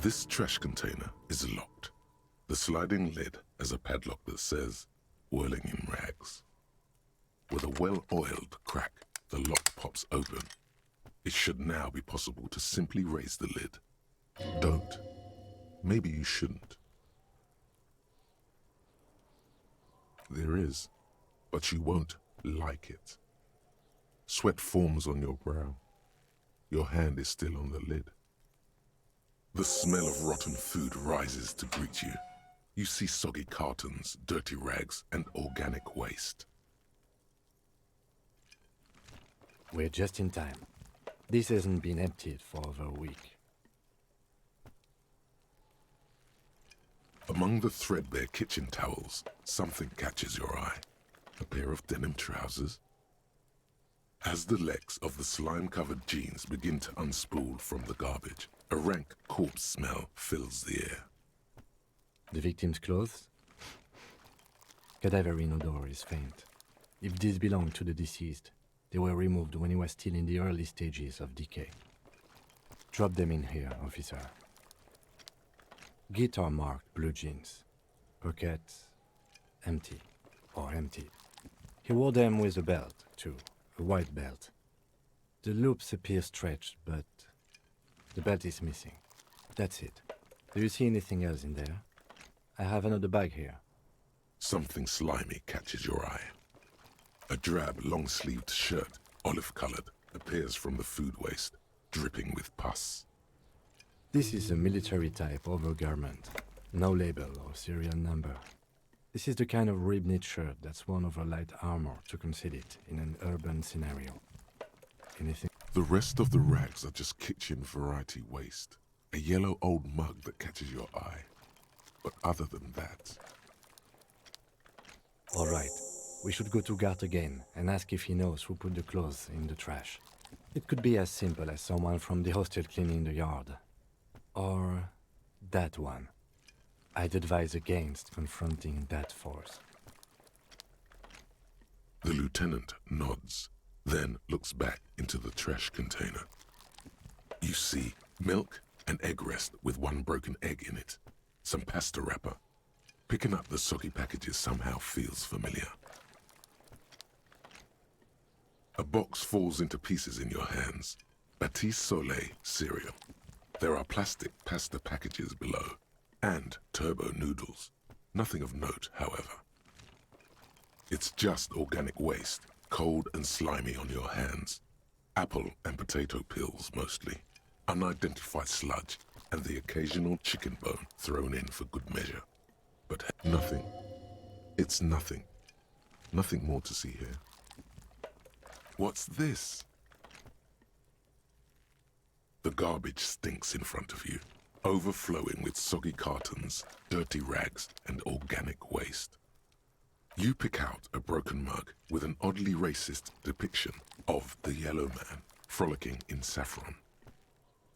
This trash container is locked. The sliding lid has a padlock that says, "Whirling in rags." With a well-oiled crack, the lock pops open. It should now be possible to simply raise the lid. Don't. Maybe you shouldn't. There is, but you won't like it. Sweat forms on your brow. Your hand is still on the lid. The smell of rotten food rises to greet you. You see soggy cartons, dirty rags, and organic waste. We're just in time. This hasn't been emptied for over a week. Among the threadbare kitchen towels, something catches your eye. A pair of denim trousers. As the legs of the slime-covered jeans begin to unspool from the garbage, a rank corpse smell fills the air. The victim's clothes? Cadaverine odor is faint. If these belong to the deceased, they were removed when he was still in the early stages of decay. Drop them in here, officer. Guitar-marked blue jeans. Pockets empty or emptied. He wore them with a belt, too. A white belt. The loops appear stretched, but the belt is missing. That's it. Do you see anything else in there? I have another bag here. Something slimy catches your eye. A drab, long-sleeved shirt, olive-colored, appears from the food waste, dripping with pus. This is a military-type overgarment. No label or serial number. This is the kind of rib-knit shirt that's worn over light armor to conceal it in an urban scenario. Anything? The rest of the rags are just kitchen variety waste. A yellow old mug that catches your eye. But other than that... All right. We should go to Gart again and ask if he knows who put the clothes in the trash. It could be as simple as someone from the hostel cleaning the yard. Or that one. I'd advise against confronting that force. The lieutenant nods, then looks back into the trash container. You see milk and egg rest with one broken egg in it. Some pasta wrapper. Picking up the soggy packages somehow feels familiar. A box falls into pieces in your hands. Batiste Soleil cereal. There are plastic pasta packages below, and turbo noodles. Nothing of note, however. It's just organic waste, cold and slimy on your hands. Apple and potato peels, mostly. Unidentified sludge, and the occasional chicken bone thrown in for good measure. But nothing. It's nothing. Nothing more to see here. What's this? The garbage stinks in front of you, overflowing with soggy cartons, dirty rags, and organic waste. You pick out a broken mug with an oddly racist depiction of the yellow man frolicking in saffron,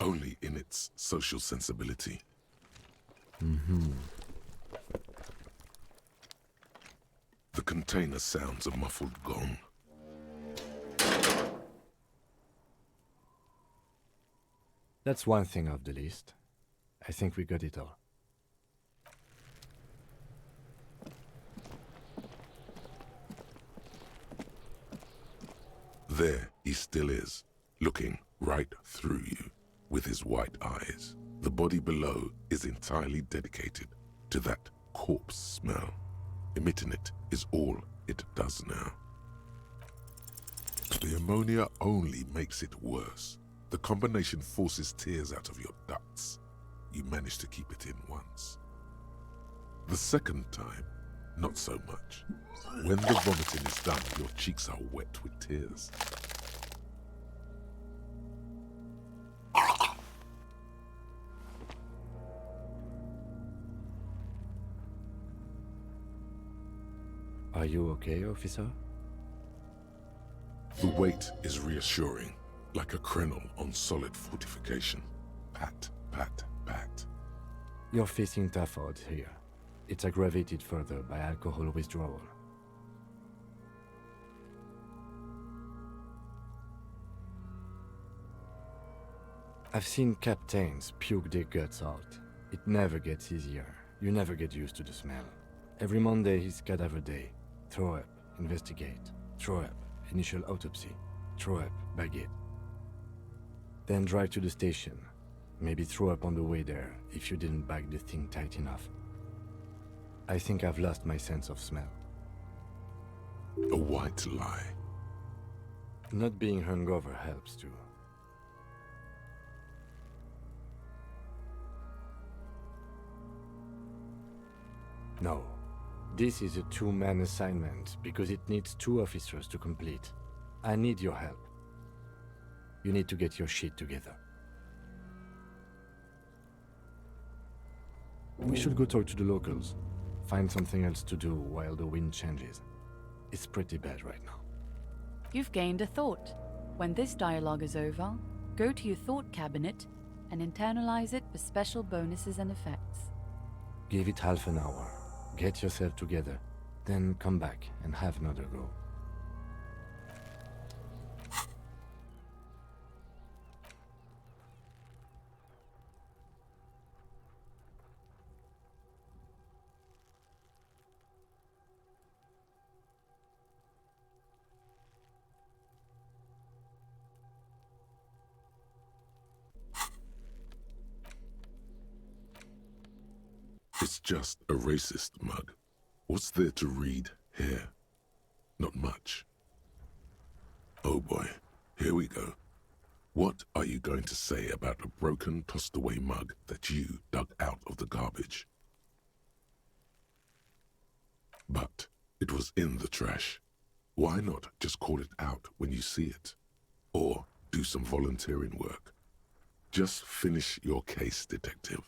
only in its social sensibility. The container sounds a muffled gong. That's one thing off the list. I think we got it all. There he still is, looking right through you with his white eyes. The body below is entirely dedicated to that corpse smell. Emitting it is all it does now. The ammonia only makes it worse. The combination forces tears out of your ducts. You manage to keep it in once. The second time, not so much. When the vomiting is done, your cheeks are wet with tears. Are you okay, officer? The weight is reassuring, like a crenel on solid fortification. Pat, pat, pat. You're facing tough odds here. It's aggravated further by alcohol withdrawal. I've seen captains puke their guts out. It never gets easier. You never get used to the smell. Every Monday is cadaver day. Throw up, investigate. Throw up, initial autopsy. Throw up, bag it. Then drive to the station. Maybe throw up on the way there if you didn't bag the thing tight enough. I think I've lost my sense of smell. A white lie. Not being hungover helps too. No. This is a two-man assignment because it needs 2 officers to complete. I need your help. You need to get your shit together. We should go talk to the locals. Find something else to do while the wind changes. It's pretty bad right now. You've gained a thought. When this dialogue is over, go to your thought cabinet and internalize it for special bonuses and effects. Give it half an hour. Get yourself together. Then come back and have another go. It's just a racist mug. What's there to read here? Not much. Oh boy, here we go. What are you going to say about a broken, tossed-away mug that you dug out of the garbage? But it was in the trash. Why not just call it out when you see it? Or do some volunteering work? Just finish your case, detective.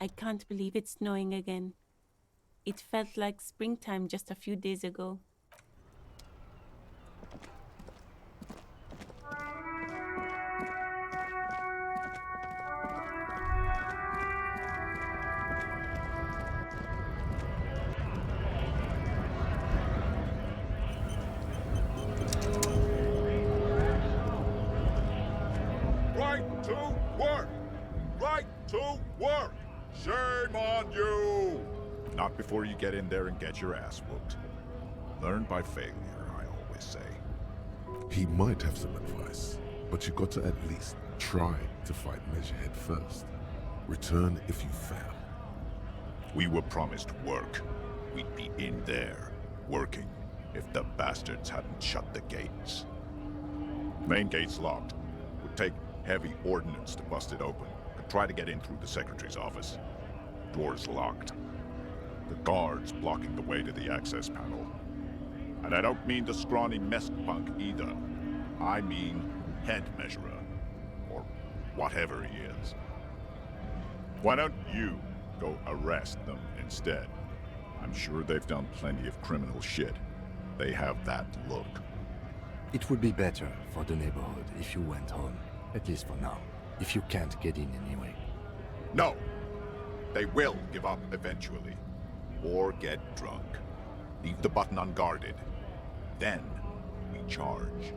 I can't believe it's snowing again. It felt like springtime just a few days ago. Right to work! Right to work! Shame on you! Not before you get in there and get your ass whooped. Learn by failure, I always say. He might have some advice, but you got to at least try to fight Measurehead first. Return if you fail. We were promised work. We'd be in there, working, if the bastards hadn't shut the gates. Main gate's locked. Would take heavy ordnance to bust it open. Could try to get in through the secretary's office. Door's locked. The guard's blocking the way to the access panel. And I don't mean the scrawny mess punk either. I mean head measurer. Or whatever he is. Why don't you go arrest them instead? I'm sure they've done plenty of criminal shit. They have that look. It would be better for the neighborhood if you went home, at least for now, if you can't get in anyway. No! They will give up eventually. Or get drunk. Leave the button unguarded. Then we charge.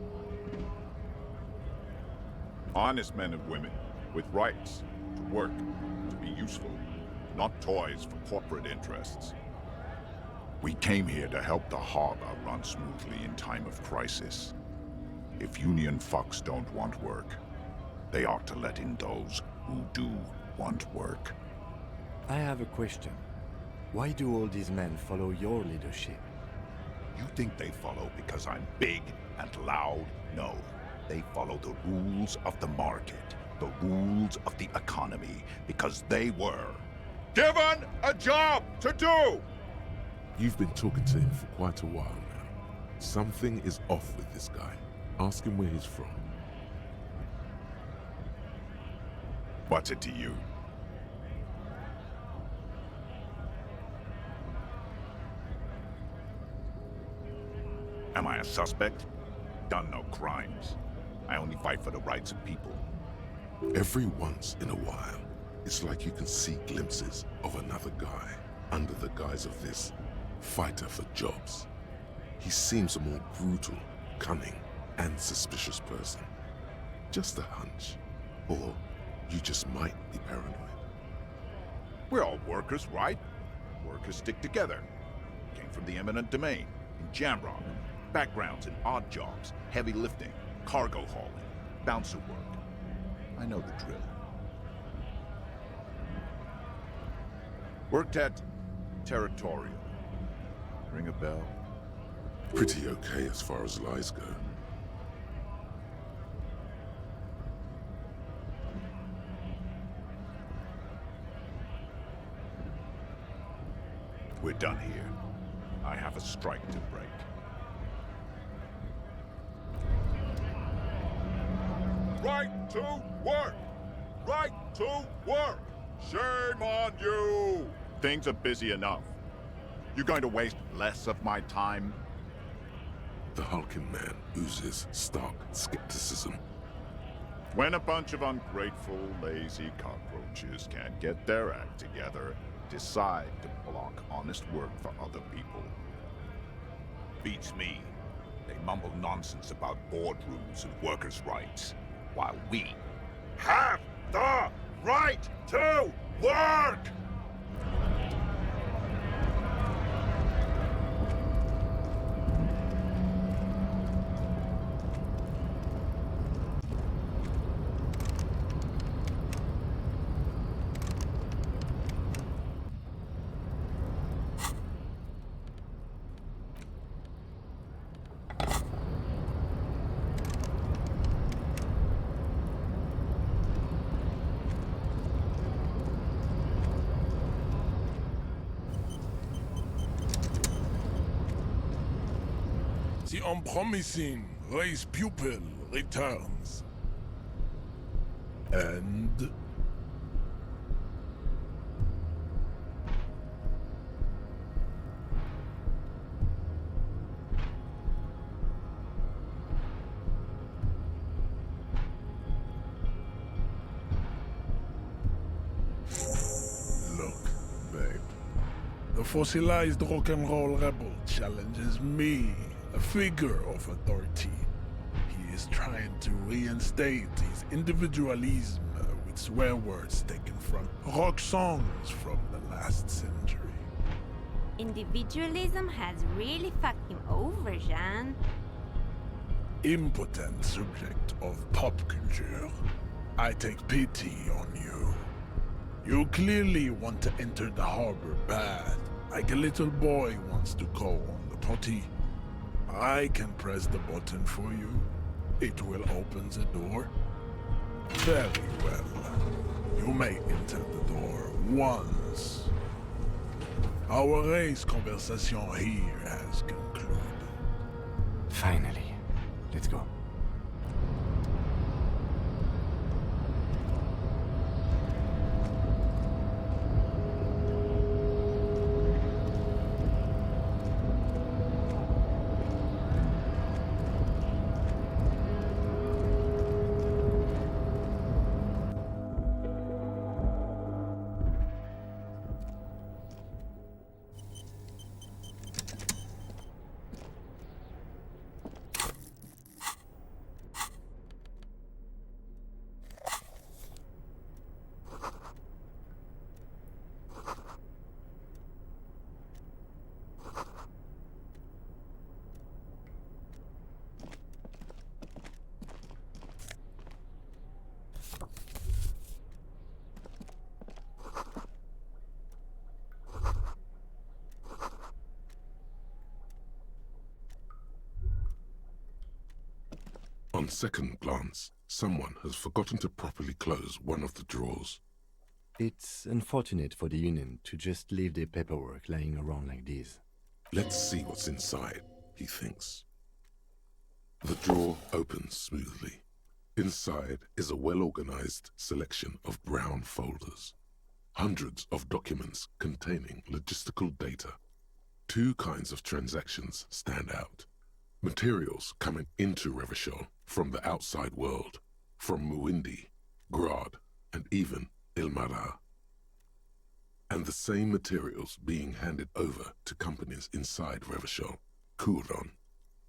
Honest men and women, with rights, to work, to be useful, not toys for corporate interests. We came here to help the harbor run smoothly in time of crisis. If union fucks don't want work, they ought to let in those who do want work. I have a question. Why do all these men follow your leadership? You think they follow because I'm big and loud? No. They follow the rules of the market, the rules of the economy, because they were given a job to do! You've been talking to him for quite a while now. Something is off with this guy. Ask him where he's from. What's it to you? Am I a suspect? Done no crimes. I only fight for the rights of people. Every once in a while, it's like you can see glimpses of another guy under the guise of this fighter for jobs. He seems a more brutal, cunning, and suspicious person. Just a hunch. Or you just might be paranoid. We're all workers, right? Workers stick together. Came from the eminent domain, in Jamrock. Backgrounds in odd jobs, heavy lifting, cargo hauling, bouncer work. I know the drill. Worked at Territorial. Ring a bell? Pretty okay as far as lies go. We're done here. I have a strike to break. Right to work! Right to work! Shame on you! Things are busy enough. You going to waste less of my time? The hulking man oozes stark skepticism. When a bunch of ungrateful, lazy cockroaches can't get their act together, decide to block honest work for other people. Beats me. They mumble nonsense about boardrooms and workers' rights, while we have the right to work! The unpromising race pupil returns. And... Look, babe. The fossilized rock and roll rebel challenges me, a figure of authority. He is trying to reinstate his individualism with swear words taken from rock songs from the last century. Individualism has really fucked him over, Jean. Impotent subject of pop culture, I take pity on you. You clearly want to enter the harbor bad, like a little boy wants to go on the potty. I can press the button for you. It will open the door. Very well. You may enter the door once. Our race conversation here has concluded. Finally. Let's go. On second glance, someone has forgotten to properly close one of the drawers. It's unfortunate for the Union to just leave their paperwork lying around like this. Let's see what's inside, he thinks. The drawer opens smoothly. Inside is a well-organized selection of brown folders. Hundreds of documents containing logistical data. Two kinds of transactions stand out. Materials coming into Revachol from the outside world, from Muindi, Grad, and even Ilmara. And the same materials being handed over to companies inside Revachol, Kuron,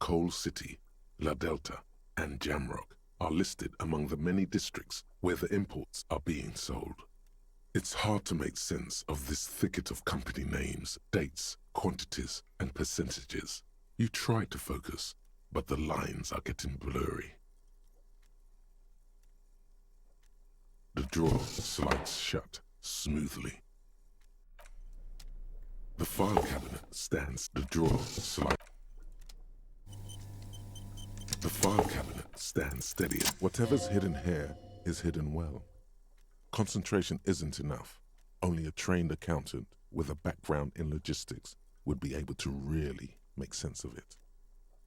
Coal City, La Delta, and Jamrock are listed among the many districts where the imports are being sold. It's hard to make sense of this thicket of company names, dates, quantities, and percentages. You try to focus, but the lines are getting blurry. The drawer slides shut smoothly. The file cabinet stands. The drawer slides. The file cabinet stands steady. Whatever's hidden here is hidden well. Concentration isn't enough. Only a trained accountant with a background in logistics would be able to really make sense of it.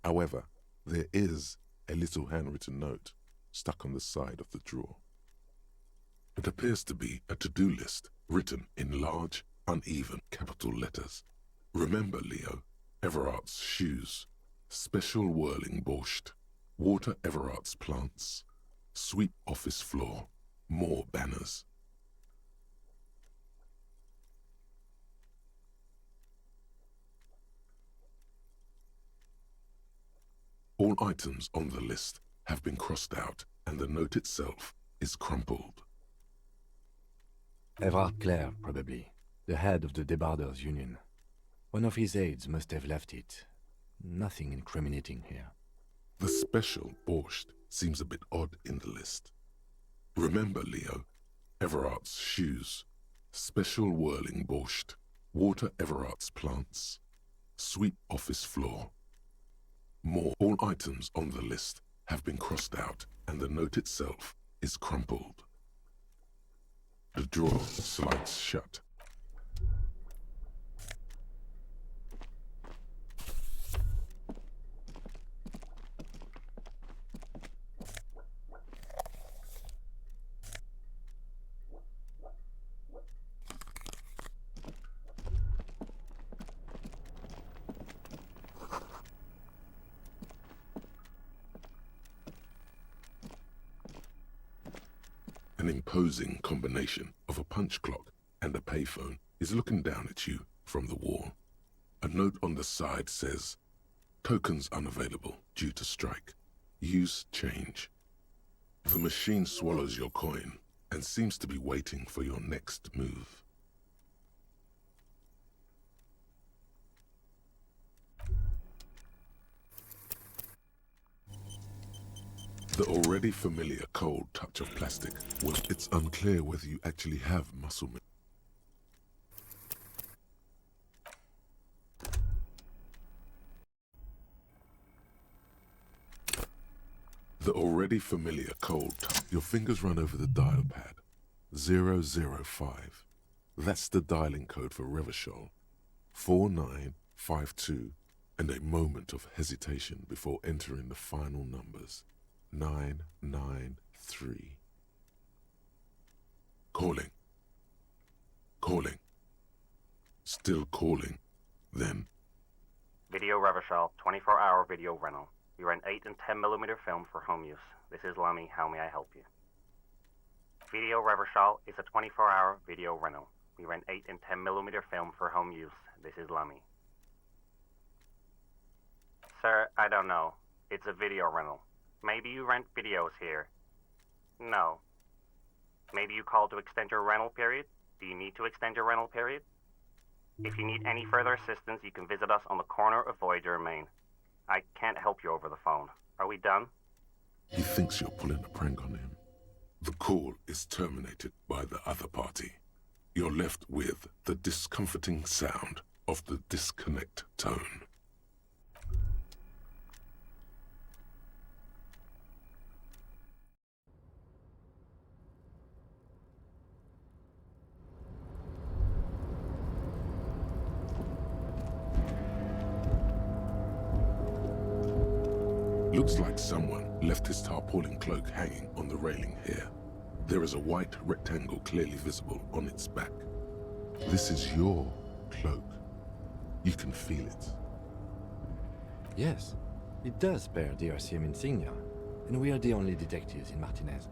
However, there is a little handwritten note stuck on the side of the drawer. It appears to be a to-do list written in large, uneven capital letters. Remember, Leo, Everard's shoes, special whirling borscht, water Everard's plants, sweep office floor, more banners. All items on the list have been crossed out and the note itself is crumpled. Everard Clare, probably, the head of the Debarders Union. One of his aides must have left it. Nothing incriminating here. The special borscht seems a bit odd in the list. Remember, Leo, Everard's shoes, special whirling borscht, water Everard's plants, sweep office floor. More. All items on the list have been crossed out and the note itself is crumpled. The drawer slides shut. An imposing combination of a punch clock and a payphone is looking down at you from the wall. A note on the side says, "Tokens unavailable due to strike. Use change." The machine swallows your coin and seems to be waiting for your next move. The already familiar cold touch of plastic. Well, it's unclear whether you actually have muscle memory. The already familiar cold touch. Your fingers run over the dial pad. 005. That's the dialing code for Revachol. 4952. And a moment of hesitation before entering the final numbers. 993. Calling. Calling. Still calling. Then. Video Revachol, 24-hour video rental. We rent 8 and 10mm film for home use. This is Lummy. How may I help you? Video Revachol is a 24-hour video rental. We rent 8 and 10mm film for home use. This is Lummy. Sir, I don't know. It's a video rental. Maybe you rent videos here. No. Maybe you called to extend your rental period? Do you need to extend your rental period? If you need any further assistance, you can visit us on the corner of Voyager and Main. I can't help you over the phone. Are we done? He thinks you're pulling a prank on him. The call is terminated by the other party. You're left with the discomforting sound of the disconnect tone. Looks like someone left his tarpaulin cloak hanging on the railing here. There is a white rectangle clearly visible on its back. This is your cloak. You can feel it. Yes, It does bear the RCM insignia, and we are the only detectives in Martinez.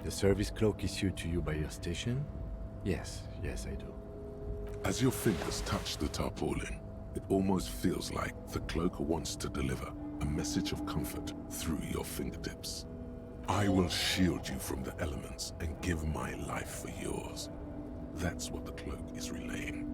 The service cloak issued to you by your station? Yes, I do. As your fingers touch the tarpaulin, it almost feels like the cloak wants to deliver a message of comfort through your fingertips. I will shield you from the elements and give my life for yours. That's what the cloak is relaying.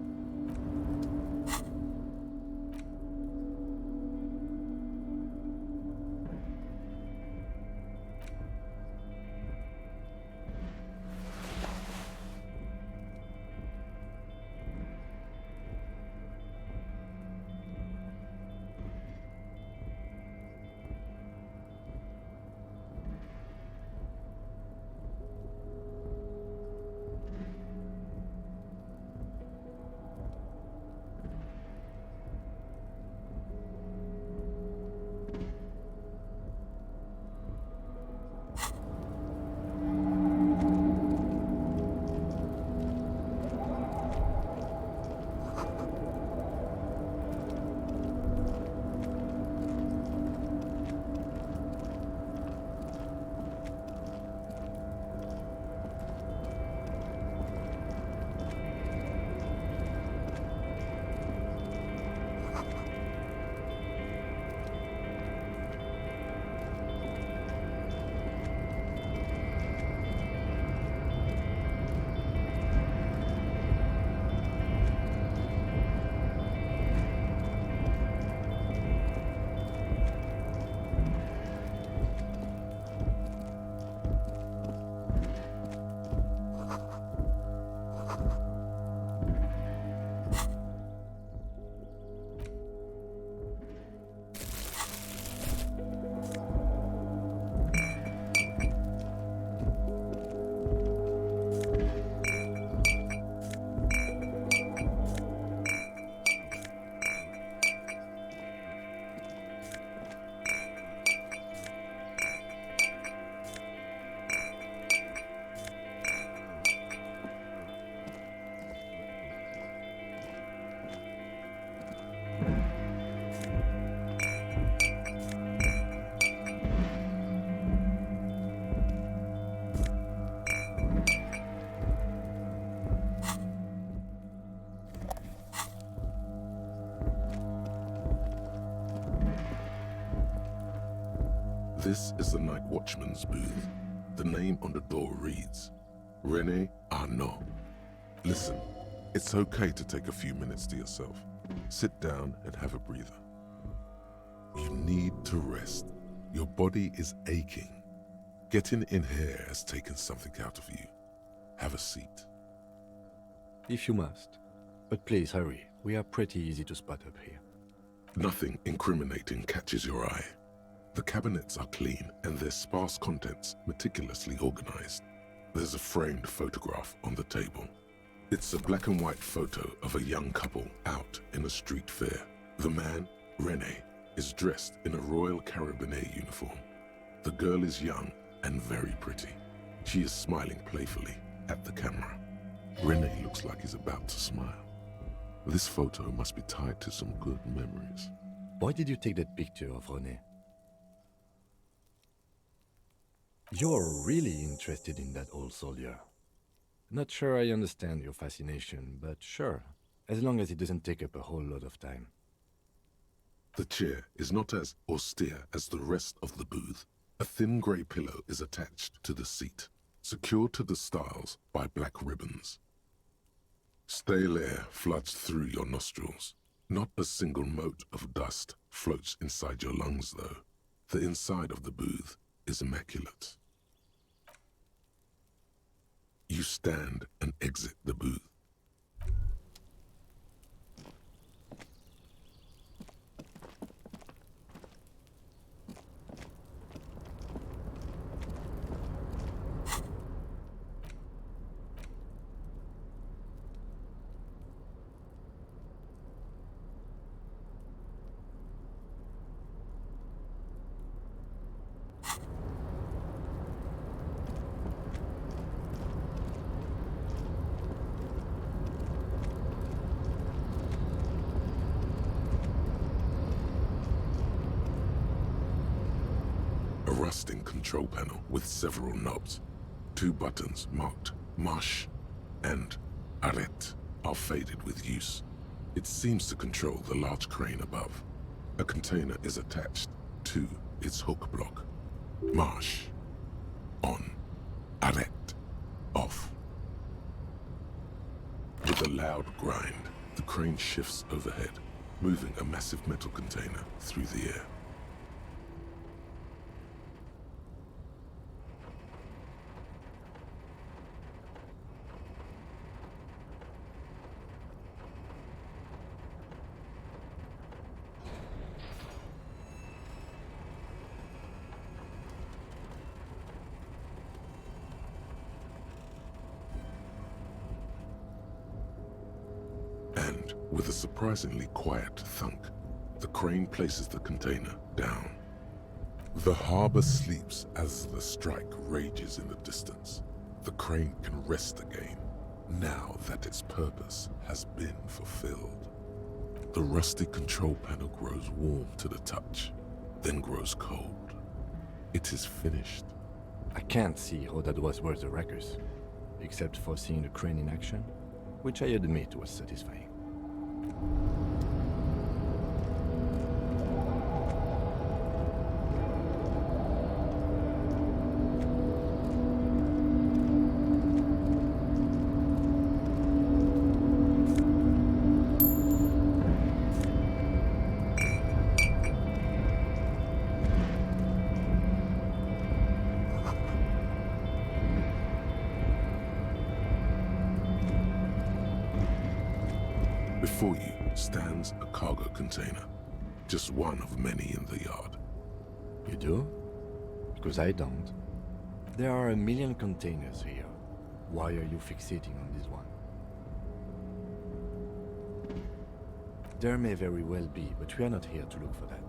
This is the night watchman's booth. The name on the door reads, René Arnaud. Listen, it's okay to take a few minutes to yourself. Sit down and have a breather. You need to rest. Your body is aching. Getting in here has taken something out of you. Have a seat. If you must. But please hurry. We are pretty easy to spot up here. Nothing incriminating catches your eye. The cabinets are clean and their sparse contents meticulously organized. There's a framed photograph on the table. It's a black and white photo of a young couple out in a street fair. The man, René, is dressed in a Royal Carabinier uniform. The girl is young and very pretty. She is smiling playfully at the camera. René looks like he's about to smile. This photo must be tied to some good memories. Why did you take that picture of René? You're really interested in that old soldier. Not sure I understand your fascination, but sure, as long as it doesn't take up a whole lot of time. The chair is not as austere as the rest of the booth. A thin grey pillow is attached to the seat, secured to the stiles by black ribbons. Stale air floods through your nostrils. Not a single mote of dust floats inside your lungs, though. The inside of the booth is immaculate. You stand and exit the booth. rusting control panel with several knobs. 2 buttons marked Marche and Arrête are faded with use. It seems to control the large crane above. A container is attached to its hook block. Marche. On. Arrête. Off. With a loud grind, the crane shifts overhead, moving a massive metal container through the air. And with a surprisingly quiet thunk, the crane places the container down. The harbor sleeps as the strike rages in the distance. The crane can rest again, now that its purpose has been fulfilled. The rusty control panel grows warm to the touch, then grows cold. It is finished. I can't see how that was worth the ruckus, except for seeing the crane in action, which I admit was satisfying. Before you stands a cargo container, just one of many in the yard. You do? Because I don't. There are a million containers here. Why are you fixating on this one? There may very well be, but we are not here to look for that.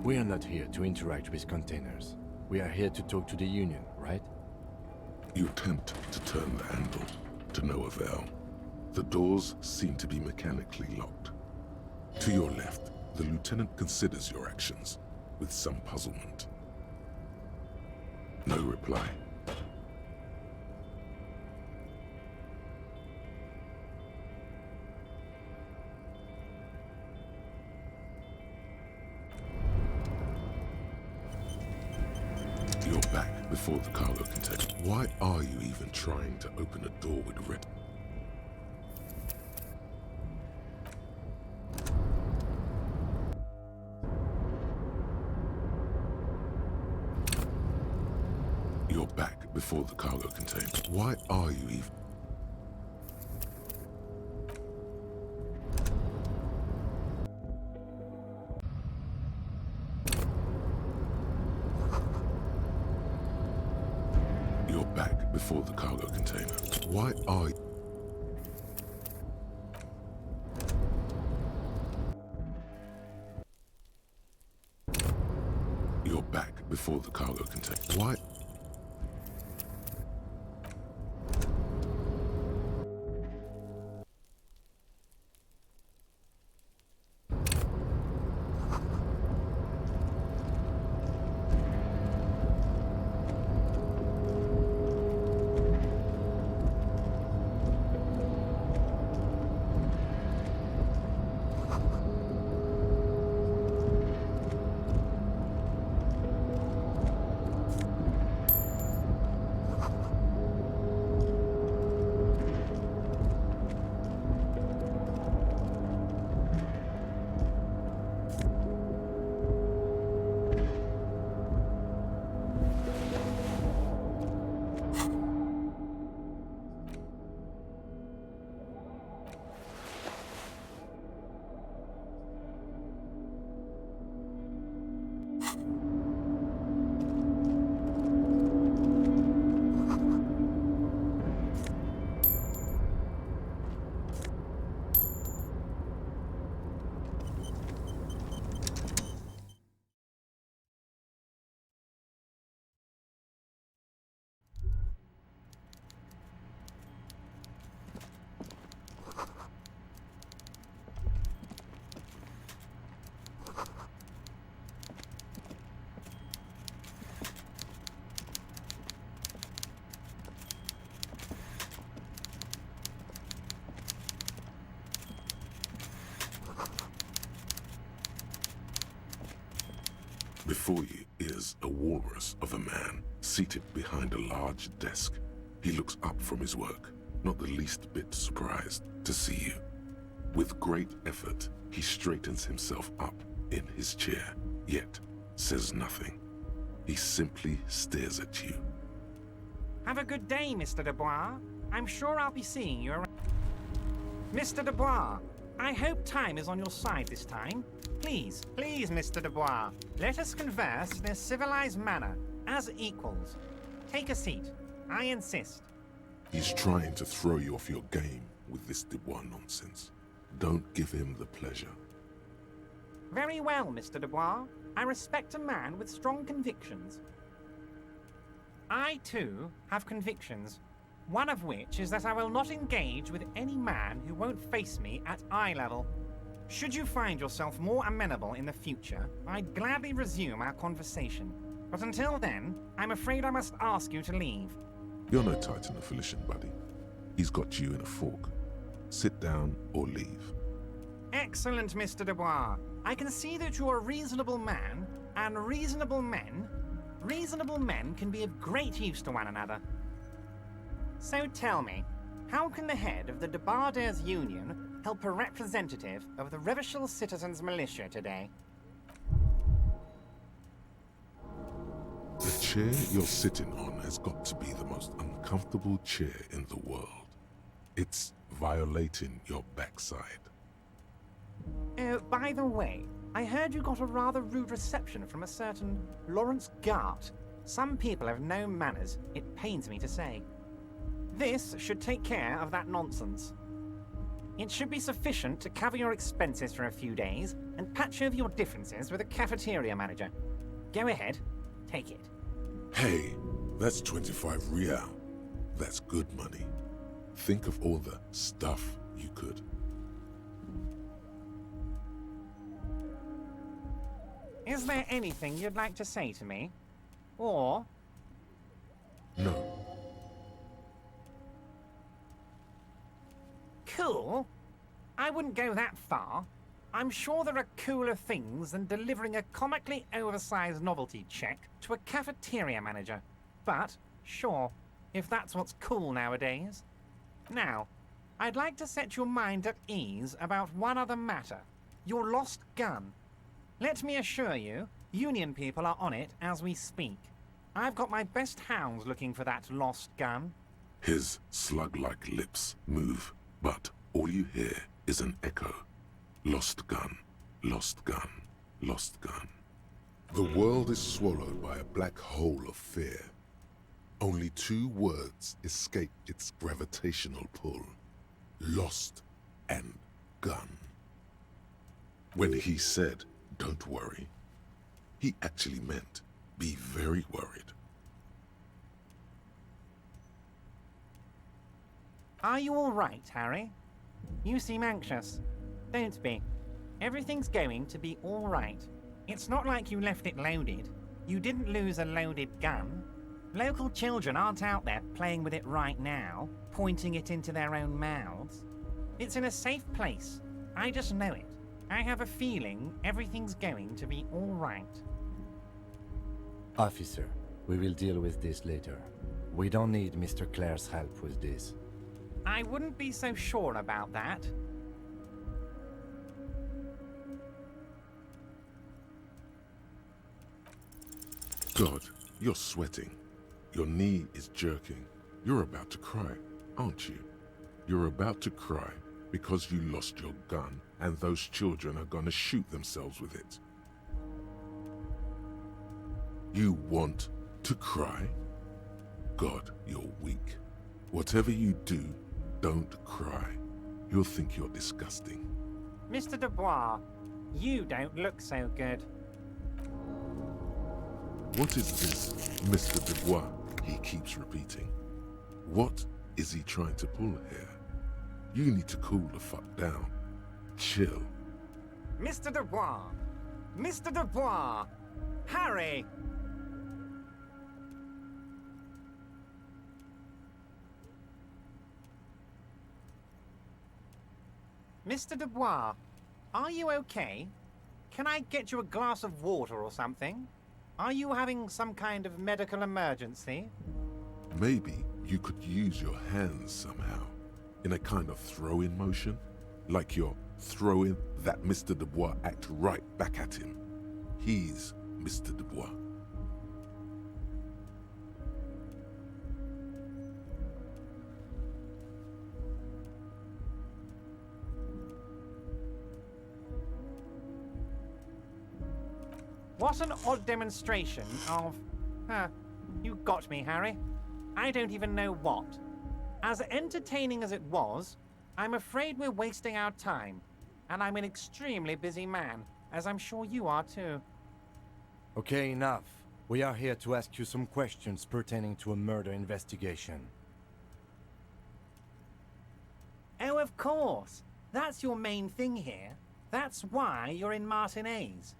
We are not here to interact with containers. We are here to talk to the Union, right? You attempt to turn the handle, to no avail. The doors seem to be mechanically locked. To your left, the lieutenant considers your actions with some puzzlement. No reply. You're back before the cargo container. Why are you even trying to open a door with red? You're back before the cargo container. Why are you even... You're back before the cargo container. Why are you... You're back before the cargo container. Why... Before you is a walrus of a man seated behind a large desk. He looks up from his work, not the least bit surprised to see you. With great effort, he straightens himself up in his chair, yet says nothing. He simply stares at you. Have a good day, Mr. Dubois. I'm sure I'll be seeing you around. Mr. Dubois, I hope time is on your side this time. Please, please, Mr. Dubois, let us converse in a civilized manner, as equals. Take a seat. I insist. He's trying to throw you off your game with this Dubois nonsense. Don't give him the pleasure. Very well, Mr. Dubois. I respect a man with strong convictions. I, too, have convictions. One of which is that I will not engage with any man who won't face me at eye level. Should you find yourself more amenable in the future, I'd gladly resume our conversation. But until then, I'm afraid I must ask you to leave. You're no Titan of Elysium, buddy. He's got you in a fork. Sit down or leave. Excellent, Mr. Dubois. I can see that you're a reasonable man, and reasonable men can be of great use to one another. So tell me, how can the head of the Debarders Union help a representative of the Revachol Citizens Militia today? The chair you're sitting on has got to be the most uncomfortable chair in the world. It's violating your backside. By the way, I heard you got a rather rude reception from a certain Lawrence Gart. Some people have no manners, it pains me to say. This should take care of that nonsense. It should be sufficient to cover your expenses for a few days and patch over your differences with a cafeteria manager. Go ahead, take it. Hey, that's 25 real. That's good money. Think of all the stuff you could. Is there anything you'd like to say to me? Or... No. Cool? I wouldn't go that far. I'm sure there are cooler things than delivering a comically oversized novelty check to a cafeteria manager. But, sure, if that's what's cool nowadays. Now, I'd like to set your mind at ease about one other matter. Your lost gun. Let me assure you, Union people are on it as we speak. I've got my best hounds looking for that lost gun. His slug-like lips move, but all you hear is an echo. Lost gun, lost gun, lost gun. The world is swallowed by a black hole of fear. Only two words escape its gravitational pull. Lost and gun. When he said, "Don't worry," he actually meant, be very worried. Are you all right, Harry? You seem anxious. Don't be. Everything's going to be all right. It's not like you left it loaded. You didn't lose a loaded gun. Local children aren't out there playing with it right now, pointing it into their own mouths. It's in a safe place. I just know it. I have a feeling everything's going to be all right. Officer, we will deal with this later. We don't need Mr. Clare's help with this. I wouldn't be so sure about that. God, you're sweating. Your knee is jerking. You're about to cry, aren't you? You're about to cry because you lost your gun and those children are gonna shoot themselves with it. You want to cry? God, you're weak. Whatever you do, don't cry. You'll think you're disgusting. Mr. Dubois, you don't look so good. What is this, Mr. Dubois? He keeps repeating. What is he trying to pull here? You need to cool the fuck down. Chill. Mr. Dubois! Mr. Dubois! Harry! Mr. Dubois, are you okay? Can I get you a glass of water or something? Are you having some kind of medical emergency? Maybe you could use your hands somehow, in a kind of throw-in motion, like you're throwing that Mr. Dubois act right back at him. He's Mr. Dubois. What an odd demonstration of... you got me, Harry. I don't even know what. As entertaining as it was, I'm afraid we're wasting our time. And I'm an extremely busy man, as I'm sure you are too. Okay, enough. We are here to ask you some questions pertaining to a murder investigation. Oh, of course. That's your main thing here. That's why you're in Martinez.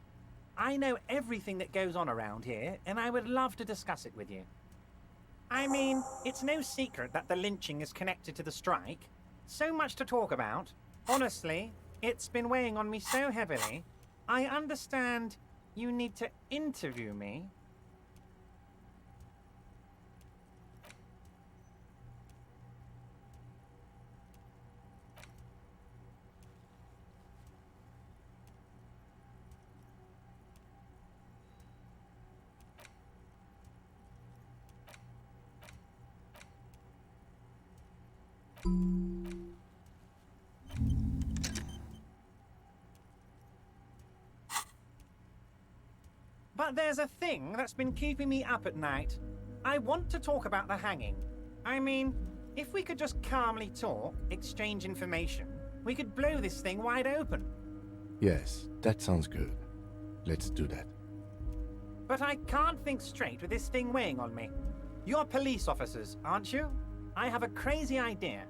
I know everything that goes on around here, and I would love to discuss it with you. I mean, it's no secret that the lynching is connected to the strike. So much to talk about. Honestly, it's been weighing on me so heavily. I understand you need to interview me. But there's a thing that's been keeping me up at night. I want to talk about the hanging. I mean, if we could just calmly talk, exchange information, we could blow this thing wide open. Yes, that sounds good. Let's do that. But I can't think straight with this thing weighing on me. You're police officers, aren't you? I have a crazy idea.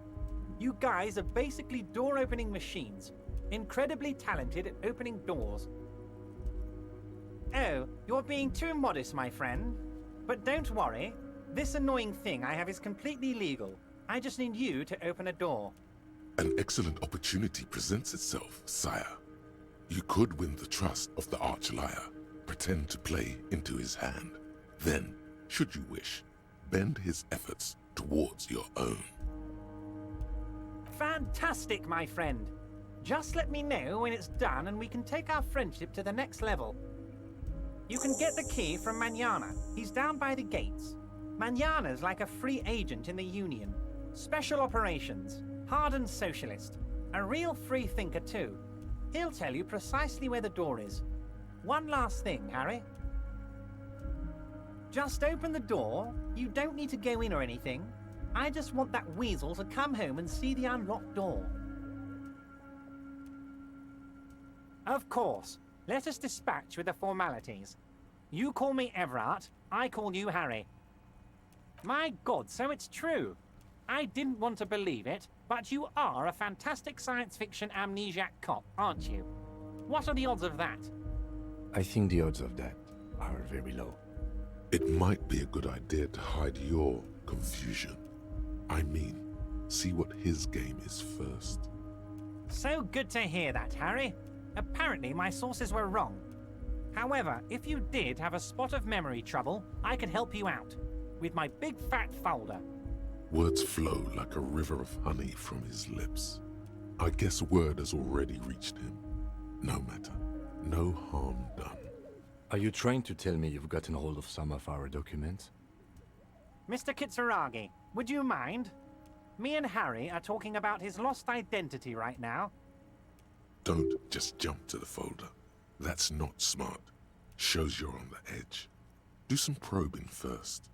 You guys are basically door-opening machines, incredibly talented at opening doors. Oh, you're being too modest, my friend. But don't worry. This annoying thing I have is completely legal. I just need you to open a door. An excellent opportunity presents itself, sire. You could win the trust of the arch-liar, pretend to play into his hand. Then, should you wish, bend his efforts towards your own. Fantastic, my friend. Just let me know when it's done and we can take our friendship to the next level. You can get the key from Manana. He's down by the gates. Manana's like a free agent in the Union. Special operations. Hardened socialist. A real free thinker too. He'll tell you precisely where the door is. One last thing, Harry. Just open the door. You don't need to go in or anything. I just want that weasel to come home and see the unlocked door. Of course. Let us dispatch with the formalities. You call me Everard, I call you Harry. My God, so it's true. I didn't want to believe it, but you are a fantastic science fiction amnesiac cop, aren't you? What are the odds of that? I think the odds of that are very low. It might be a good idea to hide your confusion. I mean, see what his game is first. So good to hear that, Harry. Apparently my sources were wrong. However, if you did have a spot of memory trouble, I could help you out. With my big fat folder. Words flow like a river of honey from his lips. I guess word has already reached him. No matter. No harm done. Are you trying to tell me you've gotten hold of some of our documents? Mr. Kitsuragi, would you mind? Me and Harry are talking about his lost identity right now. Don't just jump to the folder. That's not smart. Shows you're on the edge. Do some probing first.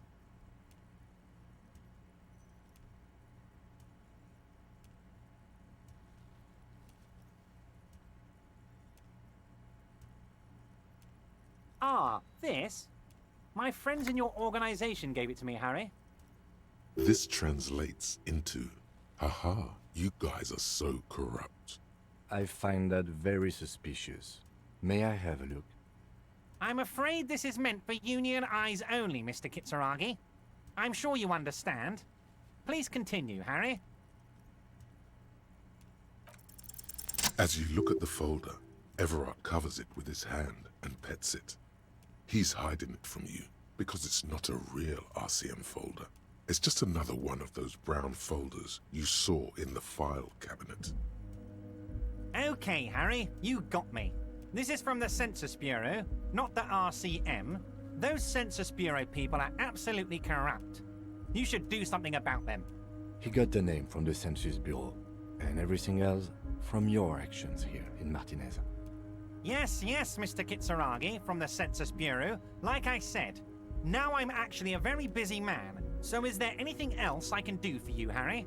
Ah, this? My friends in your organization gave it to me, Harry. This translates into, haha, you guys are so corrupt. I find that very suspicious. May I have a look? I'm afraid this is meant for Union eyes only, Mr. Kitsuragi. I'm sure you understand. Please continue, Harry. As you look at the folder, Everard covers it with his hand and pets it. He's hiding it from you because it's not a real RCM folder. It's just another one of those brown folders you saw in the file cabinet. Okay, Harry, you got me. This is from the Census Bureau, not the RCM. Those Census Bureau people are absolutely corrupt. You should do something about them. He got the name from the Census Bureau, and everything else from your actions here in Martinez. Yes, Mr. Kitsuragi from the Census Bureau. Like I said, now I'm actually a very busy man, so is there anything else I can do for you, Harry?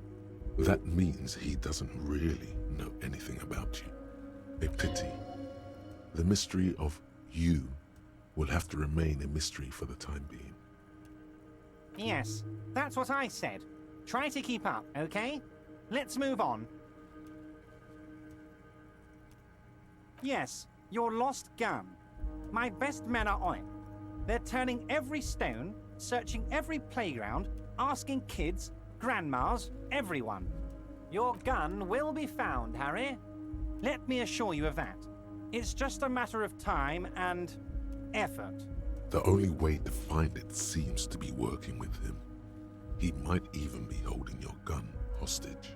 That means he doesn't really know anything about you. A pity. The mystery of you will have to remain a mystery for the time being. Yes, that's what I said. Try to keep up, okay? Let's move on. Yes, your lost gun. My best men are on it. They're turning every stone, searching every playground, asking kids, grandmas, everyone. Your gun will be found, Harry. Let me assure you of that. It's just a matter of time and effort. The only way to find it seems to be working with him. He might even be holding your gun hostage.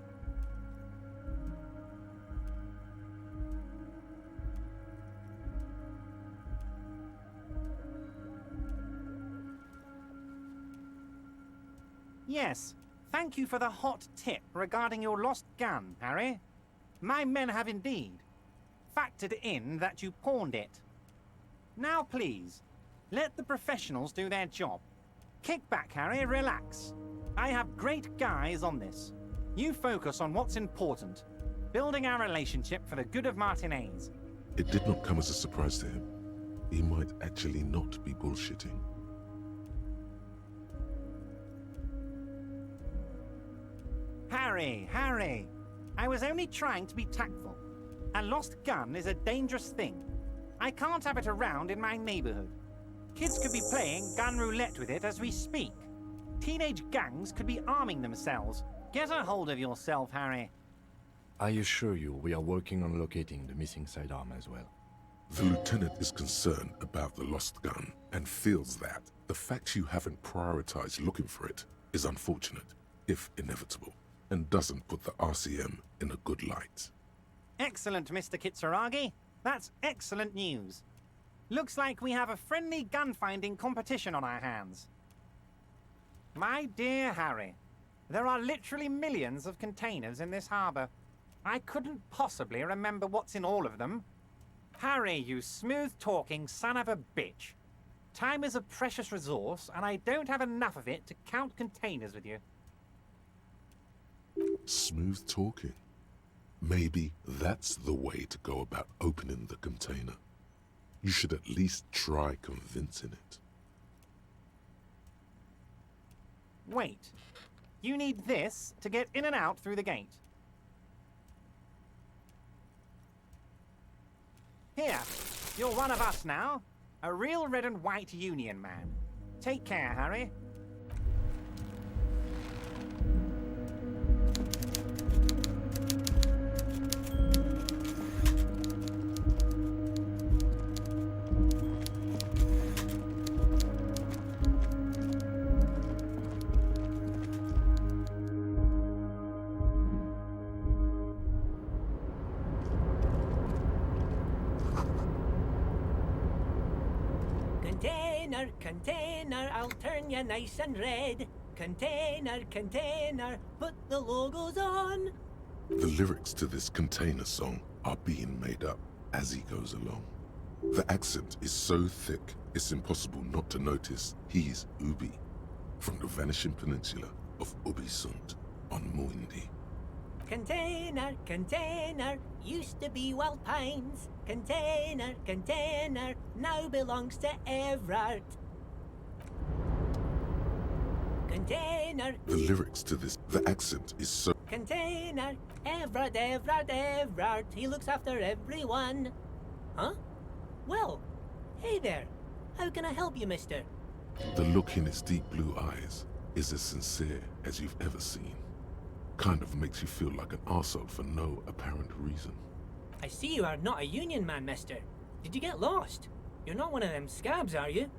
Yes, thank you for the hot tip regarding your lost gun, Harry. My men have indeed factored in that you pawned it. Now please, let the professionals do their job. Kick back, Harry, relax. I have great guys on this. You focus on what's important, building our relationship for the good of Martinez. It did not come as a surprise to him. He might actually not be bullshitting. Harry, I was only trying to be tactful. A lost gun is a dangerous thing. I can't have it around in my neighborhood. Kids could be playing gun roulette with it as we speak. Teenage gangs could be arming themselves. Get a hold of yourself, Harry. I assure you we are working on locating the missing sidearm as well. The lieutenant is concerned about the lost gun and feels that the fact you haven't prioritized looking for it is unfortunate, if inevitable, and doesn't put the RCM in a good light. Excellent, Mr. Kitsuragi. That's excellent news. Looks like we have a friendly gun-finding competition on our hands. My dear Harry, there are literally millions of containers in this harbor. I couldn't possibly remember what's in all of them. Harry, you smooth-talking son of a bitch. Time is a precious resource, and I don't have enough of it to count containers with you. Smooth talking. Maybe that's the way to go about opening the container. You should at least try convincing it. Wait. You need this to get in and out through the gate. Here, you're one of us now. A real red and white Union man. Take care, Harry. Container, I'll turn you nice and red. Container, put the logos on. The lyrics to this container song are being made up as he goes along. The accent is so thick, it's impossible not to notice he's Ubi, from the vanishing peninsula of Ubisund on Muindi. Container, used to be Wild Pines. Container, now belongs to Everard. Container. The lyrics to this, the accent is so... Container, Everard. He looks after everyone. Huh? Well, hey there. How can I help you, mister? The look in his deep blue eyes is as sincere as you've ever seen. Kind of makes you feel like an arsehole for no apparent reason. I see you are not a Union man, mister. Did you get lost? You're not one of them scabs, are you?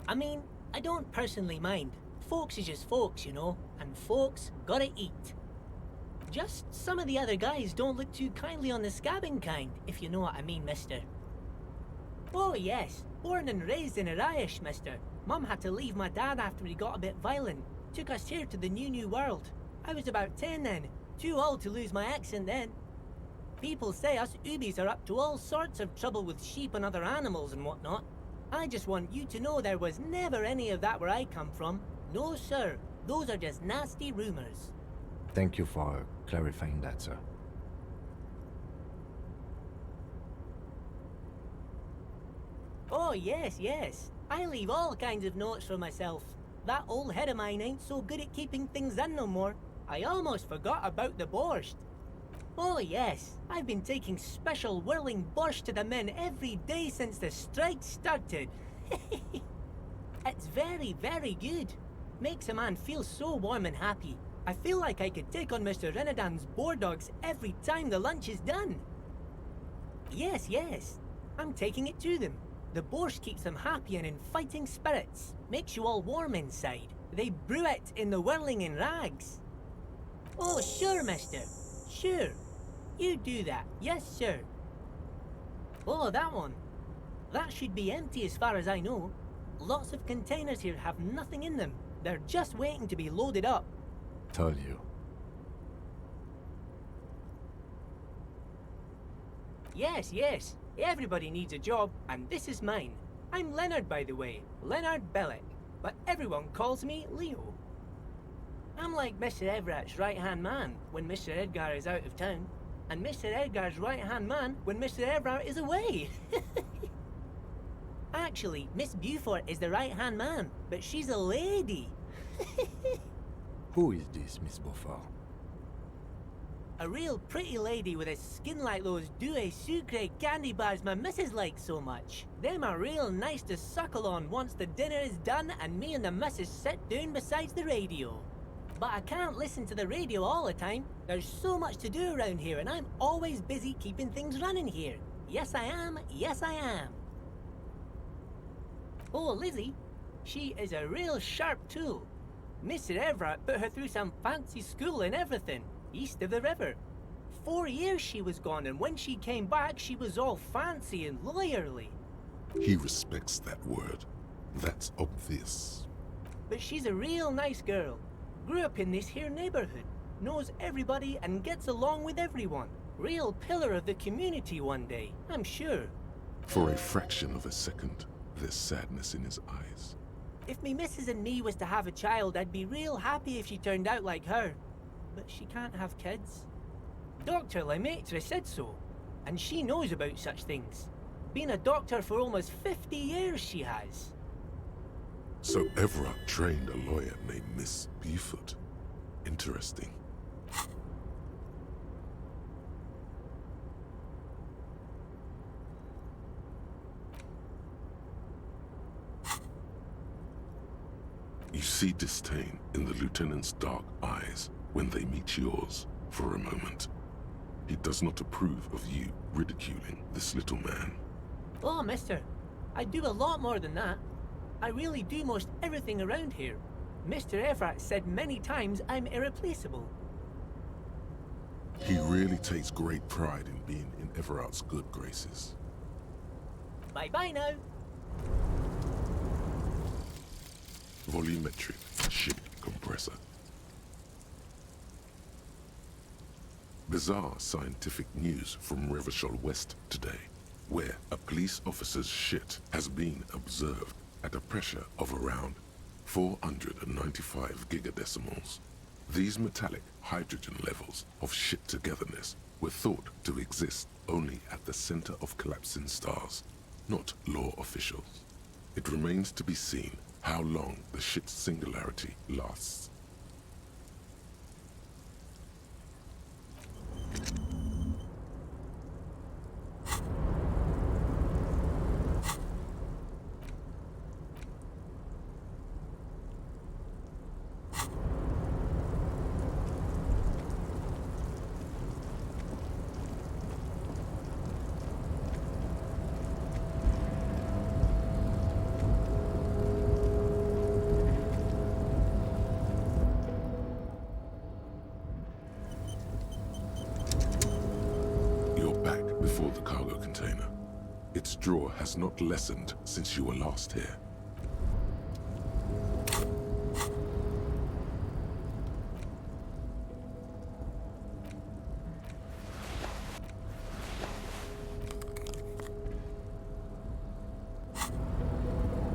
I mean, I don't personally mind. Folks is just folks, you know, and folks gotta eat. Just some of the other guys don't look too kindly on the scabbing kind, if you know what I mean, mister. Oh yes, born and raised in Irish, mister. Mum had to leave my dad after he got a bit violent. Took us here to the new world. I was about 10 then, too old to lose my accent then. People say us Ubis are up to all sorts of trouble with sheep and other animals and whatnot. I just want you to know there was never any of that where I come from. No sir, those are just nasty rumors. Thank you for clarifying that, sir. Oh yes, yes. I leave all kinds of notes for myself. That old head of mine ain't so good at keeping things in no more. I almost forgot about the borscht. Oh yes, I've been taking special whirling borscht to the men every day since the strike started. It's very, very good. Makes a man feel so warm and happy. I feel like I could take on Mr. Renadan's boar dogs every time the lunch is done. Yes, yes, I'm taking it to them. The borscht keeps them happy and in fighting spirits. Makes you all warm inside. They brew it in the whirling in rags. Oh, sure, mister. Sure. You do that. Yes, sir. Oh, that one. That should be empty as far as I know. Lots of containers here have nothing in them. They're just waiting to be loaded up. Told you. Yes, yes. Everybody needs a job, and this is mine. I'm Leonard, by the way. Leonard Bellick. But everyone calls me Leo. I'm like Mr. Everett's right-hand man when Mr. Edgar is out of town, and Mr. Edgar's right-hand man when Mr. Everett is away. Actually, Miss Beaufort is the right-hand man, but she's a lady. Who is this, Miss Beaufort? A real pretty lady with a skin like those Douai Sucre candy bars my missus likes so much. Them are real nice to suckle on once the dinner is done and me and the missus sit down beside the radio. But I can't listen to the radio all the time. There's so much to do around here and I'm always busy keeping things running here. Yes I am, yes I am. Oh, Lizzie, she is a real sharp tool. Mr. Everett put her through some fancy school and everything, east of the river. 4 years she was gone, and when she came back, she was all fancy and lawyerly. He respects that word. That's obvious. But she's a real nice girl. Grew up in this here neighborhood. Knows everybody and gets along with everyone. Real pillar of the community one day, I'm sure. For a fraction of a second, there's sadness in his eyes. If me missus and me was to have a child, I'd be real happy if she turned out like her. But she can't have kids. Dr. Lemaitre said so, and she knows about such things. Been a doctor for almost 50 years she has. So Everett trained a lawyer named Miss Beaufort. Interesting. You see disdain in the lieutenant's dark eyes when they meet yours for a moment. He does not approve of you ridiculing this little man. Oh, mister, I do a lot more than that. I really do most everything around here. Mr. Everett said many times I'm irreplaceable. He really takes great pride in being in Everett's good graces. Bye-bye now. Volumetric ship compressor. Bizarre scientific news from Revachol West today, where a police officer's shit has been observed at a pressure of around 495 gigadecimals. These metallic hydrogen levels of shit togetherness were thought to exist only at the center of collapsing stars, not law officials. It remains to be seen how long the shit's singularity lasts. before the cargo container. Its draw has not lessened since you were last here.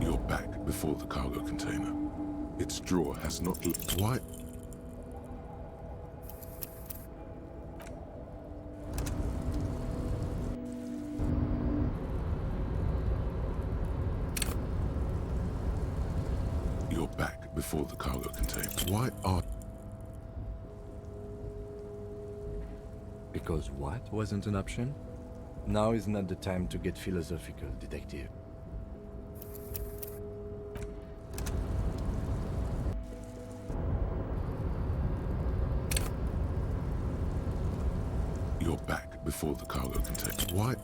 You're back before the cargo container. Its draw has not why? You're back before the cargo container. Why are... Because what wasn't an option? Now is not the time to get philosophical, detective. You're back before the cargo container. Why?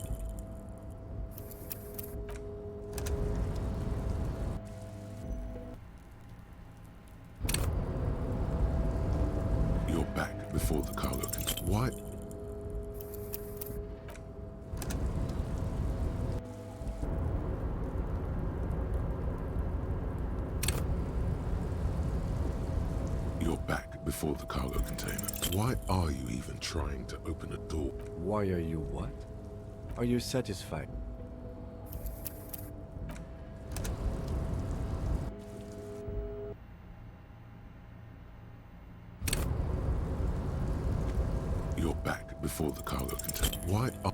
You're back before the cargo container. Why? You're back before the cargo container. Why are you even trying to open a door? Why are you what? Are you satisfied? You're back before the cargo container. Why are...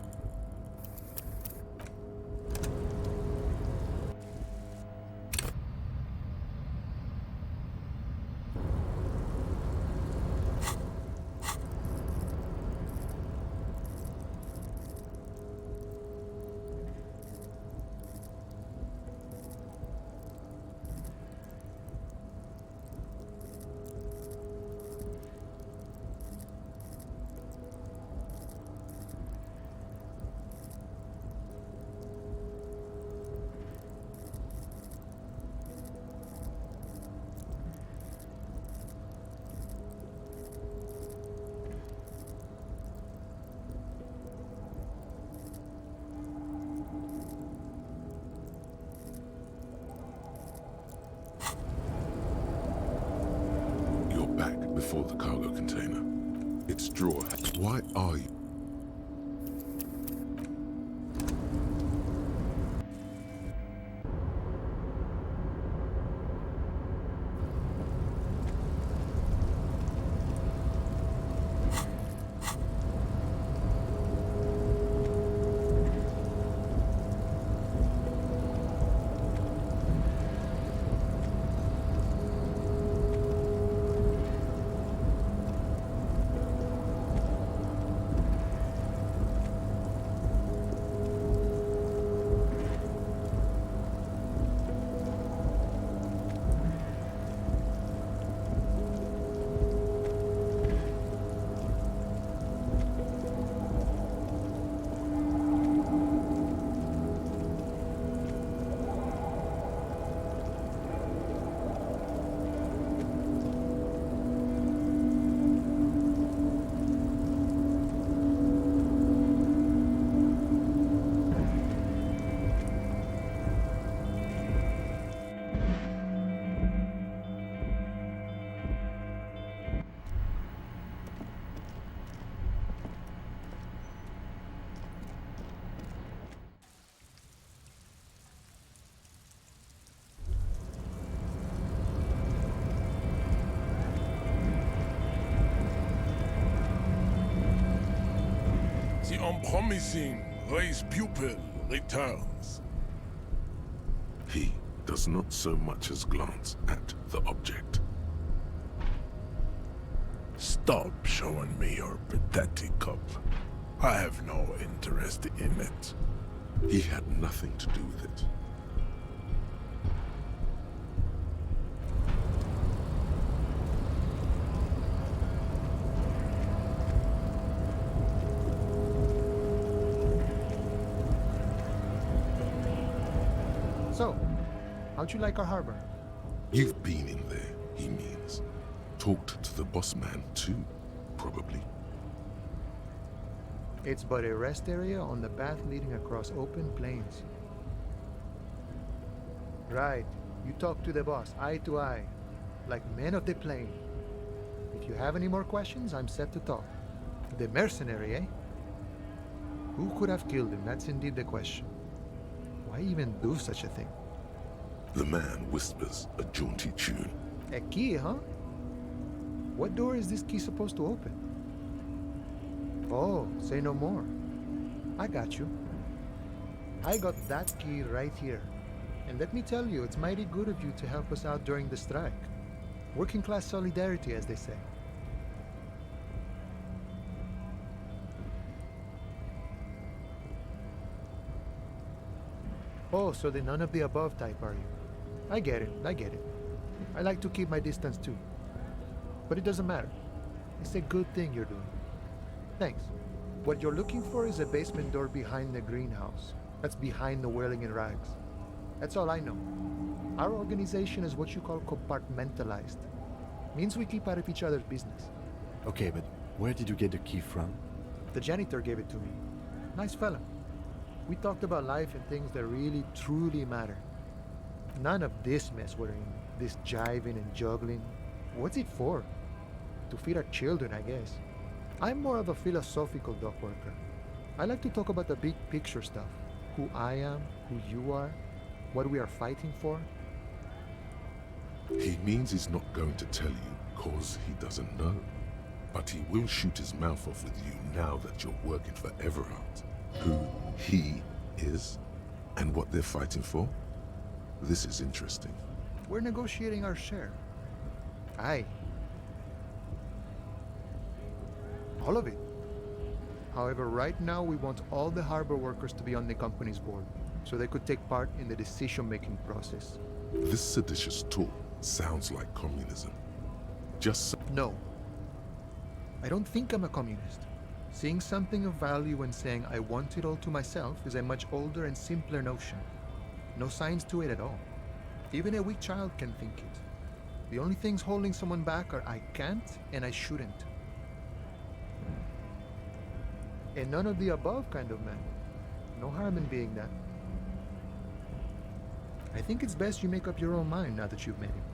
You're back before the cargo container. Its drawer. Why are you... The unpromising race pupil returns. He does not so much as glance at the object. Stop showing me your pathetic cup. I have no interest in it. He had nothing to do with it. So, how'd you like our harbor? You've been in there, he means. Talked to the boss man too, probably. It's but a rest area on the path leading across open plains. Right. You talk to the boss, eye to eye, like men of the plain. If you have any more questions, I'm set to talk. The mercenary, eh? Who could have killed him? That's indeed the question. Why even do such a thing? The man whispers a jaunty tune. A key, huh? What door is this key supposed to open? Oh, say no more. I got you. I got that key right here. And let me tell you, it's mighty good of you to help us out during the strike. Working class solidarity, as they say. Oh, so the none of the above type, are you? I get it, I get it. I like to keep my distance too. But it doesn't matter. It's a good thing you're doing. Thanks. What you're looking for is a basement door behind the greenhouse. That's behind the whirling in rags. That's all I know. Our organization is what you call compartmentalized. Means we keep out of each other's business. Okay, but where did you get the key from? The janitor gave it to me. Nice fella. We talked about life and things that really, truly matter. None of this mess we're in. This jiving and juggling. What's it for? To feed our children, I guess. I'm more of a philosophical dock worker. I like to talk about the big picture stuff. Who I am, who you are, what we are fighting for. He means he's not going to tell you because he doesn't know. But he will shoot his mouth off with you now that you're working for Everard. Who he is and what they're fighting for. This is interesting. We're negotiating our share. Aye. All of it. However, right now we want all the harbor workers to be on the company's board, so they could take part in the decision-making process. This seditious talk sounds like communism. Just No. I don't think I'm a communist. Seeing something of value and saying I want it all to myself is a much older and simpler notion. No science to it at all. Even a weak child can think it. The only things holding someone back are I can't and I shouldn't. A none of the above kind of man. No harm in being that. I think it's best you make up your own mind now that you've met him.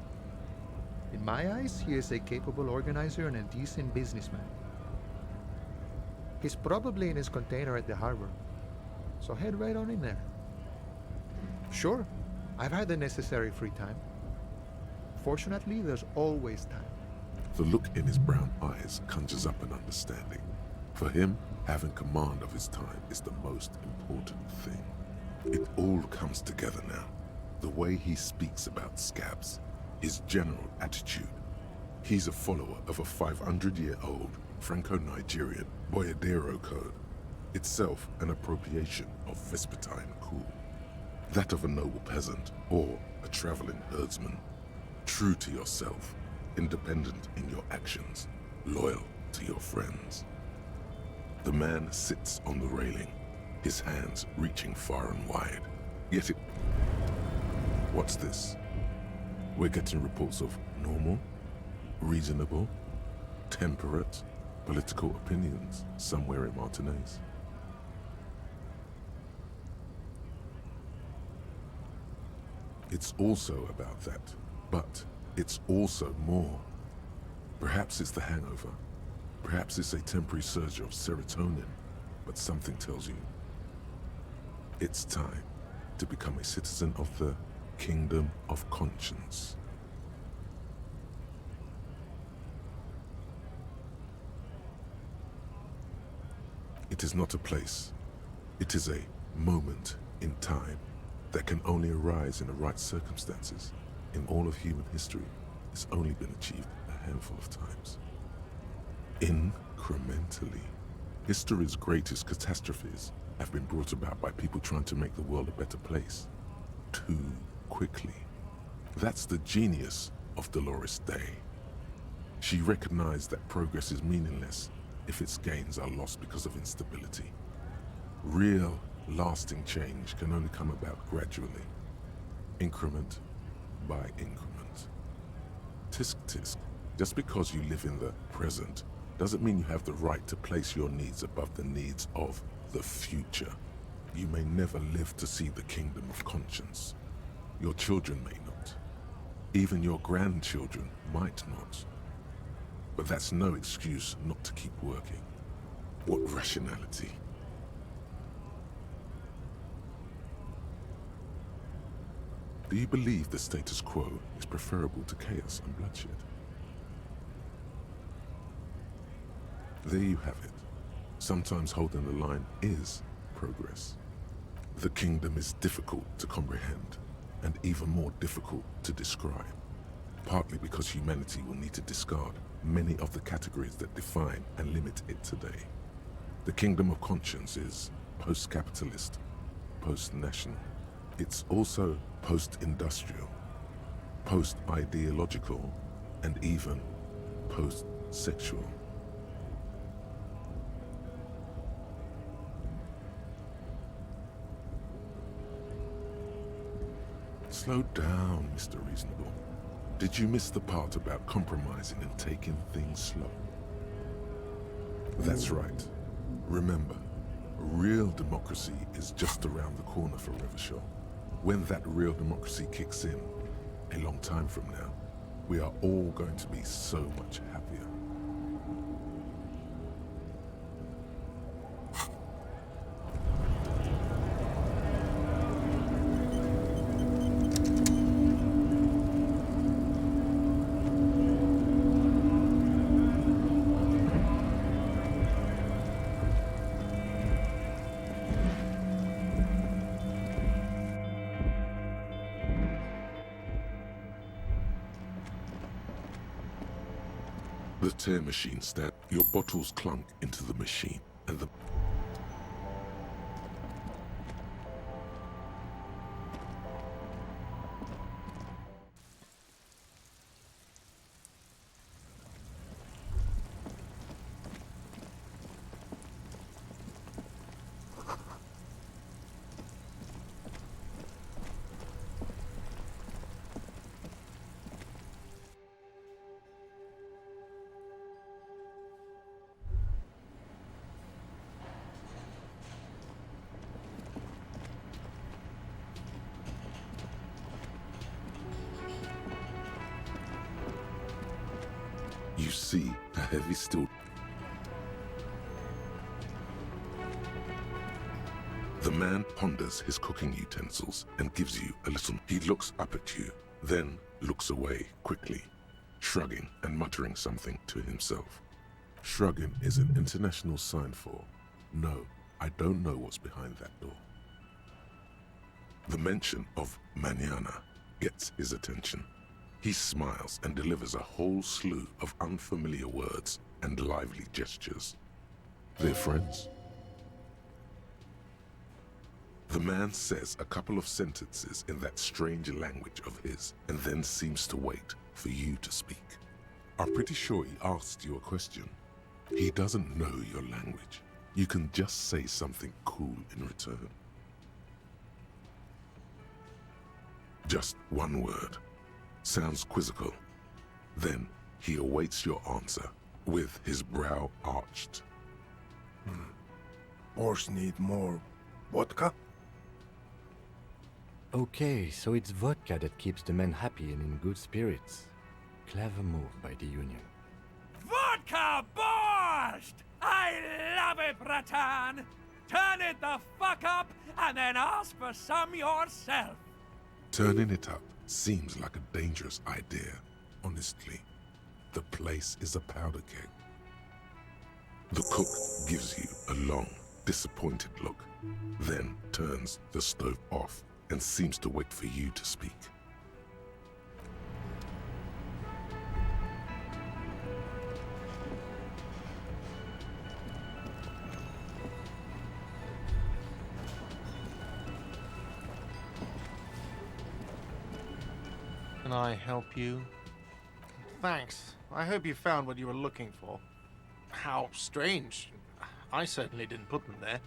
In my eyes, he is a capable organizer and a decent businessman. He's probably in his container at the harbor, so head right on in there. Sure, I've had the necessary free time. Fortunately, there's always time. the look in his brown eyes conjures up an understanding. For him, having command of his time is the most important thing. It all comes together now. The way he speaks about scabs, his general attitude. He's a follower of a 500-year-old Franco-Nigerian Boyadero code, itself an appropriation of Vespertine cool. That of a noble peasant or a traveling herdsman. True to yourself, independent in your actions, loyal to your friends. The man sits on the railing, his hands reaching far and wide. Yet it... What's this? We're getting reports of normal, reasonable, temperate, political opinions somewhere in Martinez. It's also about that, but it's also more. Perhaps it's the hangover. Perhaps it's a temporary surge of serotonin, but something tells you it's time to become a citizen of the Kingdom of Conscience. It is not a place. It is a moment in time that can only arise in the right circumstances. In all of human history, it's only been achieved a handful of times. Incrementally. History's greatest catastrophes have been brought about by people trying to make the world a better place. Too quickly. That's the genius of Dolores Day. She recognized that progress is meaningless if its gains are lost because of instability. Real, lasting change can only come about gradually, increment by increment. Tisk tisk, just because you live in the present doesn't mean you have the right to place your needs above the needs of the future. You may never live to see the kingdom of conscience. Your children may not. Even your grandchildren might not. But that's no excuse not to keep working. What rationality? Do you believe the status quo is preferable to chaos and bloodshed? There you have it. Sometimes holding the line is progress. The kingdom is difficult to comprehend, and even more difficult to describe, partly because humanity will need to discard many of the categories that define and limit it today. The kingdom of conscience is post-capitalist, post-national. It's also post-industrial, post-ideological, and even post-sexual. Slow down, Mr. Reasonable. Did you miss the part about compromising and taking things slow? That's right. Remember, real democracy is just around the corner for Revershaw. When that real democracy kicks in, a long time from now, we are all going to be so much happier. The tear machine stat, your bottles clunk into the machine, and the... You see a heavy steel. The man ponders his cooking utensils and gives you a little... He looks up at you, then looks away quickly, shrugging and muttering something to himself. Shrugging is an international sign for, no, I don't know what's behind that door. The mention of mañana gets his attention. He smiles and delivers a whole slew of unfamiliar words and lively gestures. They're friends. The man says a couple of sentences in that strange language of his and then seems to wait for you to speak. I'm pretty sure he asked you a question. He doesn't know your language. You can just say something cool in return. Just one word. Sounds quizzical. Then he awaits your answer with his brow arched. Horse need more vodka? Okay, so it's vodka that keeps the men happy and in good spirits. Clever move by the Union. Vodka borscht! I love it, Bratan! Turn it the fuck up and then ask for some yourself. Turning it up seems like a dangerous idea, honestly. The place is a powder keg. The cook gives you a long, disappointed look, then turns the stove off and seems to wait for you to speak. Can I help you? Thanks. I hope you found what you were looking for. How strange. I certainly didn't put them there.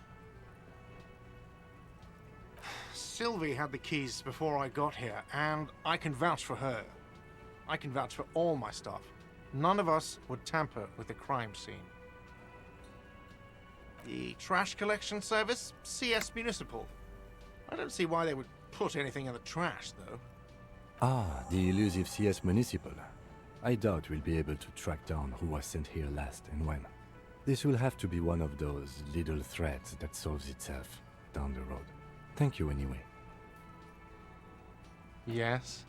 Sylvie had the keys before I got here, and I can vouch for her. I can vouch for all my staff. None of us would tamper with the crime scene. The trash collection service? CS Municipal. I don't see why they would put anything in the trash, though. Ah, the elusive CS Municipal. I doubt we'll be able to track down who was sent here last and when. This will have to be one of those little threads that solves itself down the road. Thank you anyway. Yes?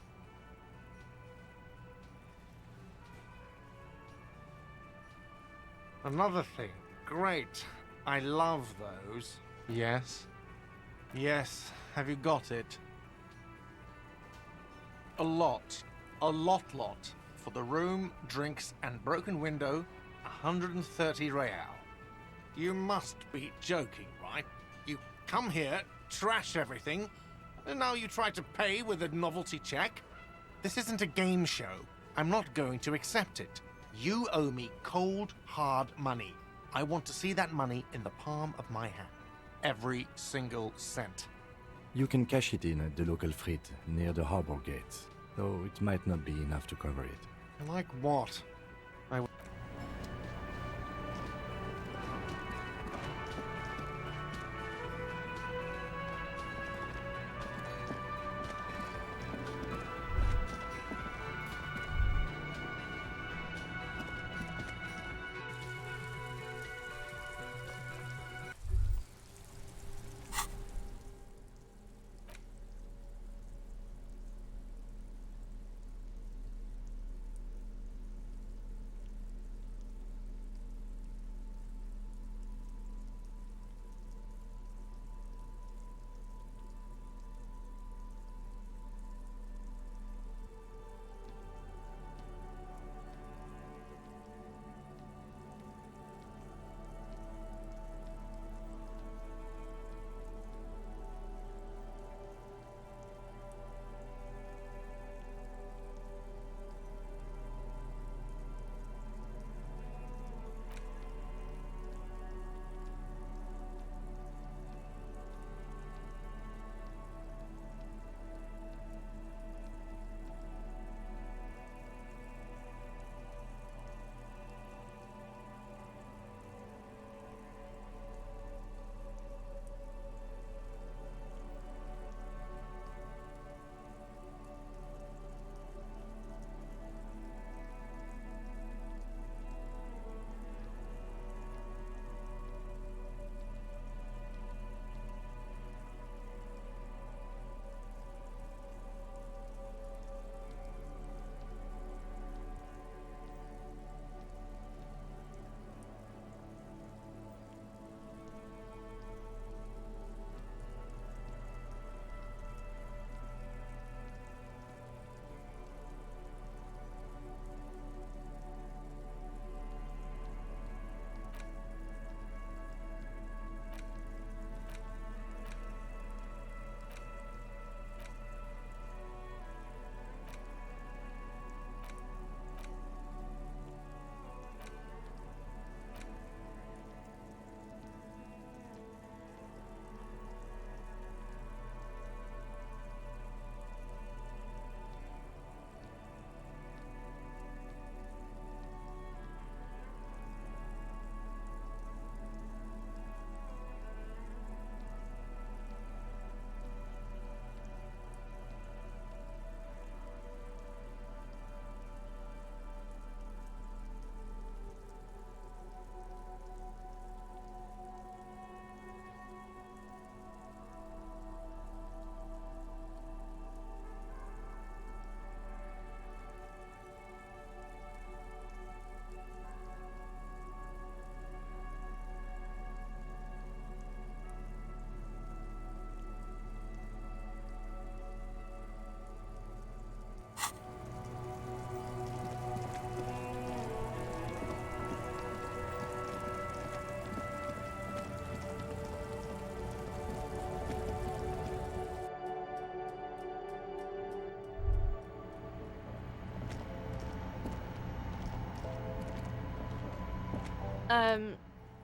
Another thing. Great. I love those. Yes? Yes. Have you got it? A lot. A lot. For the room, drinks, and broken window, 130 real. You must be joking, right? You come here, trash everything, and now you try to pay with a novelty check? This isn't a game show. I'm not going to accept it. You owe me cold, hard money. I want to see that money in the palm of my hand. Every single cent. You can cash it in at the local frit near the harbor gates, though it might not be enough to cover it. Like what?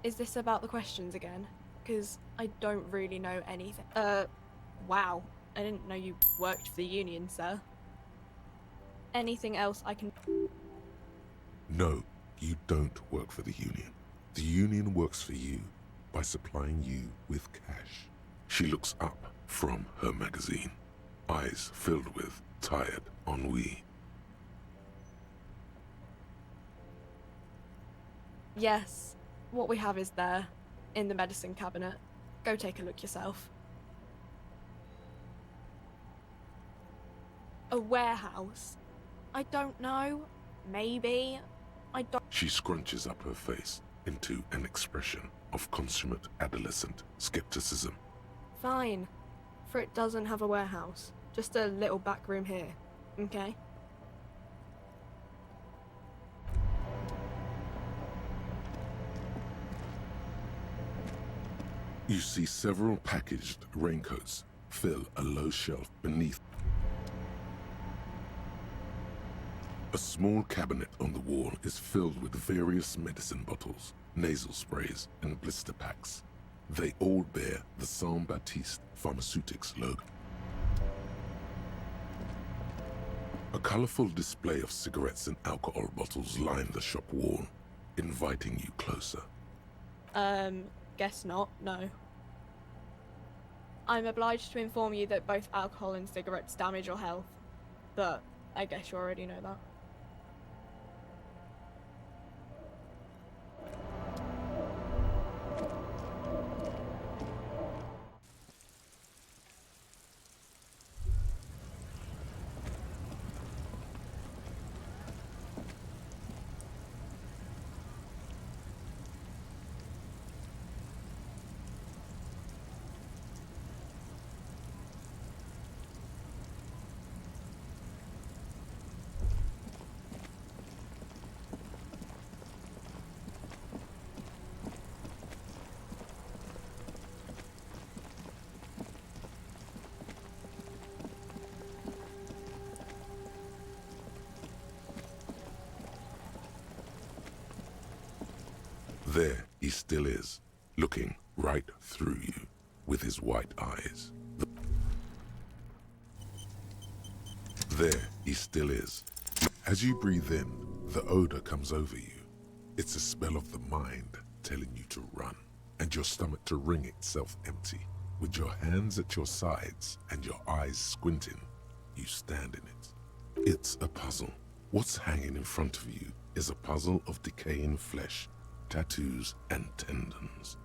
Is this about the questions again? Because I don't really know anything. Wow. I didn't know you worked for the union, sir. Anything else I can... No, you don't work for the Union. The Union works for you by supplying you with cash. She looks up from her magazine, eyes filled with tired ennui. Yes, what we have is there, in the medicine cabinet. Go take a look yourself. A warehouse? I don't know. Maybe. I don't. She scrunches up her face into an expression of consummate adolescent skepticism. Fine. For it doesn't have a warehouse. Just a little back room here. Okay? You see several packaged raincoats fill a low shelf beneath. A small cabinet on the wall is filled with various medicine bottles, nasal sprays, and blister packs. They all bear the Saint Baptiste Pharmaceutics logo. A colorful display of cigarettes and alcohol bottles line the shop wall, inviting you closer. Guess not, no. I'm obliged to inform you that both alcohol and cigarettes damage your health, but I guess you already know that. There he still is, looking right through you with his white eyes. There he still is. As you breathe in, the odor comes over you. It's a spell of the mind telling you to run, and your stomach to wring itself empty. With your hands at your sides and your eyes squinting, you stand in it. It's a puzzle. What's hanging in front of you is a puzzle of decaying flesh, tattoos, and tendons.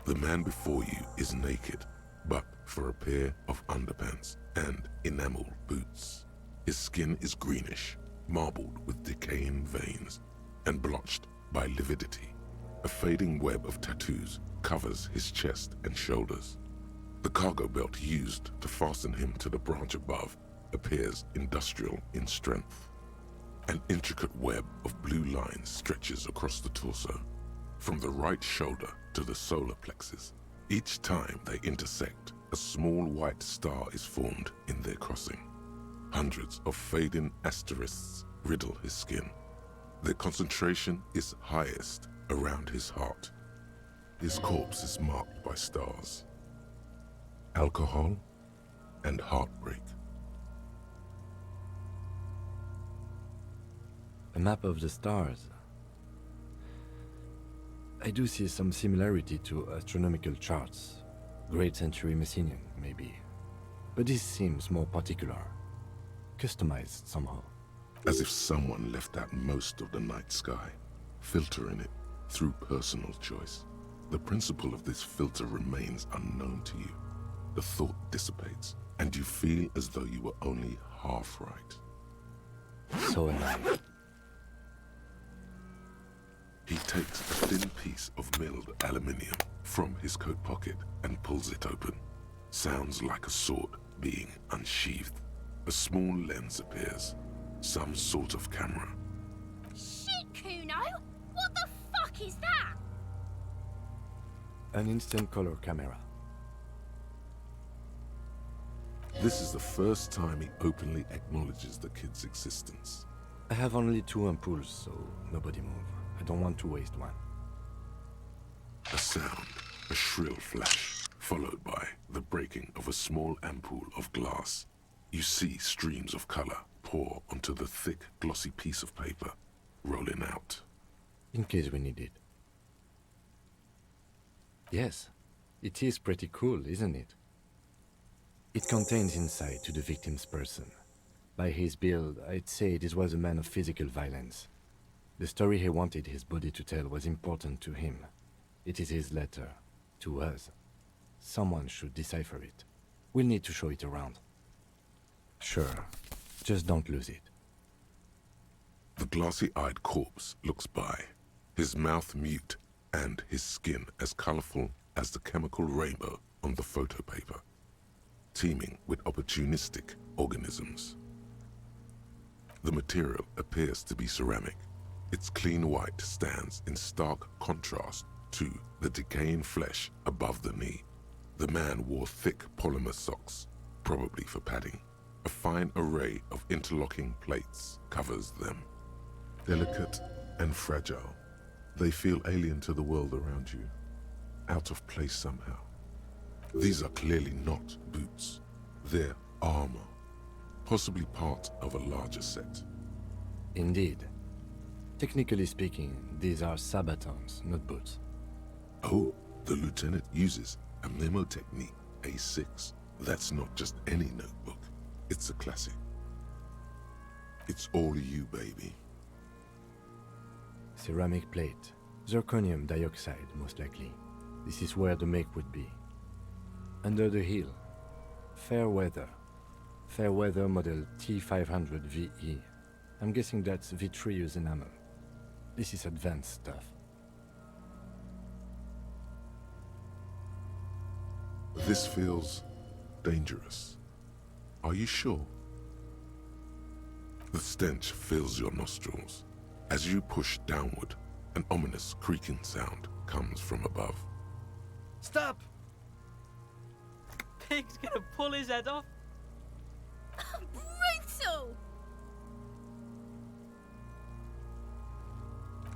The man before you is naked, but for a pair of underpants and enamel boots. His skin is greenish, marbled with decaying veins, and blotched by lividity. A fading web of tattoos covers his chest and shoulders. The cargo belt used to fasten him to the branch above appears industrial in strength. An intricate web of blue lines stretches across the torso, from the right shoulder to the solar plexus. Each time they intersect, a small white star is formed in their crossing. Hundreds of fading asterisks riddle his skin. Their concentration is highest around his heart. His corpse is marked by stars, alcohol, and heartbreak. A map of the stars. I do see some similarity to astronomical charts. Great century Messinian, maybe. But this seems more particular. Customized somehow. As if someone left out most of the night sky, filtering it through personal choice. The principle of this filter remains unknown to you. The thought dissipates, and you feel as though you were only half right. So am I. He takes a thin piece of milled aluminium from his coat pocket and pulls it open. Sounds like a sword being unsheathed. A small lens appears. Some sort of camera. Shit, Kuno! What the fuck is that? An instant color camera. This is the first time he openly acknowledges the kid's existence. I have only 2 ampoules, so nobody move. I don't want to waste one. A sound, a shrill flash, followed by the breaking of a small ampoule of glass. You see streams of color pour onto the thick, glossy piece of paper. rolling out. In case we need it. Yes, it is pretty cool, isn't it? It contains insight to the victim's person. By his build, I'd say this was a man of physical violence. The story he wanted his body to tell was important to him. It is his letter, to us. Someone should decipher it. We'll need to show it around. Sure, just don't lose it. The glassy-eyed corpse looks by, his mouth mute and his skin as colorful as the chemical rainbow on the photo paper, teeming with opportunistic organisms. The material appears to be ceramic. Its clean white stands in stark contrast to the decaying flesh above the knee. The man wore thick polymer socks, probably for padding. A fine array of interlocking plates covers them. Delicate and fragile, they feel alien to the world around you, out of place somehow. These are clearly not boots. They're armor, possibly part of a larger set. Indeed. Technically speaking, these are sabatons, not boots. Oh, the lieutenant uses a memo technique, A6. That's not just any notebook. It's a classic. It's all you, baby. Ceramic plate. Zirconium dioxide, most likely. This is where the make would be. Under the heel. Fair weather. Fair weather model T500 VE. I'm guessing that's vitreous enamel. This is advanced stuff. This feels dangerous. Are you sure? The stench fills your nostrils. As you push downward, an ominous creaking sound comes from above. Stop! Pig's gonna pull his head off. Brutal!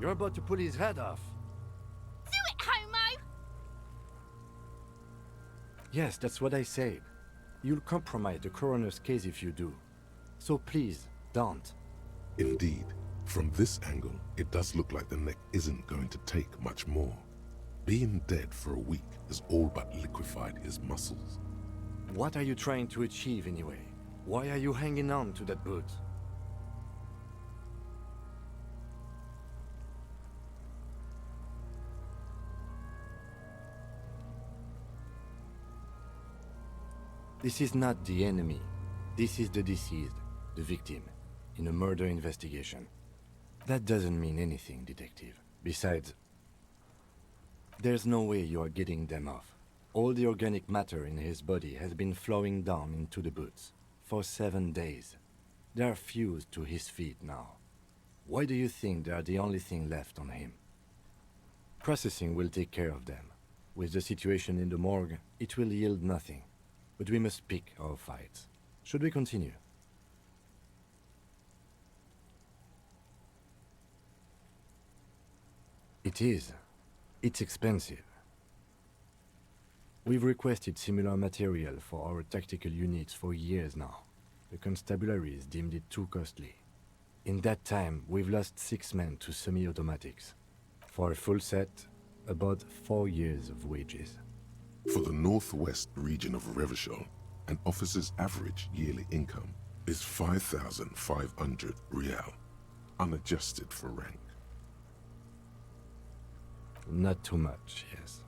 You're about to pull his head off. Do it, homo! Yes, that's what I said. You'll compromise the coroner's case if you do. So please, don't. Indeed, from this angle, it does look like the neck isn't going to take much more. Being dead for a week has all but liquefied his muscles. What are you trying to achieve anyway? Why are you hanging on to that boot? This is not the enemy. This is the deceased, the victim, in a murder investigation. That doesn't mean anything, detective. Besides, there's no way you are getting them off. All the organic matter in his body has been flowing down into the boots for 7 days. They are fused to his feet now. Why do you think they are the only thing left on him? Processing will take care of them. With the situation in the morgue, it will yield nothing. But we must pick our fights. Should we continue? It is. It's expensive. We've requested similar material for our tactical units for years now. The constabularies deemed it too costly. In that time, we've lost 6 men to semi-automatics. For a full set, about 4 years of wages. For the northwest region of Revachol, an officer's average yearly income is 5,500 real, unadjusted for rank. Not too much, yes.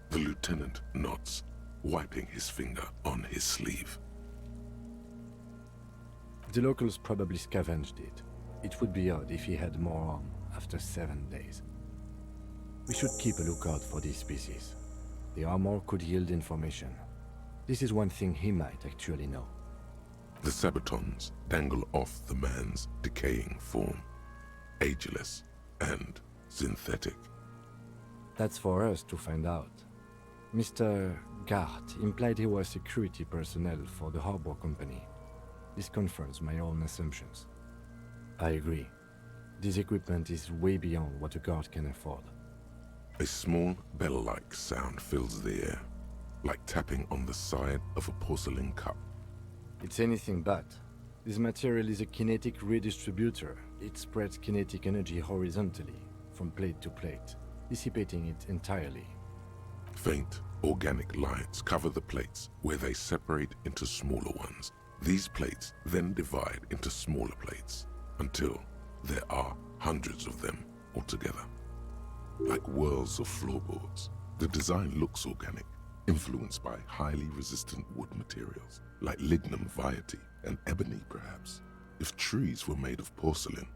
The lieutenant nods, wiping his finger on his sleeve. The locals probably scavenged it. It would be odd if he had more on after 7 days. We should keep a lookout for these species. The armor could yield information. This is one thing he might actually know. The sabatons dangle off the man's decaying form, ageless and synthetic. That's for us to find out. Mr. Gart implied he was security personnel for the harbor company. This confirms my own assumptions. I agree. This equipment is way beyond what a guard can afford. A small bell-like sound fills the air. like tapping on the side of a porcelain cup. It's anything but. This material is a kinetic redistributor. It spreads kinetic energy horizontally, from plate to plate, dissipating it entirely. Faint, organic lines cover the plates where they separate into smaller ones. These plates then divide into smaller plates until there are hundreds of them altogether. Like whirls of floorboards, the design looks organic, influenced by highly resistant wood materials, like lignum vitae and ebony perhaps. If trees were made of porcelain,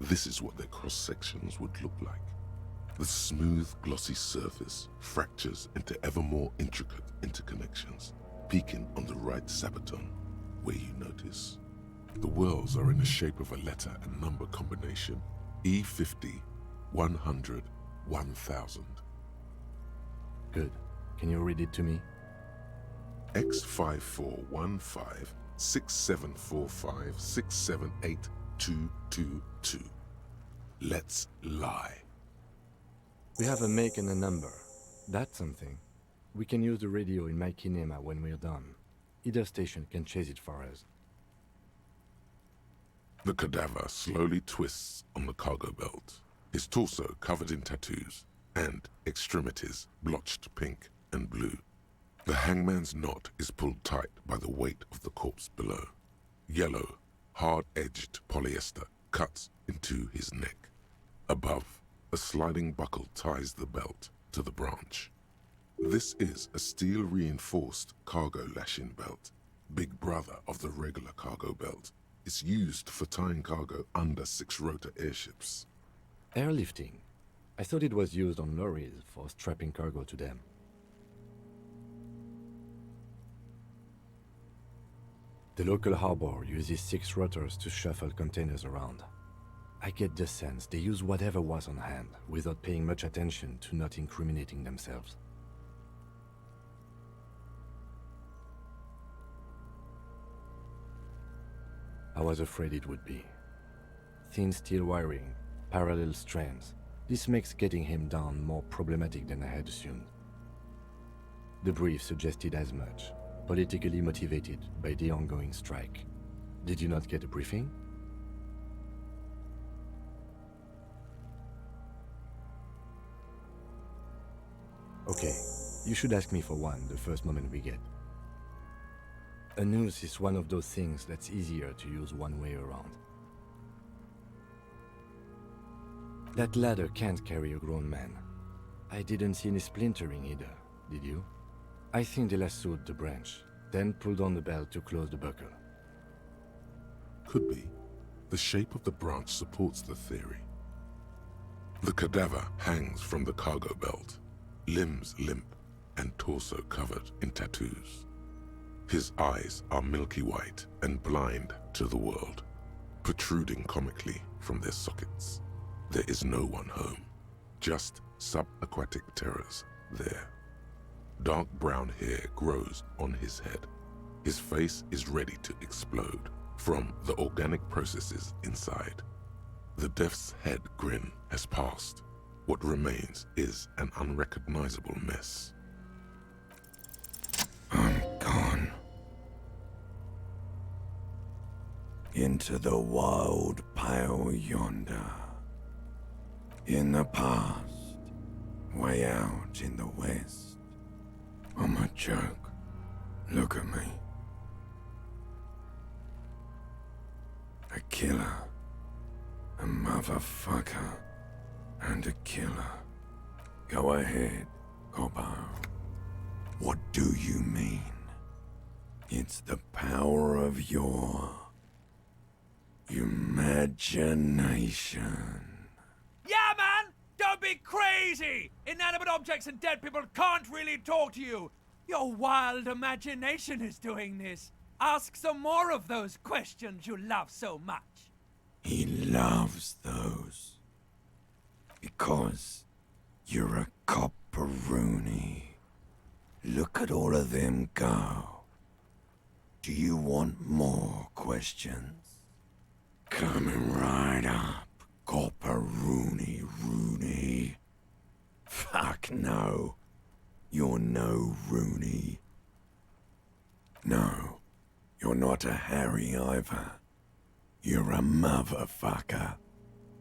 this is what their cross-sections would look like. The smooth, glossy surface fractures into ever more intricate interconnections, peaking on the right sabaton, where you notice the whirls are in the shape of a letter and number combination: E50, 100, 1000. Good. Can you read it to me? X5415 6745 678222. Let's lie. We have a make and a number. That's something. We can use the radio in my kinema when we're done. Either station can chase it for us. The cadaver slowly twists on the cargo belt, his torso covered in tattoos, and extremities blotched pink and blue. The hangman's knot is pulled tight by the weight of the corpse below. Yellow, hard-edged polyester cuts into his neck. Above, a sliding buckle ties the belt to the branch. This is a steel-reinforced cargo lashing belt, big brother of the regular cargo belt. It's used for tying cargo under 6-rotor airships. Airlifting. I thought it was used on lorries for strapping cargo to them. The local harbor uses 6 rotors to shuffle containers around. I get the sense they use whatever was on hand without paying much attention to not incriminating themselves. I was afraid it would be. Thin steel wiring, parallel strands. This makes getting him down more problematic than I had assumed. The brief suggested as much, politically motivated by the ongoing strike. Did you not get a briefing? Okay, you should ask me for one the first moment we get. A noose is one of those things that's easier to use one way around. That ladder can't carry a grown man. I didn't see any splintering either, did you? I think they lassoed the branch, then pulled on the belt to close the buckle. Could be. The shape of the branch supports the theory. The cadaver hangs from the cargo belt, limbs limp and torso covered in tattoos. His eyes are milky white and blind to the world, protruding comically from their sockets. There is no one home, just subaquatic terrors there. Dark brown hair grows on his head. His face is ready to explode from the organic processes inside. The death's head grin has passed. What remains is an unrecognizable mess. I'm gone. Into the wild pale yonder. In the past, way out in the west. I'm a joke. Look at me. A killer. A motherfucker. And a killer. Go ahead, Cobbo. What do you mean? It's the power of your imagination. Yeah, man! Don't be crazy! Inanimate objects and dead people can't really talk to you. Your wild imagination is doing this. Ask some more of those questions you love so much. He loves those. Because you're a copperoonie. Look at all of them go. Do you want more questions? Coming right up, copperoonie Rooney. Fuck no. You're no Rooney. No, you're not a Harry either. You're a motherfucker.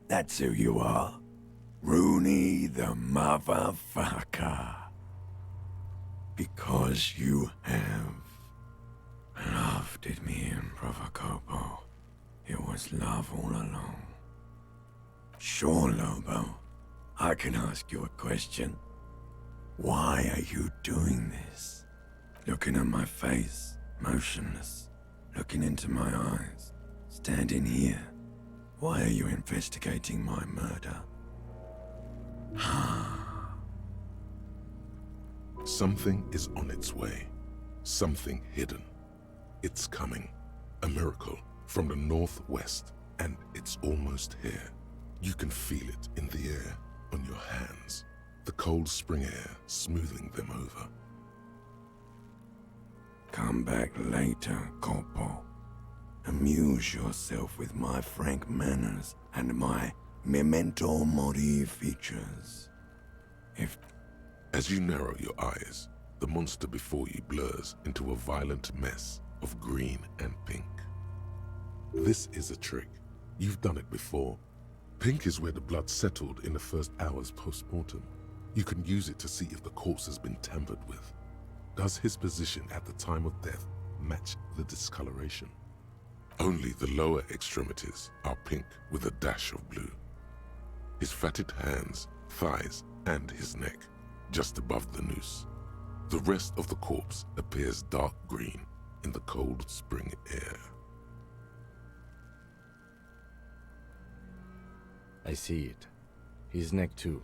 That's who you are. Rooney the motherfucker. Because you have loved it, me and Provocopo. It was love all along. Sure, Lobo. I can ask you a question. Why are you doing this? Looking at my face, motionless, looking into my eyes, standing here. Why are you investigating my murder? Something is on its way. Something hidden. It's coming. A miracle from the northwest, and it's almost here. You can feel it in the air, on your hands. The cold spring air smoothing them over. Come back later, Corpo. Amuse yourself with my frank manners and my memento mori features. As you narrow your eyes, the monster before you blurs into a violent mess of green and pink. This is a trick. You've done it before. Pink is where the blood settled in the first hours post-mortem. You can use it to see if the corpse has been tampered with. Does his position at the time of death match the discoloration? Only the lower extremities are pink with a dash of blue. His fatted hands, thighs, and his neck, just above the noose. The rest of the corpse appears dark green in the cold spring air. I see it. His neck too.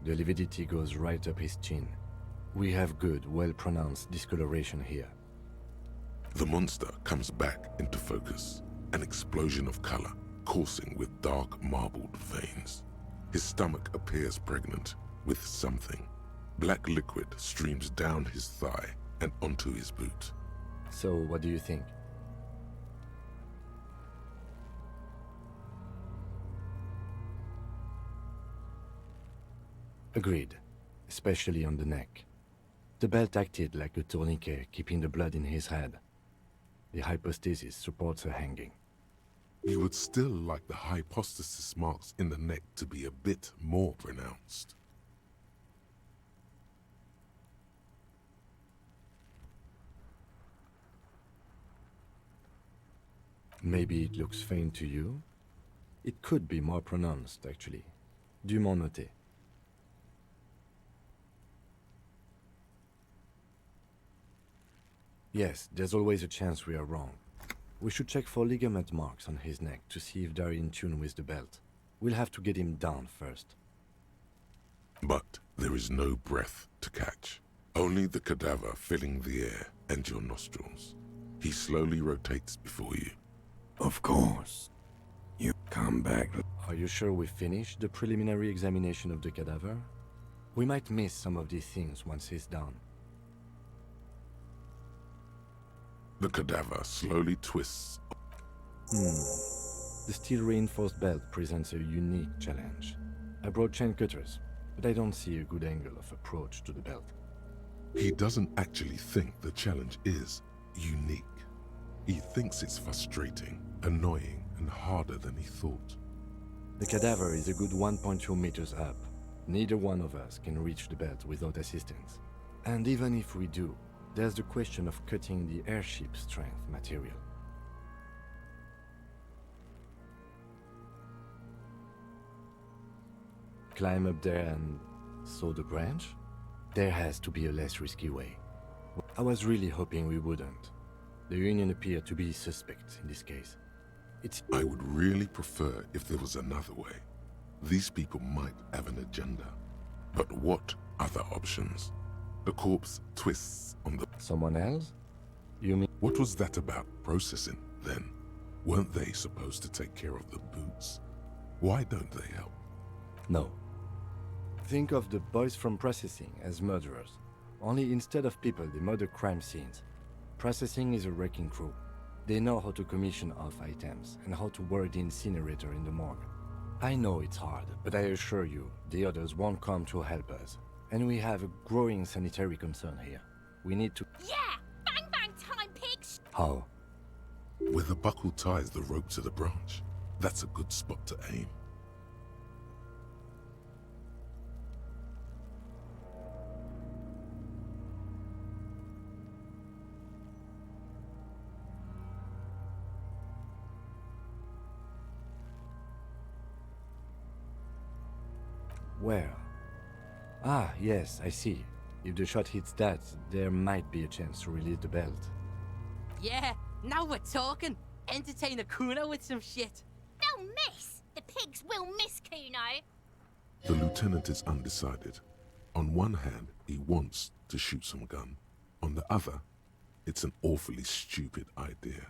The lividity goes right up his chin. We have good, well-pronounced discoloration here. The monster comes back into focus, an explosion of color, coursing with dark marbled veins. His stomach appears pregnant with something. Black liquid streams down his thigh and onto his boot. So, what do you think? Agreed, especially on the neck. The belt acted like a tourniquet, keeping the blood in his head. The hypostasis supports her hanging. You would still like the hypostasis marks in the neck to be a bit more pronounced. Maybe it looks faint to you? It could be more pronounced, actually. Dûment noté. Yes, there's always a chance we are wrong. We should check for ligament marks on his neck to see if they're in tune with the belt. We'll have to get him down first. But there is no breath to catch. Only the cadaver filling the air and your nostrils. He slowly rotates before you. Of course. You come back. Are you sure we finished the preliminary examination of the cadaver? We might miss some of these things once he's done. The cadaver slowly twists. The steel-reinforced belt presents a unique challenge. I brought chain cutters, but I don't see a good angle of approach to the belt. He doesn't actually think the challenge is unique. He thinks it's frustrating, annoying, and harder than he thought. The cadaver is a good 1.2 meters up. Neither one of us can reach the belt without assistance. And even if we do, there's the question of cutting the airship strength material. Climb up there and saw the branch? There has to be a less risky way. I was really hoping we wouldn't. The Union appeared to be suspect in this case. I would really prefer if there was another way. These people might have an agenda. But what other options? The corpse twists on the... Someone else? You mean... What was that about processing, then? Weren't they supposed to take care of the boots? Why don't they help? No. Think of the boys from processing as murderers. Only instead of people, they murder crime scenes. Processing is a wrecking crew. They know how to commission off items and how to work the incinerator in the morgue. I know it's hard, but I assure you, the others won't come to help us. And we have a growing sanitary concern here. We need to... Yeah! Bang bang time, pigs! How? Where the buckle ties the rope to the branch, that's a good spot to aim. Where? Ah, yes, I see. If the shot hits that, there might be a chance to release the belt. Yeah, now we're talking. Entertain a Kuno with some shit. They'll miss! The pigs will miss Kuno! The lieutenant is undecided. On one hand, he wants to shoot some gun. On the other, it's an awfully stupid idea.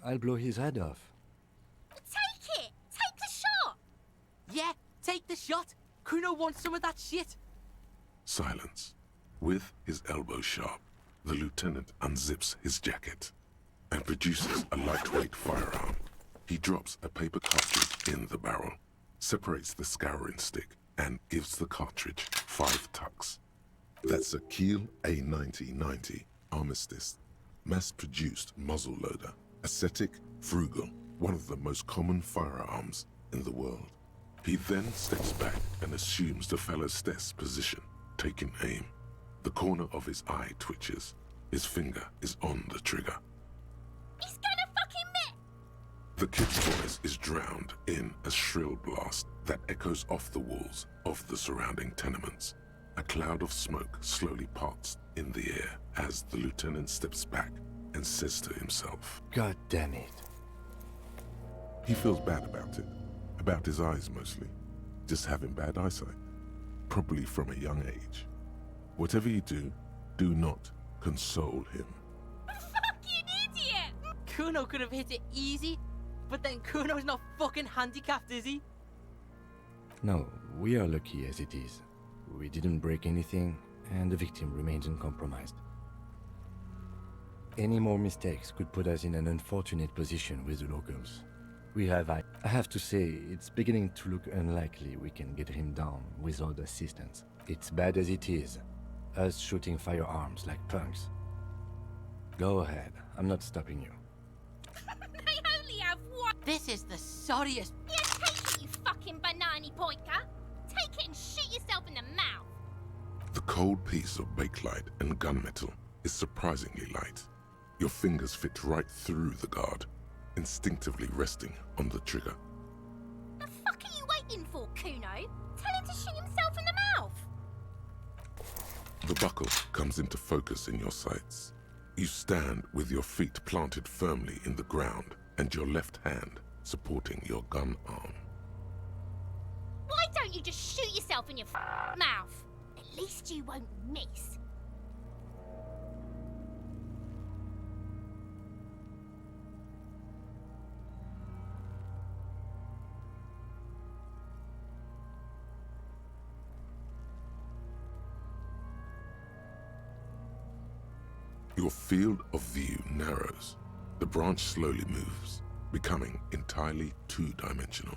I'll blow his head off. Take it! Take the shot! Yeah, take the shot. Kuno wants some of that shit. Silence. With his elbow sharp, the lieutenant unzips his jacket and produces a lightweight firearm. He drops a paper cartridge in the barrel, separates the scouring stick, and gives the cartridge 5 tucks. That's a Kiel A90-90 Armistice, mass-produced muzzleloader, ascetic, frugal, one of the most common firearms in the world. He then steps back and assumes the fellow's stess position, taking aim. The corner of his eye twitches. His finger is on the trigger. He's gonna fucking miss! The kid's voice is drowned in a shrill blast that echoes off the walls of the surrounding tenements. A cloud of smoke slowly parts in the air as the lieutenant steps back and says to himself, God damn it. He feels bad about his eyes mostly, just having bad eyesight, probably from a young age. Whatever you do, do not console him. Fucking idiot! Kuno could have hit it easy, but then Kuno's not fucking handicapped, is he? No, we are lucky as it is. We didn't break anything, and the victim remains uncompromised. Any more mistakes could put us in an unfortunate position with the locals. I have to say, it's beginning to look unlikely we can get him down without assistance. It's bad as it is, us shooting firearms like punks. Go ahead, I'm not stopping you. They only have one! This is the sorriest... Yeah, take it, you fucking banana pointer! Take it and shoot yourself in the mouth! The cold piece of bakelite and gunmetal is surprisingly light. Your fingers fit right through the guard, instinctively resting on the trigger. The fuck are you waiting for, Kuno? Tell him to shoot himself in the mouth! The buckle comes into focus in your sights. You stand with your feet planted firmly in the ground and your left hand supporting your gun arm. Why don't you just shoot yourself in your mouth? At least you won't miss. Your field of view narrows. The branch slowly moves, becoming entirely two-dimensional.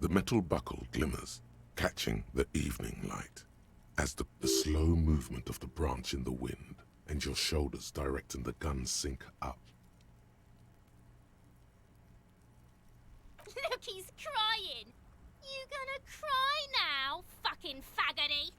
The metal buckle glimmers, catching the evening light. As the slow movement of the branch in the wind and your shoulders directing the gun sync up. Look, he's crying! You gonna cry now, fucking faggoty?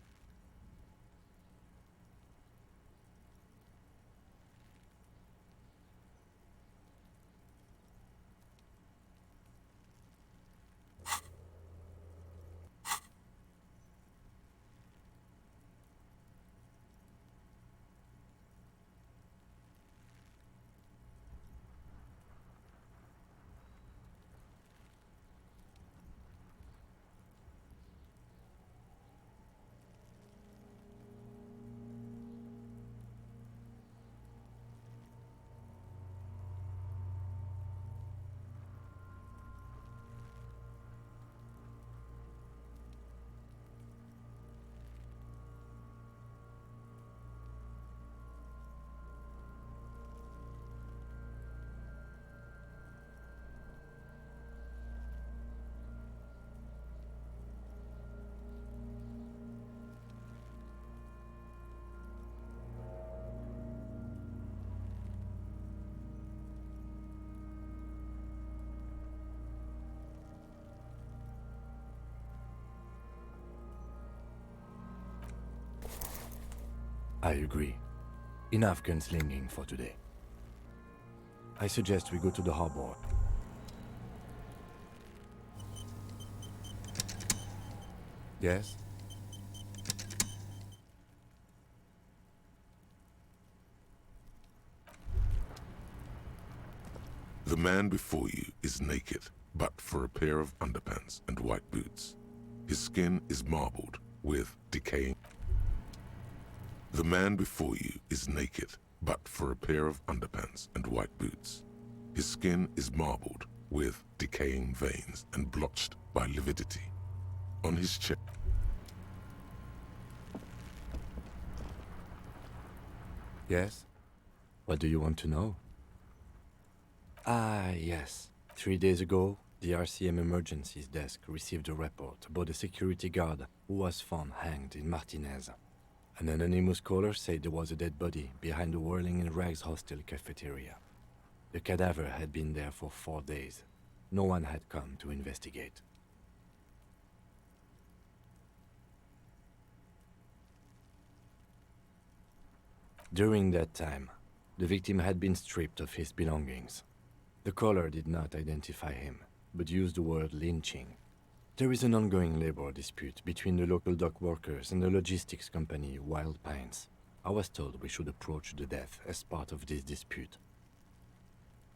I agree. Enough gunslinging for today. I suggest we go to the harbor. Yes? The man before you is naked, but for a pair of underpants and white boots. His skin is marbled with decaying. The man before you is naked, but for a pair of underpants and white boots. His skin is marbled with decaying veins and blotched by lividity. On his chest. Yes? What do you want to know? Ah, yes. 3 days ago, the RCM Emergencies Desk received a report about a security guard who was found hanged in Martinez. An anonymous caller said there was a dead body behind the Whirling in Rags hostel cafeteria. The cadaver had been there for 4 days. No one had come to investigate. During that time, the victim had been stripped of his belongings. The caller did not identify him, but used the word lynching. There is an ongoing labor dispute between the local dock workers and the logistics company Wild Pines. I was told we should approach the death as part of this dispute.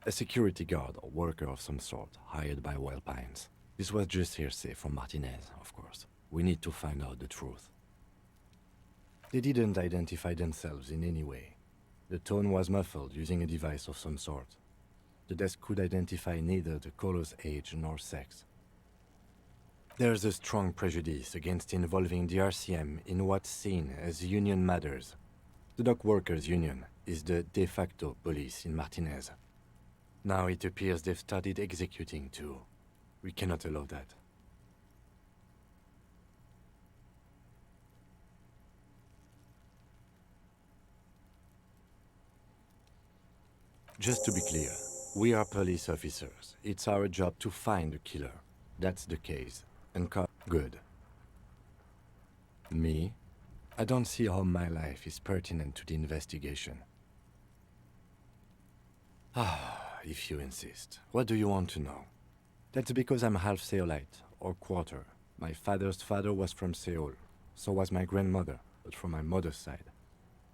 A security guard or worker of some sort hired by Wild Pines. This was just hearsay from Martinez, of course. We need to find out the truth. They didn't identify themselves in any way. The tone was muffled using a device of some sort. The desk could identify neither the caller's age nor sex. There's a strong prejudice against involving the RCM in what's seen as union matters. The dock workers' union is the de facto police in Martinez. Now it appears they've started executing too. We cannot allow that. Just to be clear, we are police officers. It's our job to find the killer. That's the case. And good. Me? I don't see how my life is pertinent to the investigation. Ah, if you insist. What do you want to know? That's because I'm half Seolite, or quarter. My father's father was from Seoul. So was my grandmother, but from my mother's side.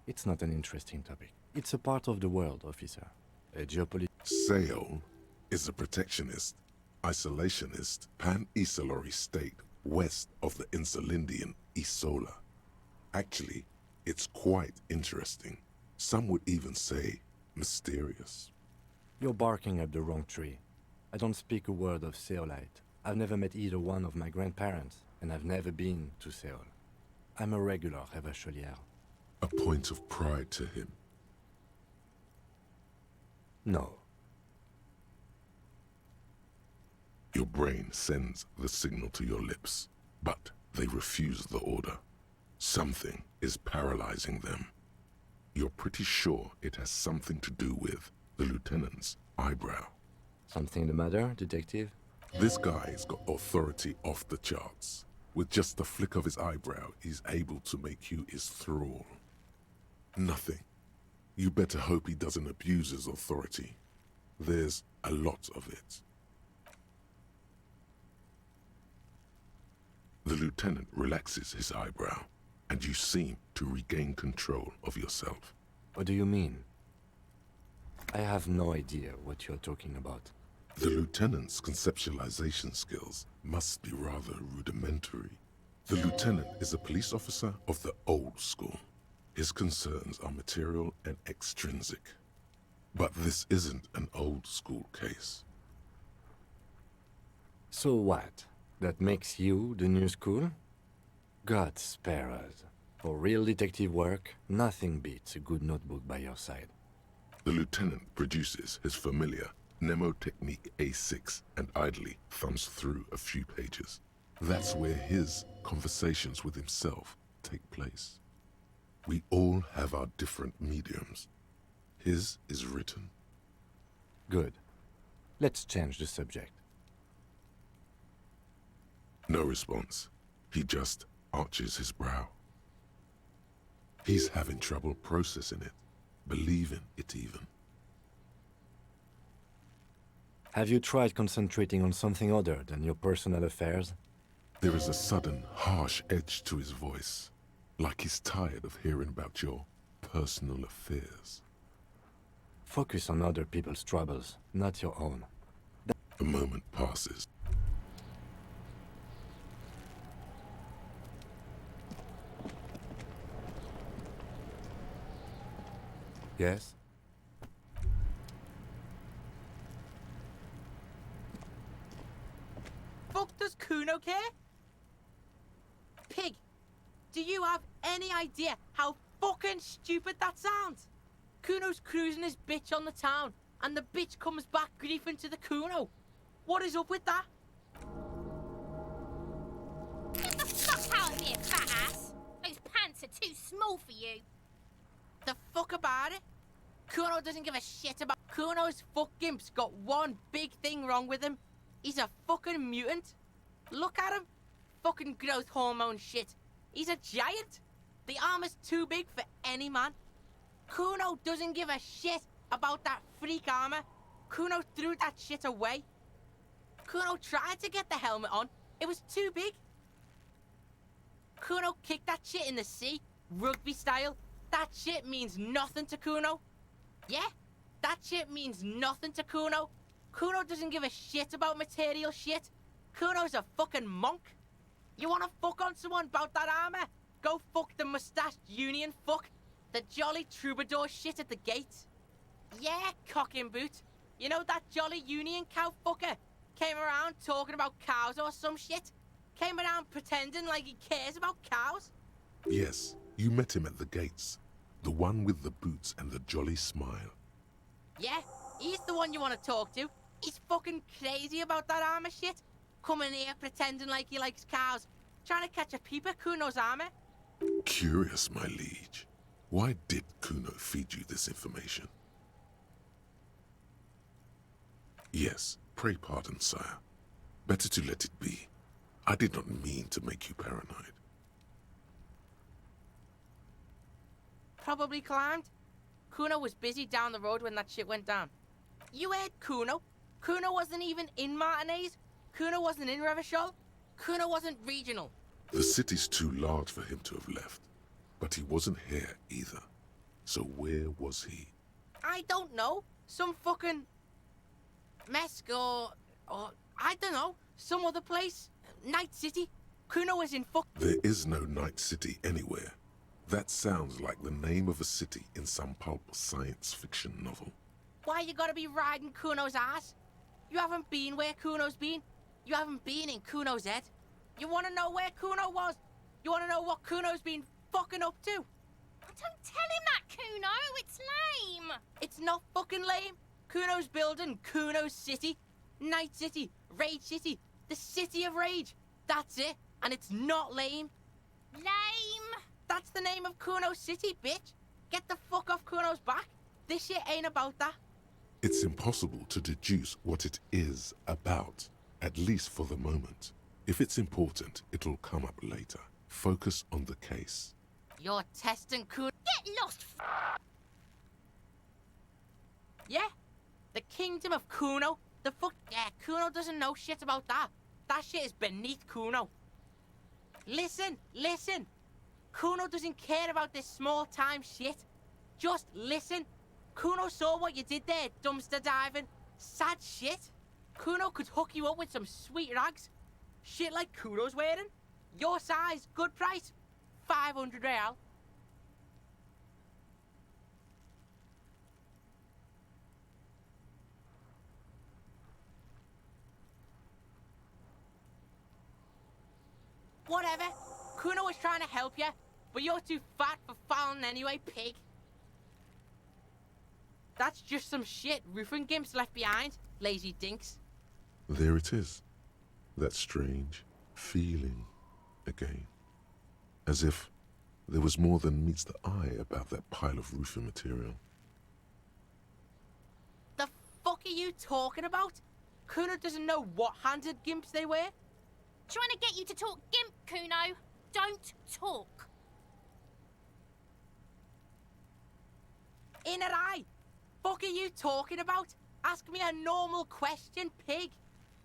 It's not an interesting topic. It's a part of the world, officer. A geopolitical... Seoul is a protectionist, isolationist, pan-Isolari state west of the Insulindian Isola. Actually, it's quite interesting. Some would even say mysterious. You're barking up the wrong tree. I don't speak a word of Seolite. I've never met either one of my grandparents, and I've never been to Seoul. I'm a regular Revacholière. A point of pride to him. No. Your brain sends the signal to your lips, but they refuse the order. Something is paralyzing them. You're pretty sure it has something to do with the lieutenant's eyebrow. Something the matter, detective? This guy's got authority off the charts. With just the flick of his eyebrow, he's able to make you his thrall. Nothing. You better hope he doesn't abuse his authority. There's a lot of it. The lieutenant relaxes his eyebrow, and you seem to regain control of yourself. What do you mean? I have no idea what you're talking about. The lieutenant's conceptualization skills must be rather rudimentary. The lieutenant is a police officer of the old school. His concerns are material and extrinsic. But this isn't an old school case. So what? That makes you the new school? God spare us. For real detective work, nothing beats a good notebook by your side. The lieutenant produces his familiar mnemotechnique A6 and idly thumbs through a few pages. That's where his conversations with himself take place. We all have our different mediums. His is written. Good. Let's change the subject. No response. He just arches his brow. He's having trouble processing it, believing it even. Have you tried concentrating on something other than your personal affairs? There is a sudden, harsh edge to his voice, like he's tired of hearing about your personal affairs. Focus on other people's troubles, not your own. A moment passes. Yes? Fuck does Kuno care? Pig, do you have any idea how fucking stupid that sounds? Kuno's cruising his bitch on the town, and the bitch comes back griefing to the Kuno. What is up with that? Get the fuck out of here, fat ass! Those pants are too small for you. The fuck about it? Kuno doesn't give a shit about... Kuno's fuck gimp's got one big thing wrong with him. He's a fucking mutant. Look at him. Fucking growth hormone shit. He's a giant. The armor's too big for any man. Kuno doesn't give a shit about that freak armor. Kuno threw that shit away. Kuno tried to get the helmet on. It was too big. Kuno kicked that shit in the sea, rugby style. That shit means nothing to Kuno. Yeah, that shit means nothing to Kuno. Kuno doesn't give a shit about material shit. Kuno's a fucking monk. You wanna fuck on someone about that armor? Go fuck the mustached union fuck. The jolly troubadour shit at the gate. Yeah, cock in boot. You know that jolly union cow fucker? Came around talking about cows or some shit? Came around pretending like he cares about cows? Yes, you met him at the gates. The one with the boots and the jolly smile. Yeah, he's the one you want to talk to. He's fucking crazy about that armor shit. Coming here pretending like he likes cows. Trying to catch a peep at Kuno's armor. Curious, my liege. Why did Kuno feed you this information? Yes, pray pardon, sire. Better to let it be. I did not mean to make you paranoid. Probably climbed. Kuno was busy down the road when that shit went down. You heard Kuno? Kuno wasn't even in Martinez. Kuno wasn't in Revachol. Kuno wasn't regional. The city's too large for him to have left. But he wasn't here either. So where was he? I don't know. Some fucking... Mesk or I don't know. Some other place. Night City. Kuno was in There is no Night City anywhere. That sounds like the name of a city in some pulp science fiction novel. Why you gotta be riding Kuno's ass? You haven't been where Kuno's been. You haven't been in Kuno's head. You wanna know where Kuno was? You wanna know what Kuno's been fucking up to? Don't tell him that, Kuno. It's lame. It's not fucking lame. Kuno's building Kuno's City. Night City. Rage City. The City of Rage. That's it. And it's not lame. Lame? That's the name of Kuno's City, bitch. Get the fuck off Kuno's back. This shit ain't about that. It's impossible to deduce what it is about, at least for the moment. If it's important, it'll come up later. Focus on the case. You're testing Kuno. Get lost, Yeah? The kingdom of Kuno? The fuck? Yeah, Kuno doesn't know shit about that. That shit is beneath Kuno. Listen, listen. Kuno doesn't care about this small-time shit. Just listen. Kuno saw what you did there, dumpster diving. Sad shit. Kuno could hook you up with some sweet rags. Shit like Kuno's wearing. Your size, good price. 500 real. Whatever. Kuno was trying to help you, but you're too fat for fouling anyway, pig. That's just some shit roofing gimps left behind, lazy dinks. There it is. That strange feeling again. As if there was more than meets the eye about that pile of roofing material. The fuck are you talking about? Kuno doesn't know what handed gimps they were. Trying to get you to talk gimp, Kuno. Don't talk. inner eye. Fuck are you talking about? Ask me a normal question, pig.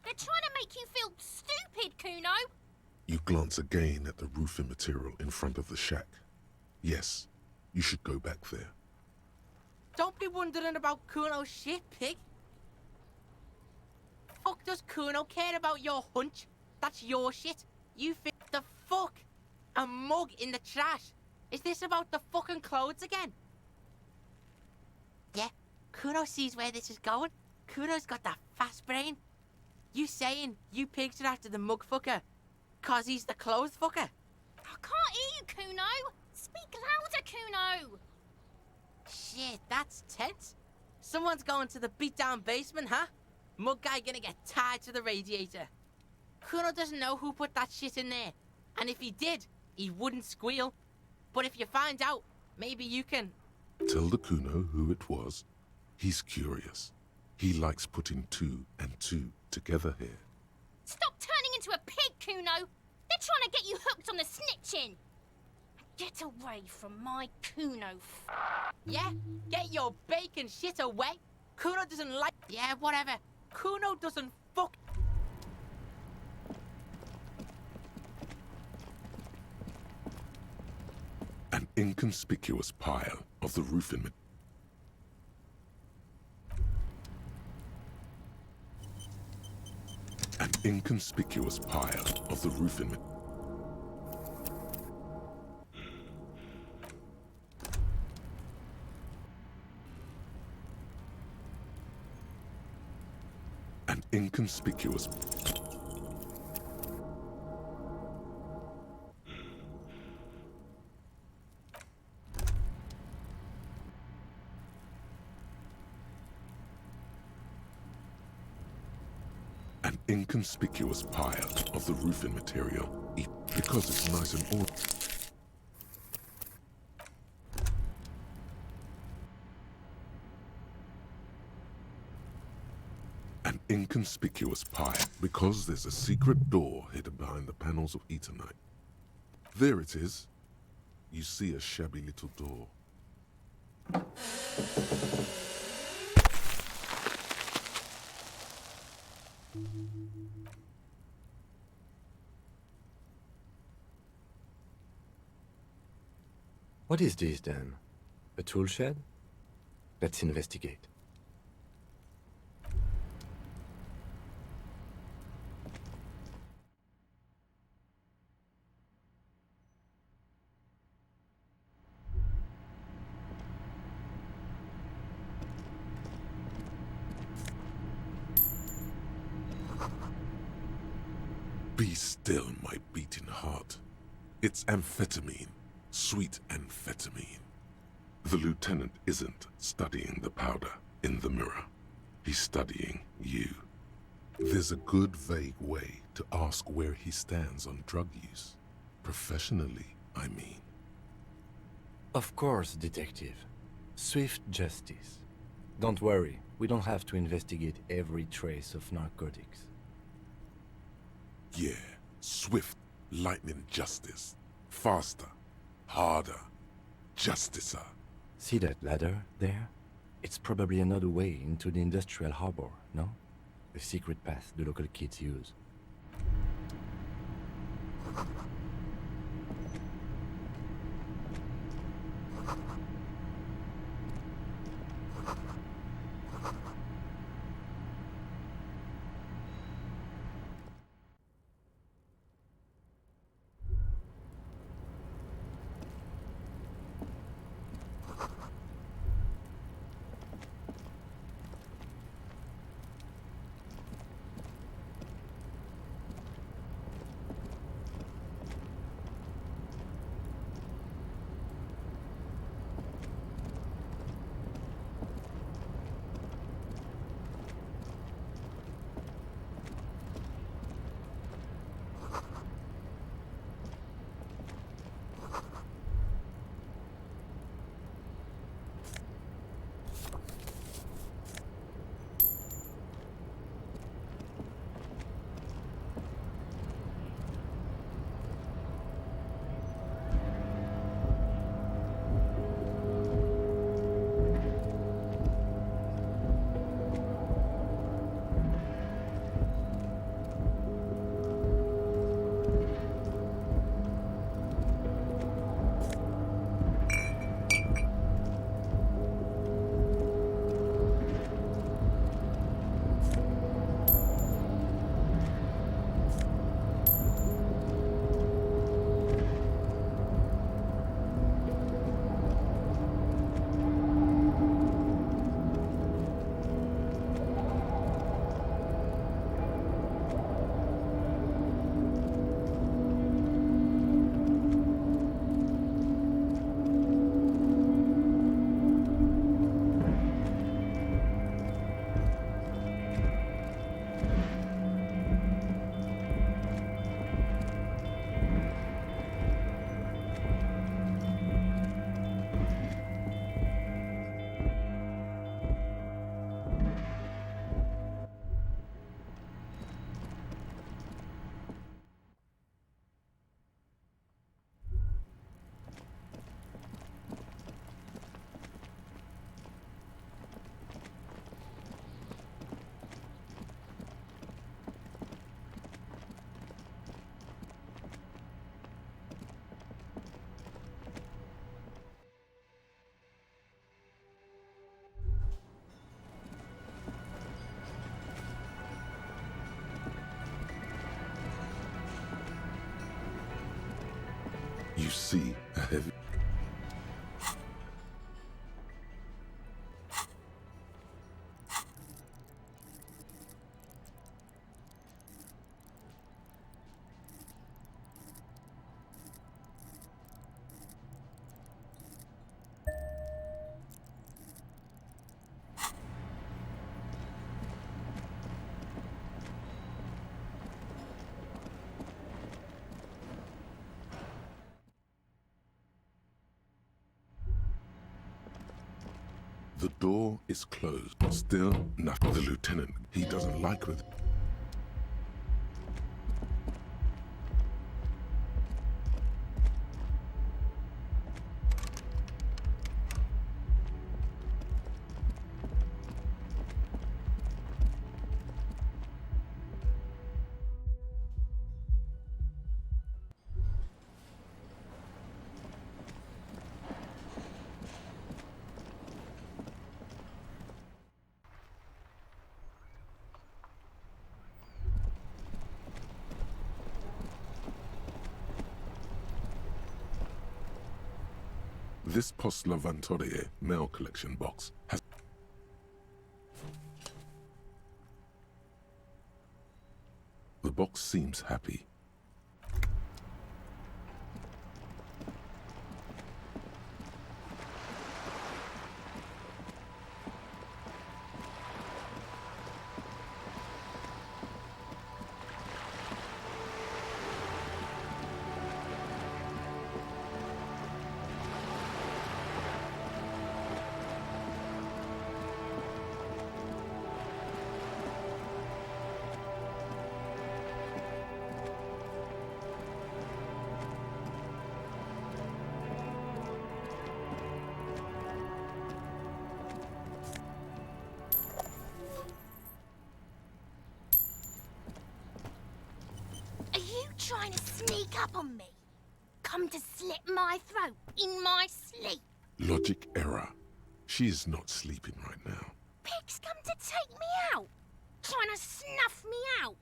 They're trying to make you feel stupid, Kuno. You glance again at the roofing material in front of the shack. Yes, you should go back there. Don't be wondering about Kuno's shit, pig. Fuck does Kuno care about your hunch? That's your shit. You think the fuck? A mug in the trash. Is this about the fucking clothes again? Yeah, Kuno sees where this is going. Kuno's got that fast brain. You saying you pigs are after the mug fucker 'cause he's the clothes fucker? I can't hear you, Kuno. Speak louder, Kuno. Shit, that's tense. Someone's going to the beat-down basement, huh? Mug guy gonna get tied to the radiator. Kuno doesn't know who put that shit in there. And if he did, he wouldn't squeal. But if you find out, maybe you can... Tell the Kuno who it was. He's curious. He likes putting 2 and 2 together here. Stop turning into a pig, Kuno. They're trying to get you hooked on the snitching. Get away from my Kuno. Yeah, get your bacon shit away. Kuno doesn't like... Yeah, whatever. Kuno doesn't fuck... An inconspicuous pile of the roofing An inconspicuous pile of the roofing An inconspicuous An inconspicuous pile of the roofing material, because it's nice and orderly. An inconspicuous pile, because there's a secret door hidden behind the panels of Eternite. There it is. You see a shabby little door. What is this then? A tool shed? Let's investigate. Be still, my beating heart. It's amphetamine. Sweet amphetamine. The lieutenant isn't studying the powder in the mirror. He's studying you. There's a good, vague way to ask where he stands on drug use. Professionally, I mean. Of course, detective. Swift justice. Don't worry, we don't have to investigate every trace of narcotics. Yeah, swift, lightning justice. Faster, harder, justicer. See that ladder there? It's probably another way into the industrial harbor, no? A secret path the local kids use. see a heavy... The door is closed. Still, nothing. The lieutenant, he doesn't like it. This Post Lavatorie mail collection box has... The box seems happy. Trying to sneak up on me? Come to slit my throat in my sleep? Logic error. She is not sleeping right now. Pigs come to take me out, trying to snuff me out.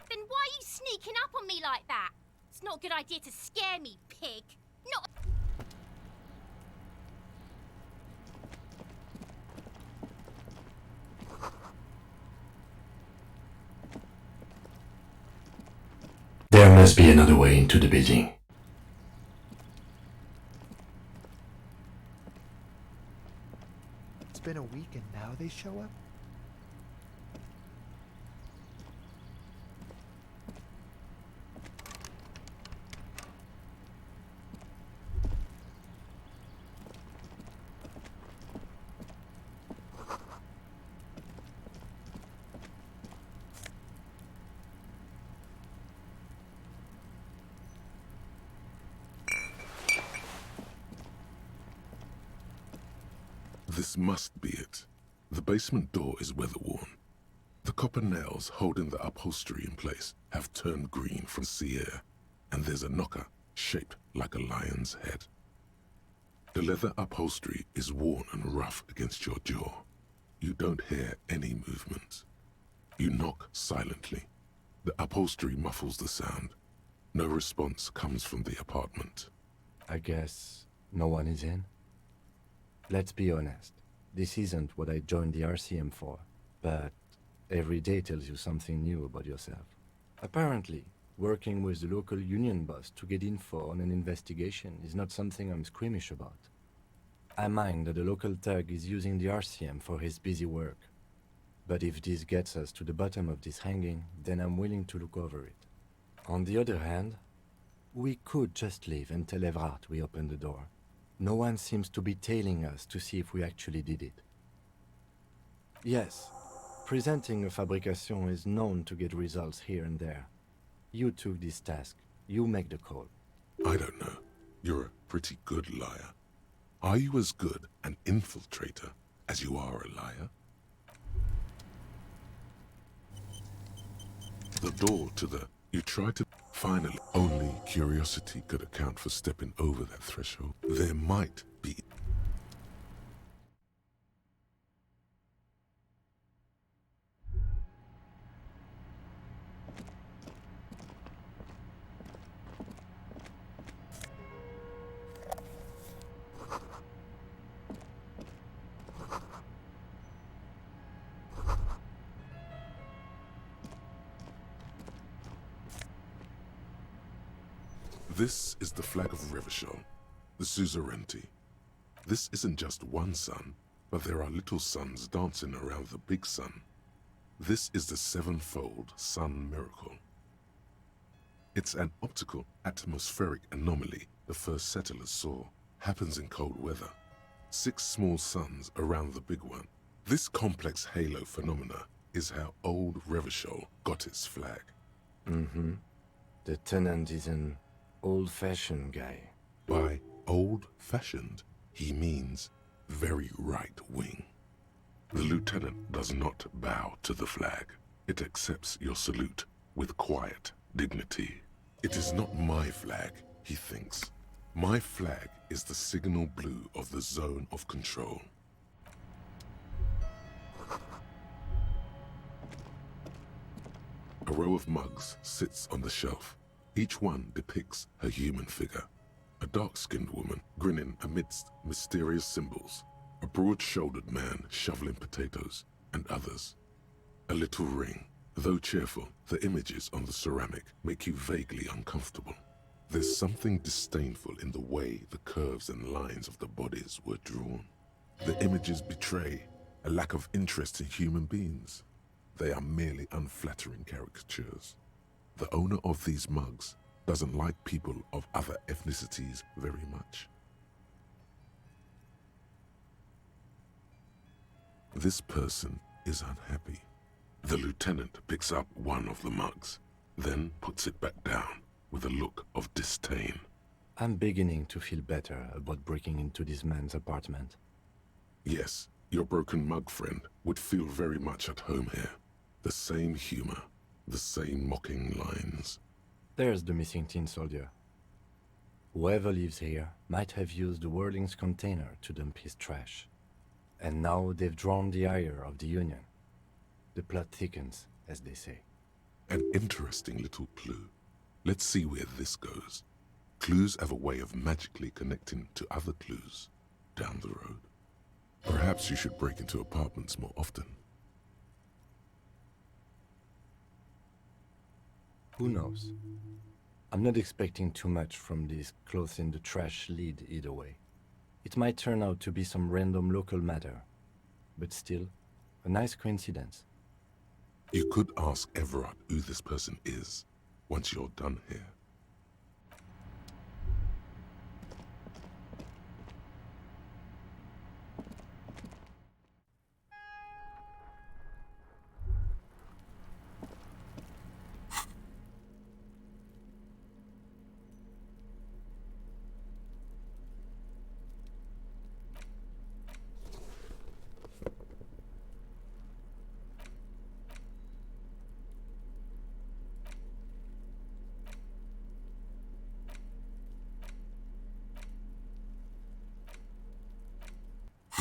Then why are you sneaking up on me like that? It's not a good idea to scare me, pig. Not... There must be another way into the building. It's been a week and now they show up? This must be it. The basement door is weather-worn. The copper nails holding the upholstery in place have turned green from sea air, and there's a knocker shaped like a lion's head. The leather upholstery is worn and rough against your jaw. You don't hear any movement. You knock silently. The upholstery muffles the sound. No response comes from the apartment. I guess no one is in? Let's be honest. This isn't what I joined the RCM for, but every day tells you something new about yourself. Apparently, working with the local union boss to get info on an investigation is not something I'm squeamish about. I mind that the local thug is using the RCM for his busy work. But if this gets us to the bottom of this hanging, then I'm willing to look over it. On the other hand, we could just leave and tell Evrart we opened the door. No one seems to be tailing us to see if we actually did it. Yes, presenting a fabrication is known to get results here and there. You took this task. You make the call. I don't know. You're a pretty good liar. Are you as good an infiltrator as you are a liar? The door to the... You tried to... Finally, only curiosity could account for stepping over that threshold. There might be... This is the flag of Revachol, the suzerainty. This isn't just one sun, but there are little suns dancing around the big sun. This is the sevenfold sun miracle. It's an optical atmospheric anomaly the first settlers saw. Happens in cold weather. 6 small suns around the big one. This complex halo phenomena is how old Revachol got its flag. Mm-hmm. The tenant is an old-fashioned guy. By old-fashioned, he means very right-wing. The lieutenant does not bow to the flag. It accepts your salute with quiet dignity. It is not my flag, he thinks. My flag is the signal blue of the zone of control. A row of mugs sits on the shelf. Each one depicts a human figure. A dark-skinned woman grinning amidst mysterious symbols. A broad-shouldered man shoveling potatoes, and others. A little ring. Though cheerful, the images on the ceramic make you vaguely uncomfortable. There's something disdainful in the way the curves and lines of the bodies were drawn. The images betray a lack of interest in human beings. They are merely unflattering caricatures. The owner of these mugs doesn't like people of other ethnicities very much. This person is unhappy. The lieutenant picks up one of the mugs, then puts it back down with a look of disdain. I'm beginning to feel better about breaking into this man's apartment. Yes, your broken mug friend would feel very much at home here. The same humor, the same mocking lines. There's the missing tin soldier. Whoever lives here might have used the Whirling's container to dump his trash. And now they've drawn the ire of the Union. The plot thickens, as they say. An interesting little clue. Let's see where this goes. Clues have a way of magically connecting to other clues down the road. Perhaps you should break into apartments more often. Who knows? I'm not expecting too much from this clothes in the trash lead either way. It might turn out to be some random local matter, but still, a nice coincidence. You could ask Everard who this person is once you're done here.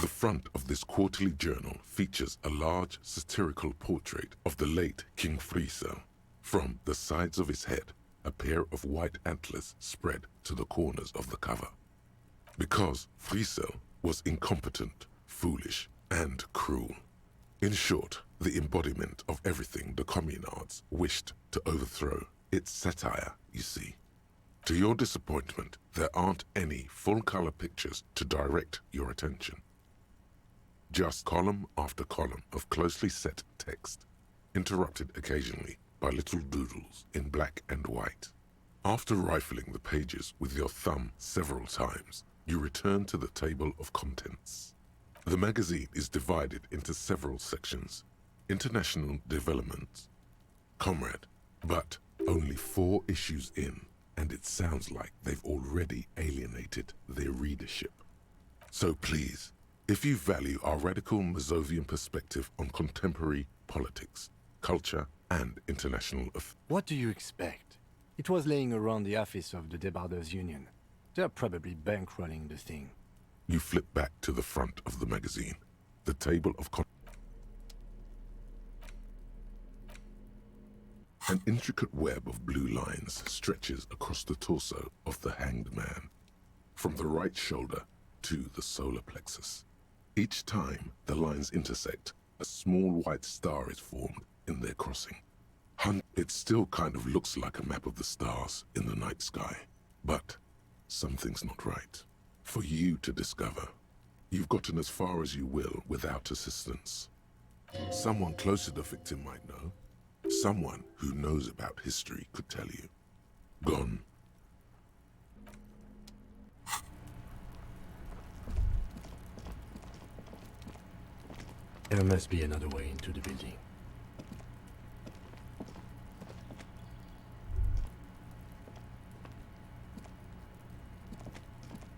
The front of this quarterly journal features a large satirical portrait of the late King Friesel. From the sides of his head, a pair of white antlers spread to the corners of the cover. Because Friesel was incompetent, foolish, and cruel. In short, the embodiment of everything the communards wished to overthrow. It's satire, you see. To your disappointment, there aren't any full-color pictures to direct your attention. Just column after column of closely set text, interrupted occasionally by little doodles in black and white. After rifling the pages with your thumb several times, you return to the table of contents. The magazine is divided into several sections. International development, comrade, but only 4 issues in, and it sounds like they've already alienated their readership. So please, if you value our radical Mazovian perspective on contemporary politics, culture, and international affairs. What do you expect? It was laying around the office of the Debarders Union. They're probably bankrolling the thing. You flip back to the front of the magazine. The table of An intricate web of blue lines stretches across the torso of the hanged man, from the right shoulder to the solar plexus. Each time the lines intersect, a small white star is formed in their crossing. It still kind of looks like a map of the stars in the night sky. But something's not right. For you to discover, you've gotten as far as you will without assistance. Someone close to the victim might know. Someone who knows about history could tell you. Gone. There must be another way into the building.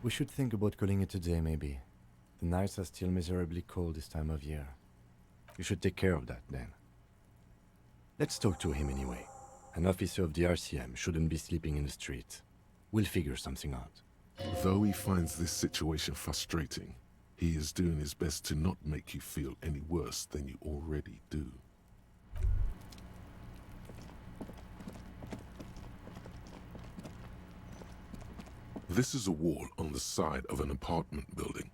We should think about calling it a day, maybe. The nights are still miserably cold this time of year. You should take care of that, then. Let's talk to him anyway. An officer of the RCM shouldn't be sleeping in the street. We'll figure something out. Though he finds this situation frustrating, he is doing his best to not make you feel any worse than you already do. This is a wall on the side of an apartment building.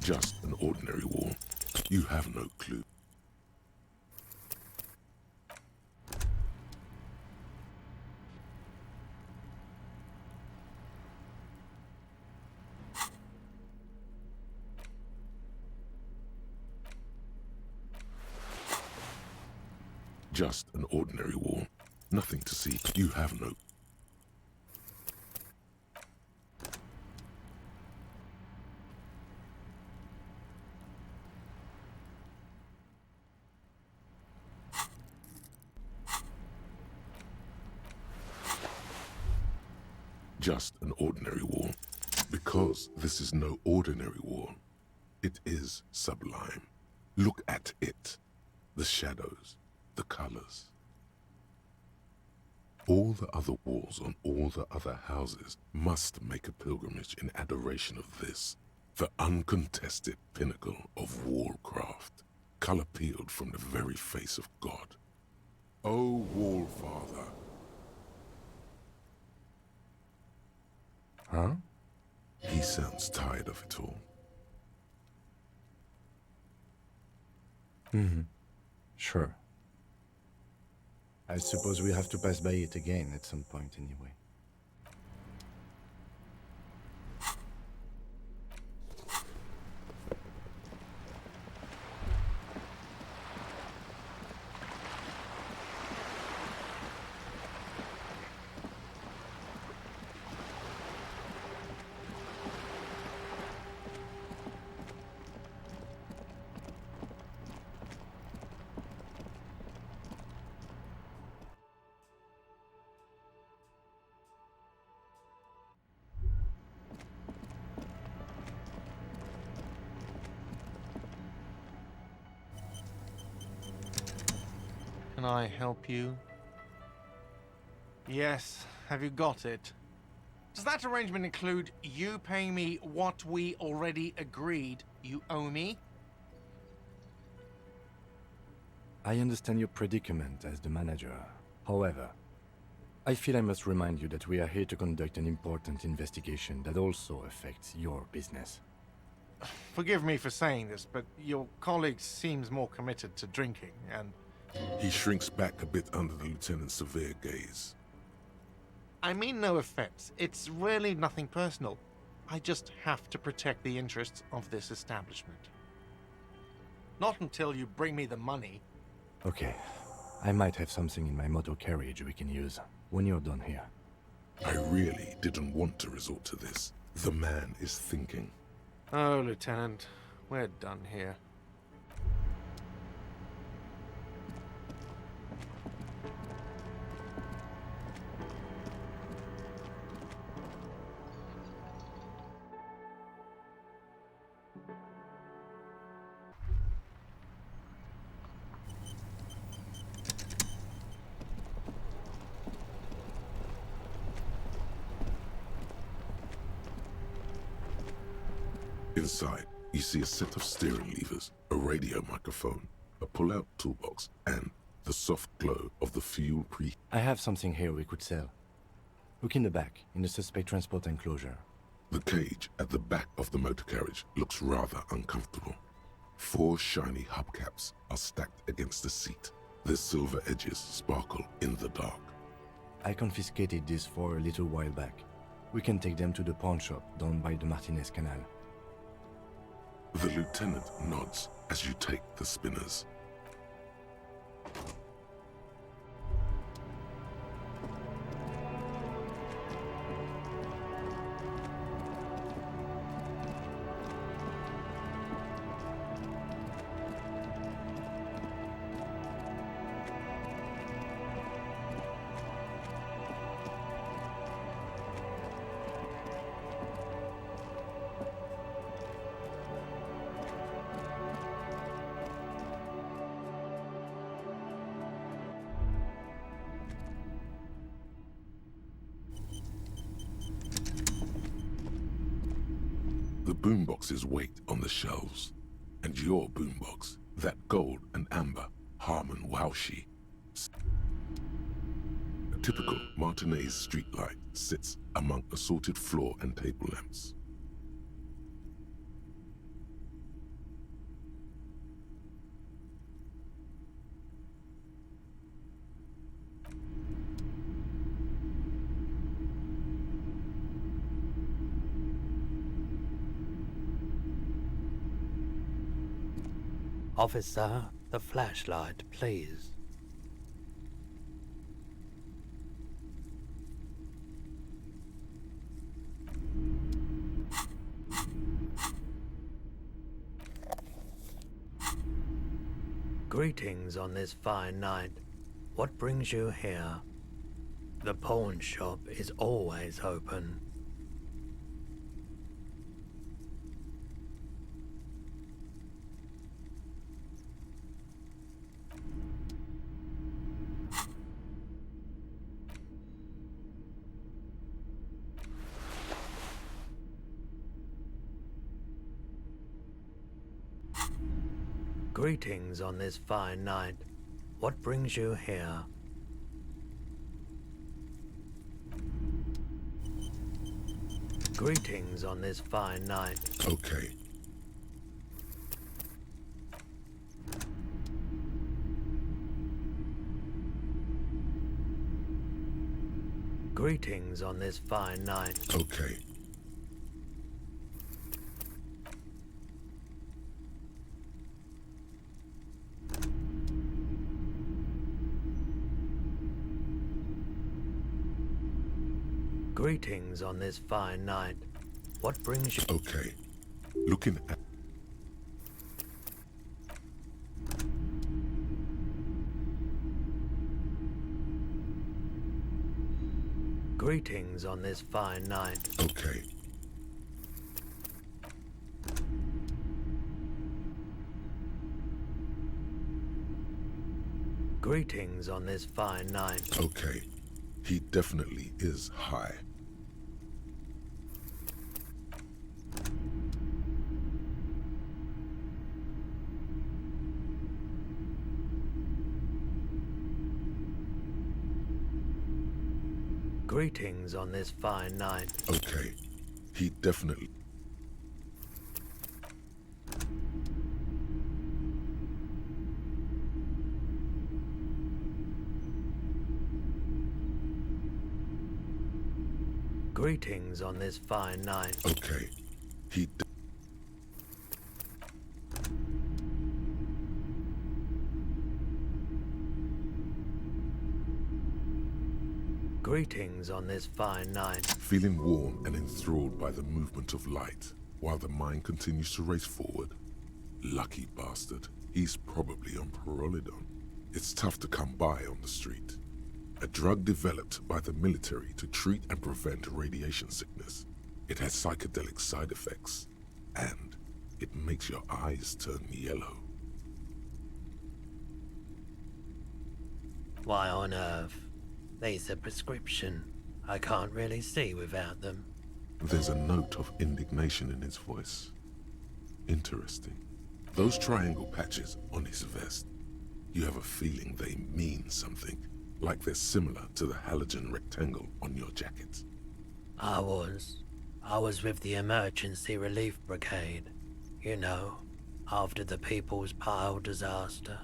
Just an ordinary wall. You have no clue. Just an ordinary wall. Nothing to see. You have no... Just an ordinary wall. Because this is no ordinary wall. It is sublime. Look at it. The shadows, the colors. All the other walls on all the other houses must make a pilgrimage in adoration of this, the uncontested pinnacle of wallcraft, color peeled from the very face of God. O Wall Father. Huh? He sounds tired of it all. Mm-hmm. Sure. I suppose we have to pass by it again at some point anyway. Can I help you? Yes, have you got it? Does that arrangement include you paying me what we already agreed you owe me? I understand your predicament as the manager. However, I feel I must remind you that we are here to conduct an important investigation that also affects your business. Forgive me for saying this, but your colleague seems more committed to drinking, and... He shrinks back a bit under the lieutenant's severe gaze. I mean no offense. It's really nothing personal. I just have to protect the interests of this establishment. Not until you bring me the money. Okay. I might have something in my motor carriage we can use when you're done here. I really didn't want to resort to this. The man is thinking. Oh, Lieutenant, we're done here. Inside, you see a set of steering levers, a radio microphone, a pull-out toolbox, and the soft glow of the fuel I have something here we could sell. Look in the back, in the suspect transport enclosure. The cage at the back of the motor carriage looks rather uncomfortable. 4 shiny hubcaps are stacked against the seat. Their silver edges sparkle in the dark. I confiscated this for a little while back. We can take them to the pawn shop down by the Martinez Canal. The lieutenant nods as you take the spinners. The boomboxes wait on the shelves, and your boombox, that gold and amber Harman Waushi. A typical Martinez streetlight sits among assorted floor and table lamps. Officer, the flashlight, please. Greetings on this fine night. What brings you here? The pawn shop is always open. Greetings on this fine night. What brings you here? Greetings on this fine night. Okay. Greetings on this fine night. Okay. Greetings on this fine night. What brings you... Okay. Looking at... Greetings on this fine night. Okay. Greetings on this fine night. Okay. He definitely is high. Greetings on this fine night. Okay. He definitely... Greetings on this fine night. Okay. He... Greetings on this fine night. Feeling warm and enthralled by the movement of light, while the mind continues to race forward. Lucky bastard. He's probably on Pyrrolidon. It's tough to come by on the street. A drug developed by the military to treat and prevent radiation sickness. It has psychedelic side effects, and it makes your eyes turn yellow. Why on earth? These are prescription. I can't really see without them. There's a note of indignation in his voice. Interesting. Those triangle patches on his vest, you have a feeling they mean something, like they're similar to the halogen rectangle on your jacket. I was I was with the Emergency Relief Brigade. You know, after the People's Pile disaster.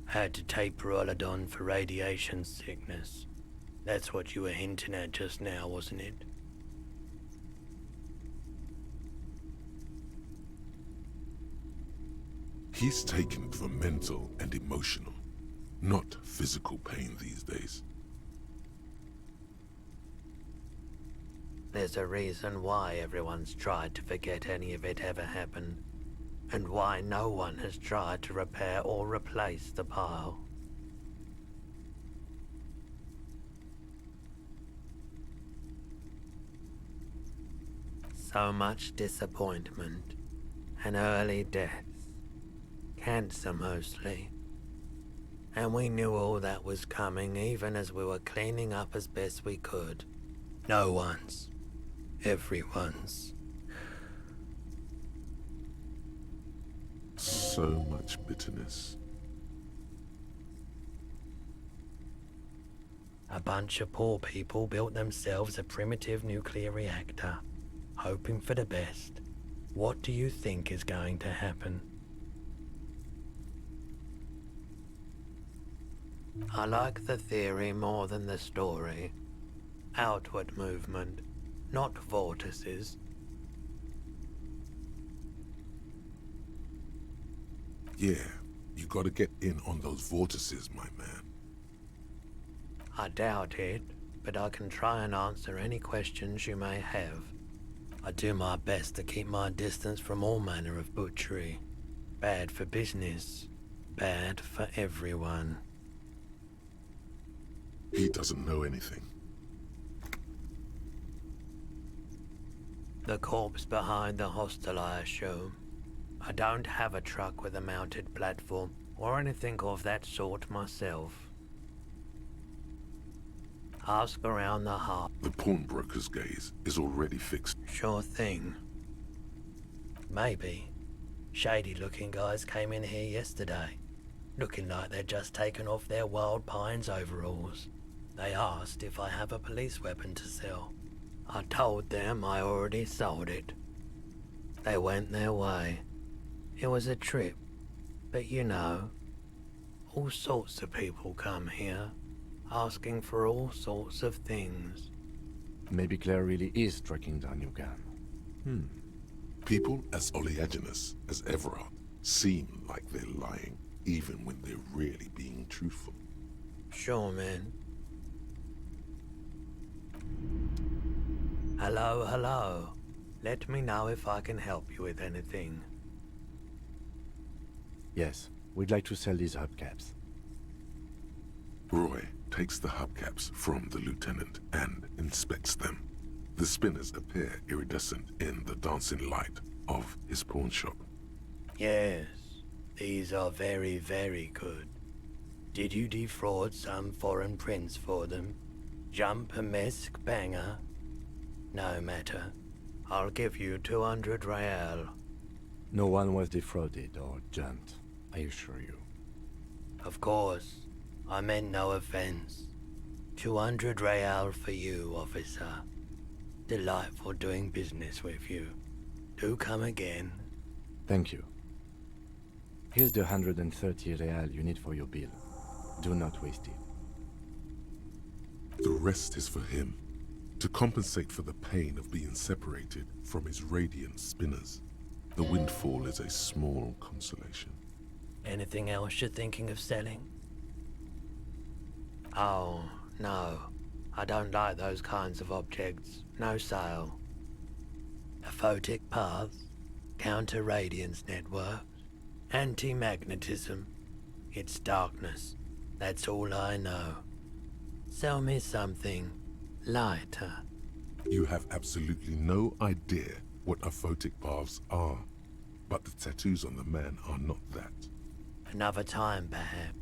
Had to take Perolidon for radiation sickness. That's what you were hinting at just now, wasn't it? He's taken for mental and emotional, not physical pain these days. There's a reason why everyone's tried to forget any of it ever happened, and why no one has tried to repair or replace the pile. So much disappointment, and early deaths. Cancer mostly. And we knew all that was coming even as we were cleaning up as best we could. No one's. Everyone's. So much bitterness. A bunch of poor people built themselves a primitive nuclear reactor, hoping for the best. What do you think is going to happen? I like the theory more than the story. Outward movement, not vortices. Yeah, you gotta get in on those vortices, my man. I doubt it, but I can try and answer any questions you may have. I do my best to keep my distance from all manner of butchery. Bad for business, bad for everyone. He doesn't know anything. The corpse behind the hostel, I assume. I don't have a truck with a mounted platform or anything of that sort myself. Ask around the heart. The pawnbroker's gaze is already fixed. Sure thing. Maybe. Shady-looking guys came in here yesterday, looking like they'd just taken off their Wild Pines overalls. They asked if I have a police weapon to sell. I told them I already sold it. They went their way. It was a trip, but you know, all sorts of people come here, asking for all sorts of things. Maybe Claire really is tracking down your gun. People as oleaginous as Everard seem like they're lying, even when they're really being truthful. Sure, man. Hello, hello. Let me know if I can help you with anything. Yes, we'd like to sell these hubcaps. Roy takes the hubcaps from the lieutenant and inspects them. The spinners appear iridescent in the dancing light of his pawn shop. Yes, these are very, very good. Did you defraud some foreign prince for them? Jump-a-mesque banger? No matter. I'll give you 200 real. No one was defrauded or jumped, I assure you. Of course. I meant no offense. 200 real for you, officer. Delightful doing business with you. Do come again. Thank you. Here's the 130 real you need for your bill. Do not waste it. The rest is for him, to compensate for the pain of being separated from his radiant spinners. The windfall is a small consolation. Anything else you're thinking of selling? Oh, no. I don't like those kinds of objects. No sale. A photic path, counter-radiance networks, anti-magnetism. It's darkness. That's all I know. Sell me something lighter. You have absolutely no idea what aphotic paths are, but the tattoos on the man are not that. Another time, perhaps.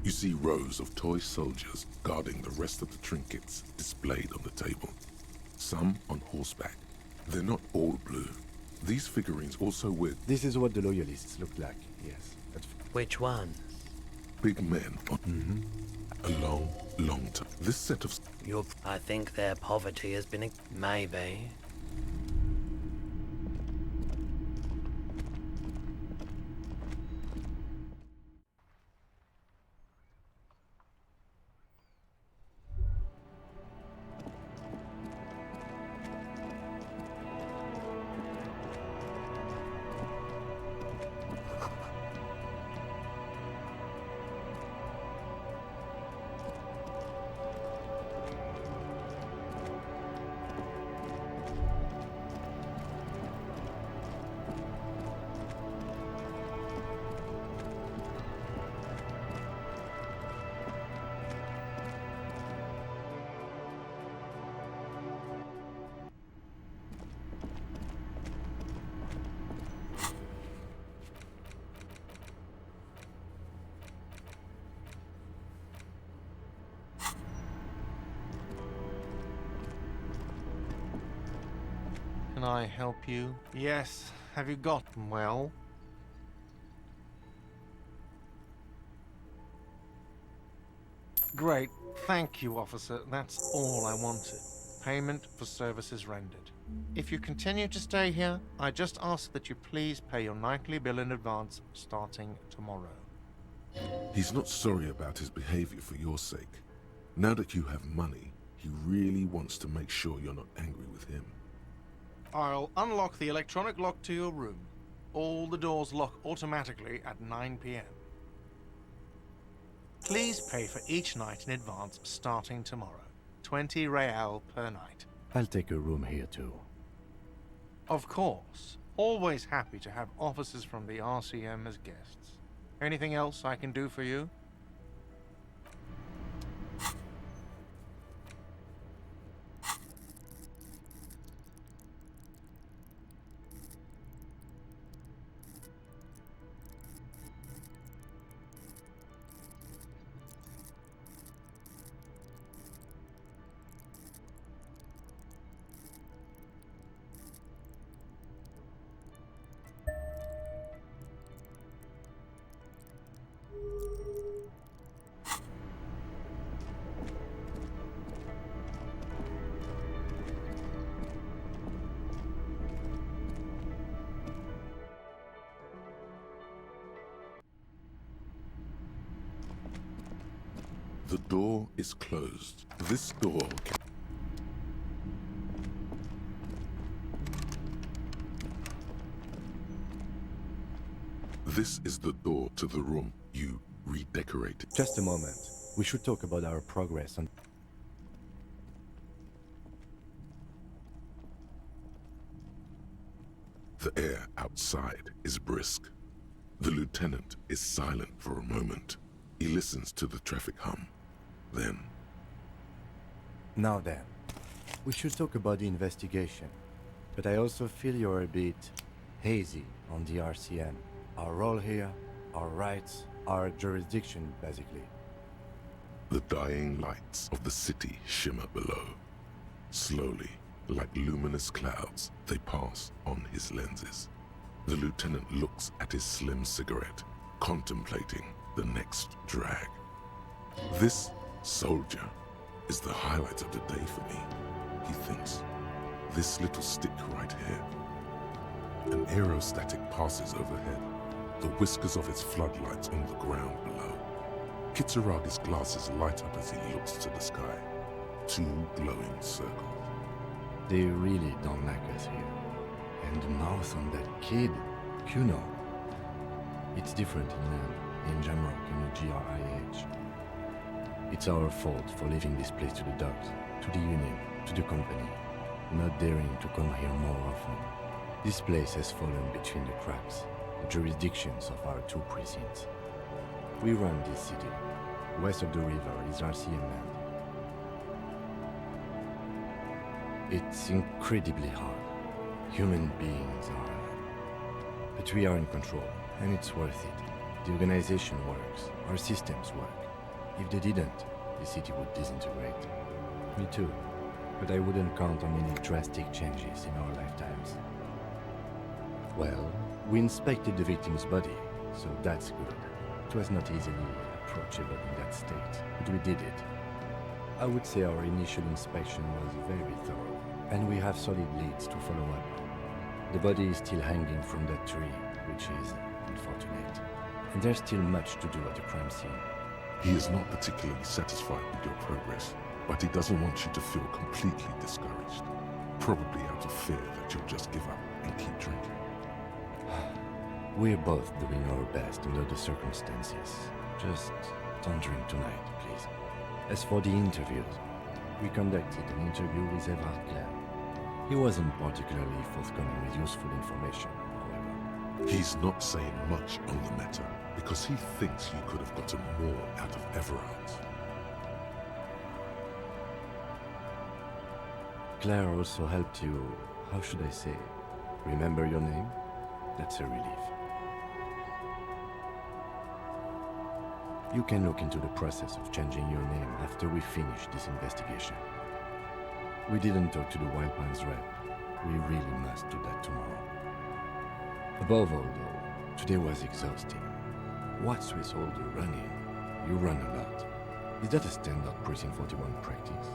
You see rows of toy soldiers guarding the rest of the trinkets displayed on the table. Some on horseback. They're not all blue. These figurines also wear... This is what the loyalists look like, yes. Which ones? Big men on a long, long time. This set of... I think their poverty has been maybe. Can I help you? Yes. Have you gotten well? Great. Thank you, officer. That's all I wanted. Payment for services rendered. If you continue to stay here, I just ask that you please pay your nightly bill in advance starting tomorrow. He's not sorry about his behavior for your sake. Now that you have money, he really wants to make sure you're not angry with him. I'll unlock the electronic lock to your room. All the doors lock automatically at 9 p.m. Please pay for each night in advance starting tomorrow. 20 real per night. I'll take a room here too. Of course. Always happy to have officers from the RCM as guests. Anything else I can do for you? The door is closed. This door can... This is the door to the room you redecorated. Just a moment. We should talk about our progress on... The air outside is brisk. The lieutenant is silent for a moment. He listens to the traffic hum. Then... Now then, we should talk about the investigation. But I also feel you're a bit hazy on the RCM. Our role here, our rights, our jurisdiction, basically. The dying lights of the city shimmer below. Slowly, like luminous clouds, they pass on his lenses. The lieutenant looks at his slim cigarette, contemplating the next drag. This soldier is the highlight of the day for me, he thinks. This little stick right here. An aerostatic passes overhead, the whiskers of its floodlights on the ground below. Kitsuragi's glasses light up as he looks to the sky. Two glowing circles. They really don't like us here. And the mouth on that kid, Kuno. It's different in land, in Jamrock and the GRIH. It's our fault for leaving this place to the dogs, to the Union, to the company, not daring to come here more often. This place has fallen between the cracks, the jurisdictions of our two precincts. We run this city. West of the river is RCM land. It's incredibly hard. Human beings are. But we are in control, and it's worth it. The organization works, our systems work. If they didn't, the city would disintegrate. Me too, but I wouldn't count on any drastic changes in our lifetimes. Well, we inspected the victim's body, so that's good. It was not easily approachable in that state, but we did it. I would say our initial inspection was very thorough, and we have solid leads to follow up. The body is still hanging from that tree, which is unfortunate. And there's still much to do at the crime scene. He is not particularly satisfied with your progress, but he doesn't want you to feel completely discouraged. Probably out of fear that you'll just give up and keep drinking. We're both doing our best under the circumstances. Just don't drink tonight, please. As for the interviews, we conducted an interview with Everard Clare. He wasn't particularly forthcoming with useful information, however. He's not saying much on the matter because he thinks you could have gotten more out of Everard. Claire also helped you, how should I say, remember your name? That's a relief. You can look into the process of changing your name after we finish this investigation. We didn't talk to the Wild Pines rep. We really must do that tomorrow. Above all, though, today was exhausting. What's with all the running? You run a lot. Is that a standard Precinct 41 practice?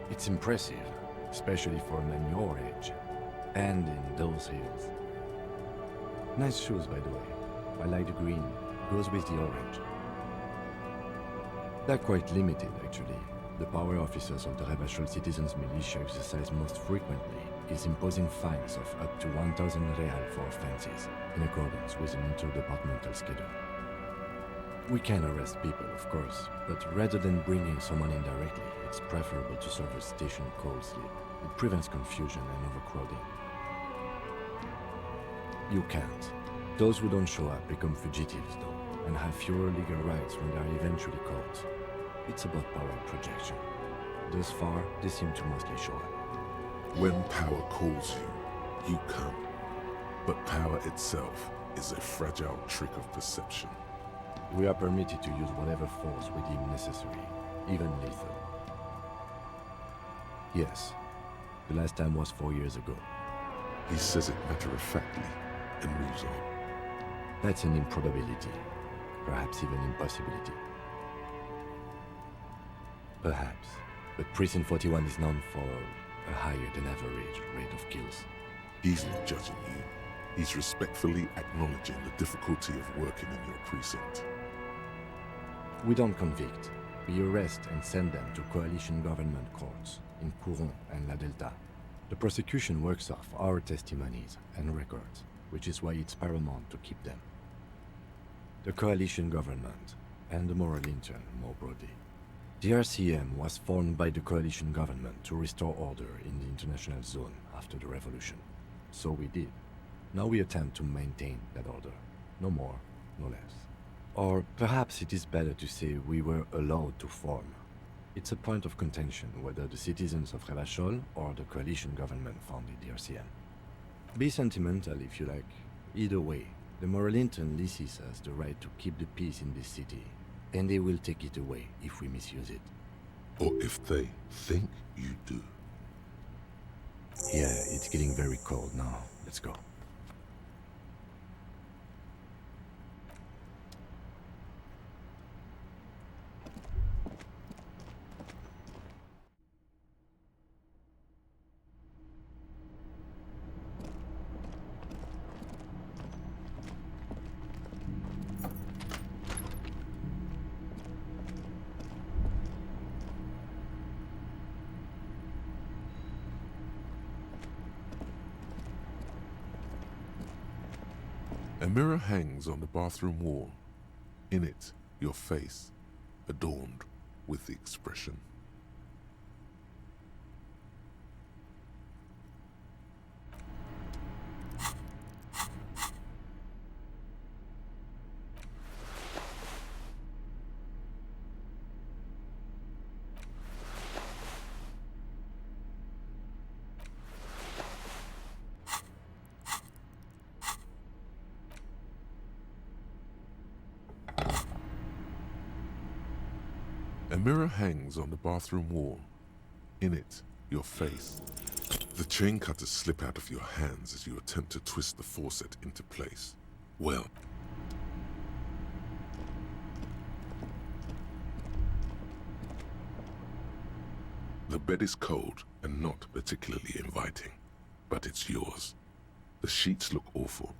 It's impressive, especially for a man your age, and in those hills. Nice shoes, by the way. I like the green, goes with the orange. They're quite limited, actually. The power officers of the Revachol Citizens Militia exercise most frequently is imposing fines of up to 1,000 real for offenses, in accordance with an interdepartmental schedule. We can arrest people, of course, but rather than bringing someone in directly, it's preferable to serve a station cold sleep. It prevents confusion and overcrowding. You can't. Those who don't show up become fugitives, though, and have fewer legal rights when they are eventually caught. It's about power projection. Thus far, they seem to mostly show up. When power calls you, you come. But power itself is a fragile trick of perception. We are permitted to use whatever force we deem necessary, even lethal. Yes, the last time was 4 years ago. He says it matter-of-factly and moves on. That's an improbability, perhaps even impossibility. Perhaps, but Precinct 41 is known for a higher-than-average rate of kills. He's not judging you. He's respectfully acknowledging the difficulty of working in your precinct. We don't convict. We arrest and send them to coalition government courts in Couron and La Delta. The prosecution works off our testimonies and records, which is why it's paramount to keep them. The coalition government, and the moral intern more broadly. The RCM was formed by the coalition government to restore order in the international zone after the revolution. So we did. Now we attempt to maintain that order. No more, no less. Or perhaps it is better to say we were allowed to form. It's a point of contention whether the citizens of Revachol or the coalition government founded the RCM. Be sentimental if you like. Either way, the moral intern leases us the right to keep the peace in this city, and they will take it away if we misuse it. Or if they think you do. Yeah, it's getting very cold now. Let's go. A mirror hangs on the bathroom wall. In it, your face, adorned with the expression. A mirror hangs on the bathroom wall. In it, your face, The chain cutters slip out of your hands as you attempt to twist the faucet into place. Well, the bed is cold and not particularly inviting, but it's yours. The sheets look awful.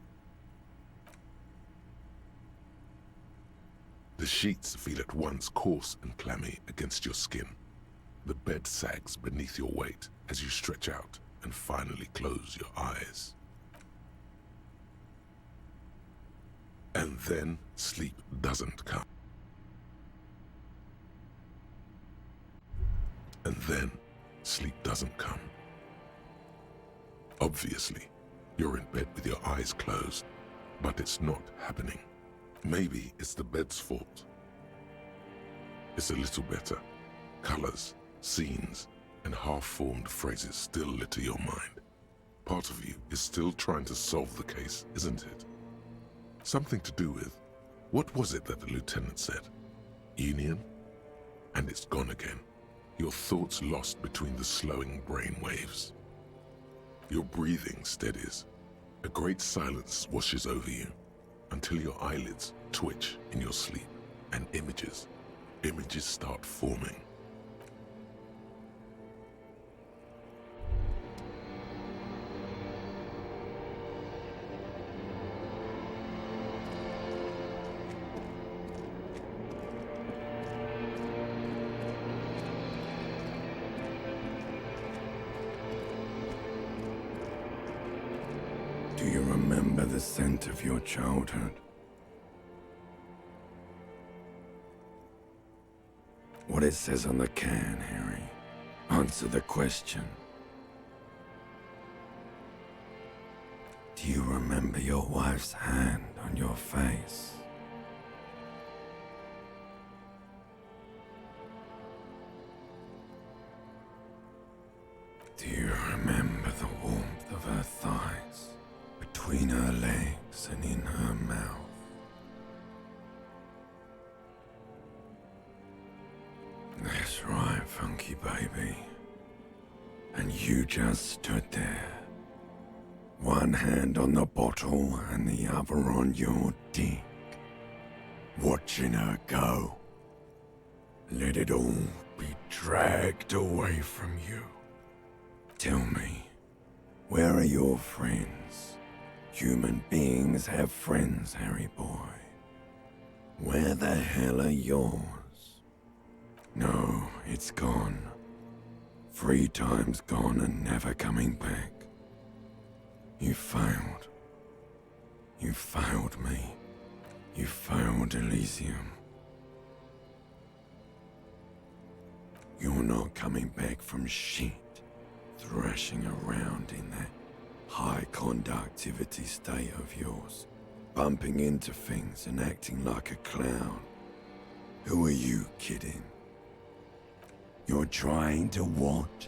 The sheets feel at once coarse and clammy against your skin. The bed sags beneath your weight as you stretch out and finally close your eyes. And then sleep doesn't come. And then sleep doesn't come. Obviously, you're in bed with your eyes closed, but it's not happening. Maybe it's the bed's fault. It's a little better. Colors, scenes, and half-formed phrases still litter your mind. Part of you is still trying to solve the case, isn't it? Something to do with, what was it that the lieutenant said? Union? And it's gone again. Your thoughts lost between the slowing brain waves. Your breathing steadies. A great silence washes over you until your eyelids twitch in your sleep and images start forming. Do you remember the scent of your childhood? What it says on the can, Harry. Answer the question. Do you remember your wife's hand on your face? Do you remember the warmth of her thighs, between her legs and in her mouth? That's right, funky baby. And you just stood there. One hand on the bottle and the other on your dick. Watching her go. Let it all be dragged away from you. Tell me, where are your friends? Human beings have friends, Harry boy. Where the hell are yours? No, it's gone. 3 times gone and never coming back. You failed. You failed me. You failed Elysium. You're not coming back from shit, thrashing around in that high conductivity state of yours, bumping into things and acting like a clown. Who are you kidding? You're trying to what?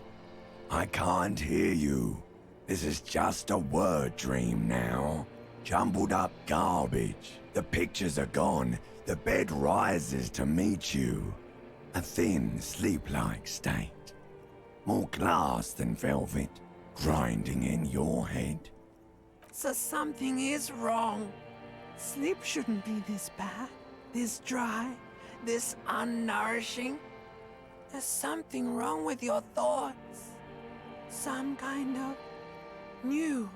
I can't hear you. This is just a word dream now. Jumbled up garbage. The pictures are gone. The bed rises to meet you. A thin, sleep-like state. More glass than velvet, grinding in your head. So something is wrong. Sleep shouldn't be this bad, this dry, this unnourishing. There's something wrong with your thoughts. Some kind of new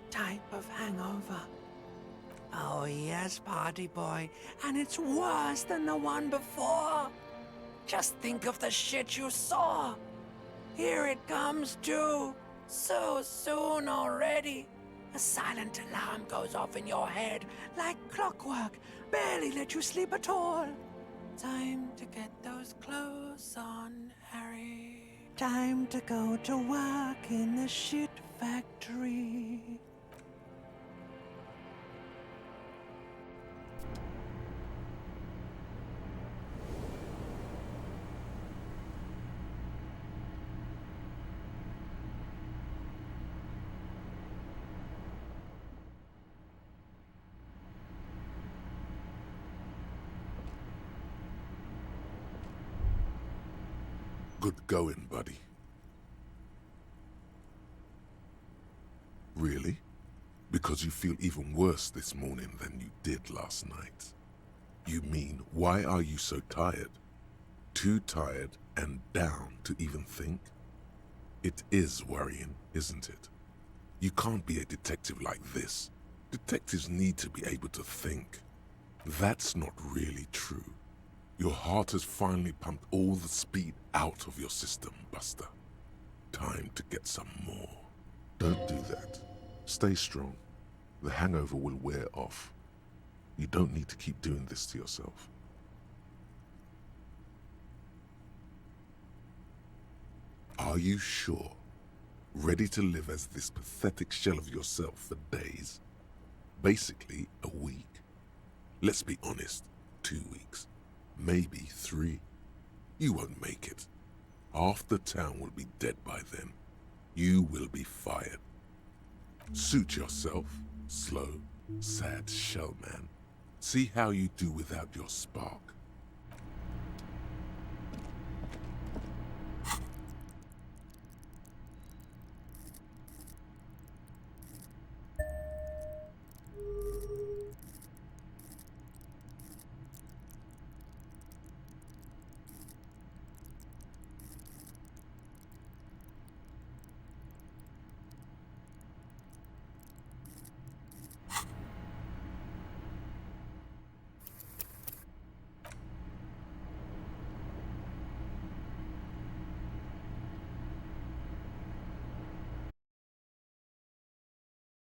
type of hangover. Oh yes, party boy, and it's worse than the one before. Just think of the shit you saw. Here it comes too, so soon already. A silent alarm goes off in your head like clockwork, barely let you sleep at all. Time to get those clothes on, Harry. Time to go to work in the shit factory. Good going, buddy. Really? Because you feel even worse this morning than you did last night. You mean, why are you so tired? Too tired and down to even think? It is worrying, isn't it? You can't be a detective like this. Detectives need to be able to think. That's not really true. Your heart has finally pumped all the speed out of your system, Buster. Time to get some more. Don't do that. Stay strong. The hangover will wear off. You don't need to keep doing this to yourself. Are you sure? Ready to live as this pathetic shell of yourself for days? Basically, a week. Let's be honest, 2 weeks. Maybe 3. You won't make it. Half the town will be dead by then. You will be fired. Suit yourself, slow, sad shell man. See how you do without your spark.